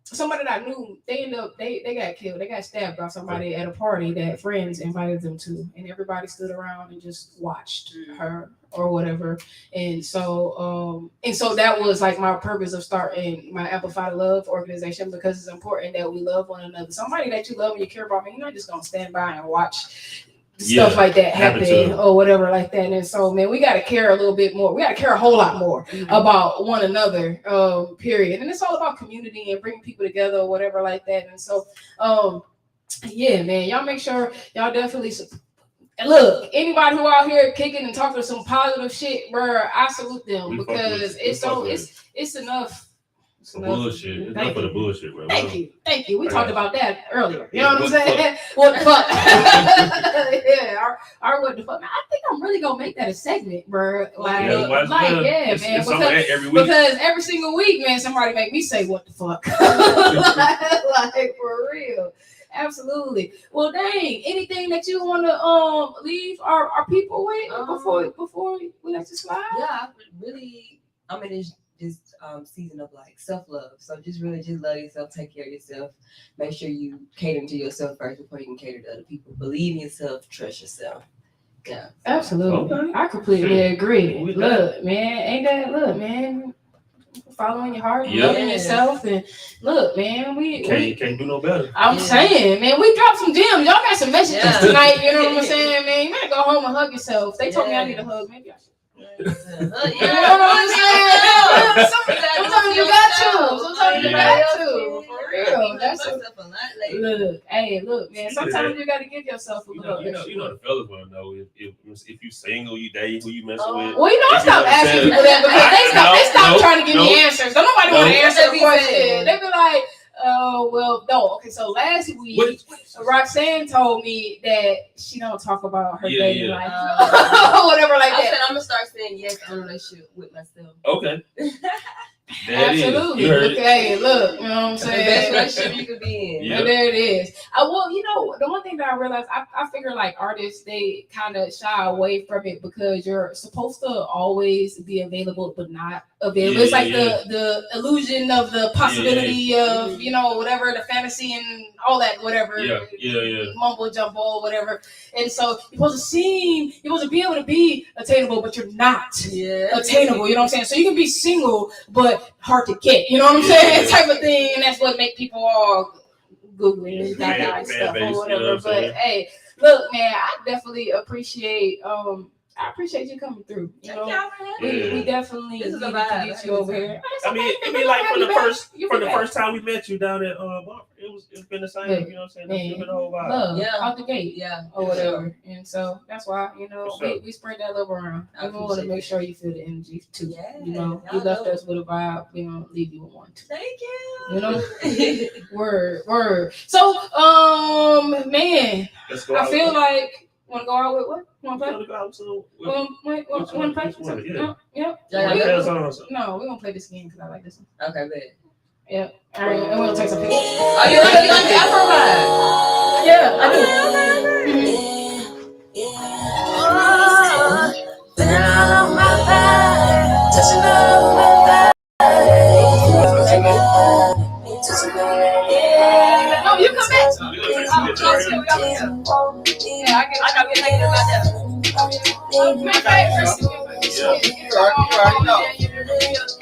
somebody that I knew, they got killed. They got stabbed by somebody at a party that friends invited them to, and everybody stood around and just watched her or whatever. And so that was like my purpose of starting my Amplify the Love organization, because it's important that we love one another. Somebody that you love and you care about, man, you're not just gonna stand by and watch stuff like that happen or whatever like that. And so, man, we got to care a little bit more. We got to care a whole lot more about one another, period. And it's all about community and bringing people together or whatever like that. And so, yeah, man, y'all make sure y'all definitely look, anybody who out here kicking and talking some positive shit, bro, I salute them, because it's enough. Some bullshit. It's enough for the bullshit, bro. Thank you. We talked about that earlier. You know what I'm saying? What the fuck? Yeah, our what the fuck? Man, I think I'm really gonna make that a segment, bro. Man. Because every single week, man, somebody make me say what the fuck. Like for real. Absolutely. Well, dang. Anything that you want to leave our people with before we let you slide? Yeah, I'm in this season of like self-love. So just love yourself, take care of yourself. Make sure you cater to yourself first before you can cater to other people. Believe in yourself, trust yourself. Yeah. Absolutely. Okay. I completely agree. We Look, man, ain't that look, man? Following your heart, Yeah. loving yourself, and look, man, we Can't do no better. I'm saying, man, we dropped some gems. Y'all got some messages tonight. You know what I'm saying, man? You better go home and hug yourself. They told me I need a hug. Maybe I should. You know what I'm saying? Sometimes you got to. Sometimes you got to. For real. That's look. Hey, look, man. Sometimes you got to give yourself a little. You know the fellas want to know if you single, you dating, who you messing with. Well, you know, I stopped asking people that because they stopped trying to give me answers. Don't nobody want to answer the question. They be like, oh, well, no. Okay, so last week, Roxanne told me that she don't talk about her dating life. Whatever like that. I said I'm going to start saying yes on a relationship with myself. Okay. Absolutely. Okay, look, you know what I'm saying? The best relationship you could be in. Yeah. There it is. Well, you know, the one thing that I realized, I figure like artists, they kind of shy away from it because you're supposed to always be available, but not available. It's like the illusion of the possibility of, you know, whatever, the fantasy and all that, whatever. Mumbo jumbo, whatever. And so you're supposed to be able to be attainable, but you're not attainable. You know what I'm saying? So you can be single, but hard to get. You know what I'm saying? Type of thing. And that's what make people all Googling and stuff or whatever. You know but hey, look, man, I definitely appreciate you coming through. You know, we definitely need to get you over here. I mean, like from the first time we met you down at it's been the same. You know what I'm saying? It's been the whole vibe. Love, out the gate, or whatever. And so that's why we spread that love around. We want to make sure you feel the energy too. You know, you left us with a vibe. We don't leave you with one too. Thank you. You know, word. So, man, I feel like. Want to go out with what? Want to play? Want to play? No, we're going to play this game because I like this one. Okay, good. Yeah. All right, and we're going to take some pictures. Oh, you like the Afro vibe? Yeah, I do. No, you come back. Yeah, I got to be thinking about that.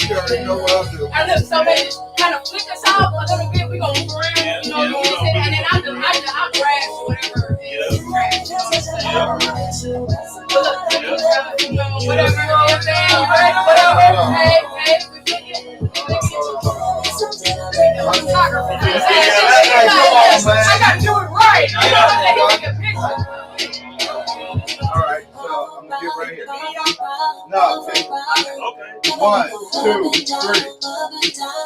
You already know what I'll do. I look, so they kind of flick us out a little bit. We're going to grab, you know, and then I'll grab whatever is grabbed. Whatever. Hey, I got to do it right. All right, so I'm gonna get right here. No, take 1, 2, 3.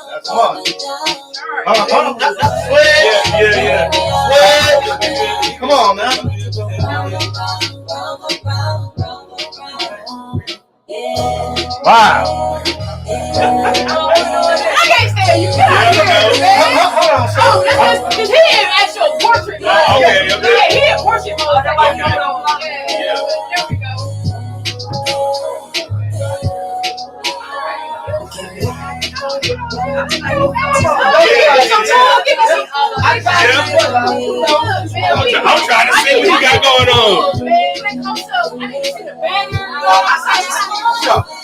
That's one. That's sweat. Yeah. Sweat. Come on, man. Wow. I can't stand you. Get out of here, man. Oh, because he didn't actual portrait mode. Okay. Yeah, he didn't portrait mode. Yeah. There we go. I'm trying to see what you got going on.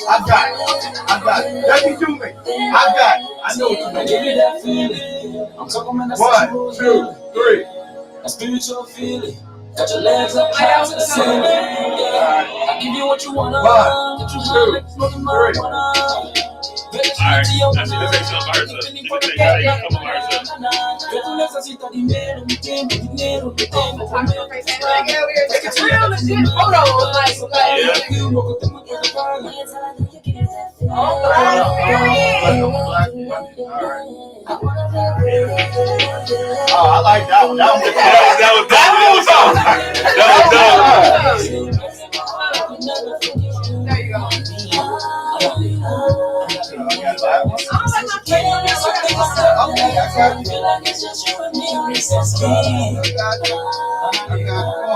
I got it. Let me do me. I got it. I know what you mean. 1, 2, 3. A spiritual feeling. Got your legs up high to the ceiling. I give you what you want. 1, 2, 3. Alright, let's take some verses. It's real legit photos. Oh, I like that one. That was There you go.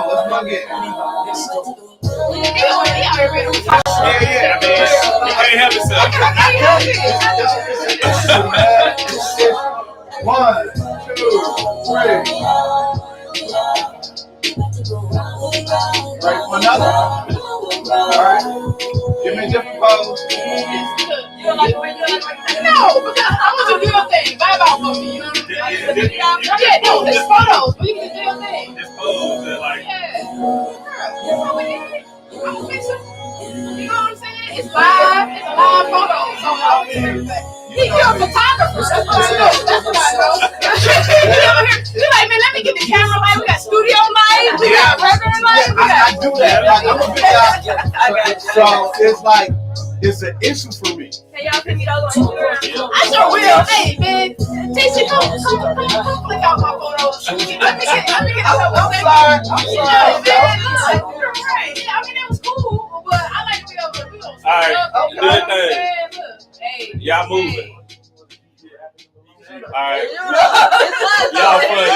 Let's plug it. Yeah. You can't help yourself. 1, 2, 3. Ready for another? All right. Give me a different pose. You don't like the way you like it? No, because I want you to do your thing. Vibe out for me. You know what I'm saying? Yeah, no, this photos. But you can do your thing. This pose is like. Yeah. I'm gonna fix it. You know what I'm saying? It's live. It's a live photo. So I'll fix everything. You're a photographer. That's what I know. That's what I know. You're like, man, let me get the camera light. We got studio light. We got regular light. I do that. Like, I'm a big guy. So it's like, it's an issue for me. Can y'all send me those on Instagram? I sure will. Hey, man. Tasha, come click out my photos. Let me get I'm sorry. Right. I mean, it was cool, but I like to be able to do those. All right. Good thing. Hey, y'all moving. All right. Y'all funny.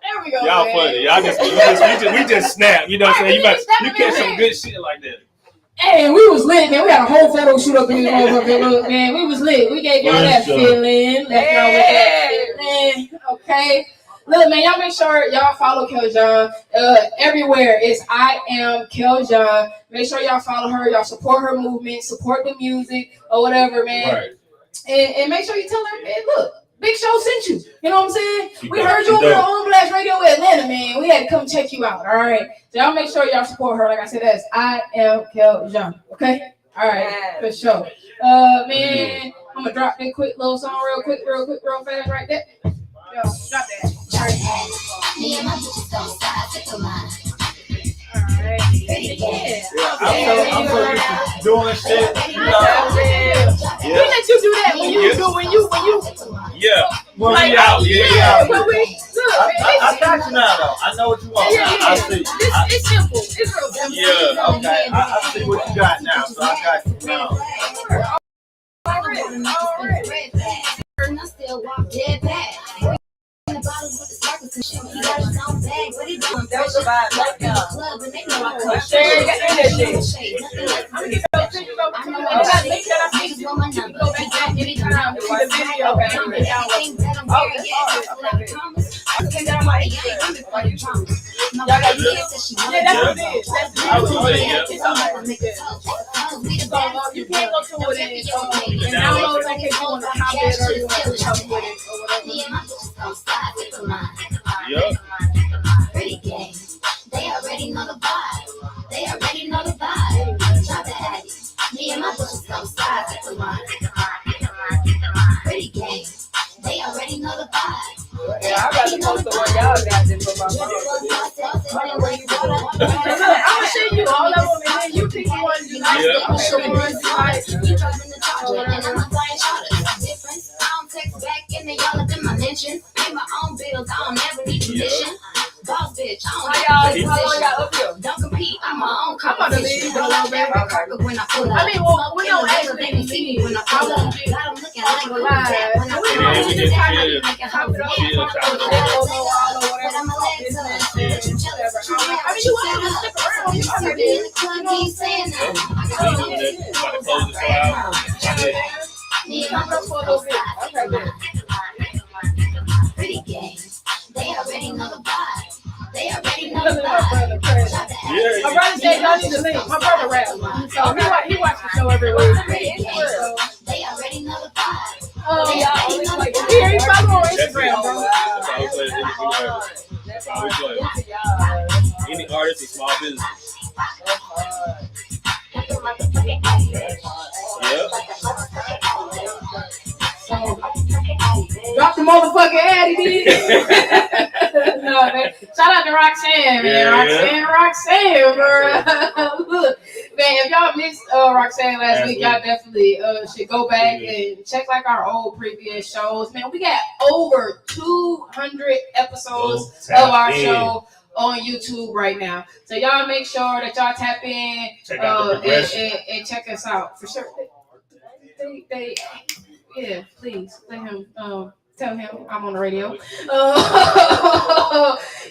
There we go. Y'all man. funny. Y'all we just snap. You know what I'm saying? You catch some good shit like that. Hey, we was lit, man. We had a whole photo shoot up in this motherfucker. Look, man, we was lit. We gave y'all that feeling. Left y'all with that feeling. Okay. Look, man, y'all make sure y'all follow Kelzhaunne. Everywhere is I am Kelzhaunne. Make sure y'all follow her. Y'all support her movement. Support the music or whatever, man. Right. And make sure you tell her, man, look, Big Show sent you. You know what I'm saying? We heard you over there on Blast Radio Atlanta, man. We had to come check you out. All right. So y'all make sure y'all support her. Like I said, that's I am Kelzhaunne. Okay? All right. For sure. Man, I'm gonna drop that quick little song real fast right there. Yo, drop that. All right. I'm so used to doing shit, you know. We let you do that when you Yeah. When we out, yeah. when we look, I got you now, though. I know what you want. I see. It's simple. It's real simple. Yeah. Okay, I see what you got now, so I got you now. I still walk dead back. In the bottle with the circus and shit. He got his own bag. What he doing? That was a vibe. Like the club and they know I come. I'm gonna get those pictures over to you. And if I link that I see you, you can go back there anytime to see the video. Y'all got this. Yeah, that's what it is. That's you can't go to it and download like if you want to copy it or you want to come with it or whatever. Pretty game. They already know the vibe. They already know the vibe. Drop the Addy. Me and my bitches come side to mine. Pretty game. They already know the vibe. Yeah, I got to post the one y'all got this for my phone. I'm gonna show you all of them and then you pick the one you like. I'm sure one you like. Difference. I don't text back and they all up in my mentions. Pay my own bills. I don't ever need permission. Boss bitch, I don't How long y'all up here? don't compete. I'm my own I'm about to leave a little bit. when I pull up. I mean, well, we don't actually leave. When I I pull won't up. be Got 'em looking like on the live. when I We pull don't up. just Yeah, kind we of Making hop it up. Yeah, Talk about the logo all or whatever. But I'm a legs up. But you jealous. I mean, you want to stick around. You So can be in the club, keep saying that. About to close this out. Me and my come up for a little bit. Okay, good. pretty game. They already know the vibe. They already know Look the at my brother, vibe. Craig. Yeah. My brother said y'all need to link. My brother rap. So he watched the show every week. So, They already know the vibe. here, he follow on Instagram, bro. That's all we play. Any artist or small business. Yep. Drop the motherfucking Addy, dude. No, man. Shout out to Roxanne, man. Yeah. Roxanne, bro. Look, man, if y'all missed Roxanne last week, y'all definitely should go back and check like our old previous shows. Man, we got over 200 episodes of our show on YouTube right now. So y'all make sure that y'all tap in and check us out for sure. Yeah, please let him tell him I'm on the radio.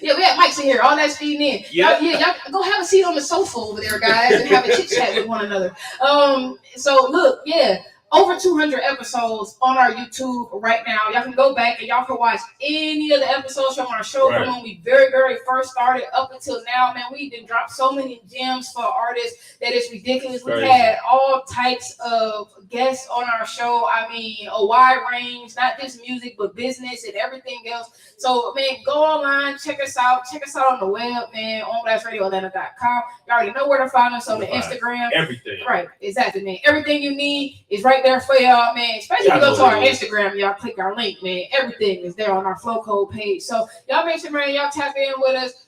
Yeah, we have mics in here. All that's feeding in. Yeah. Y'all go have a seat on the sofa over there, guys, and have a chit chat with one another. So look, yeah. over 200 episodes on our YouTube right now. Y'all can go back and y'all can watch any of the episodes from our show from when we very, very first started up until now. Man, we done dropped so many gems for artists that it's ridiculous. We've had all types of guests on our show. I mean, a wide range, not just music, but business and everything else. So, man, go online, check us out. Check us out on the web, man, onblastradioatlanta.com. You already know where to find us on the Instagram. Everything. Right, exactly, man. Everything you need is right there for y'all, man. Especially if you go to our Instagram, y'all click our link, man. Everything is there on our Flow Code page. So y'all make sure, man, y'all tap in with us.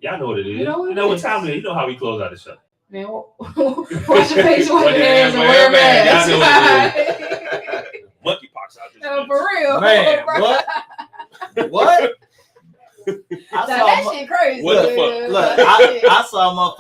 Y'all know what it is. You know what time it is. You know how we close out the show. Man, wash your face, wash your hands, and wear a mask. Monkeypox out this for real. Man, what? That shit crazy. What the fuck? Look, I saw a motherfucker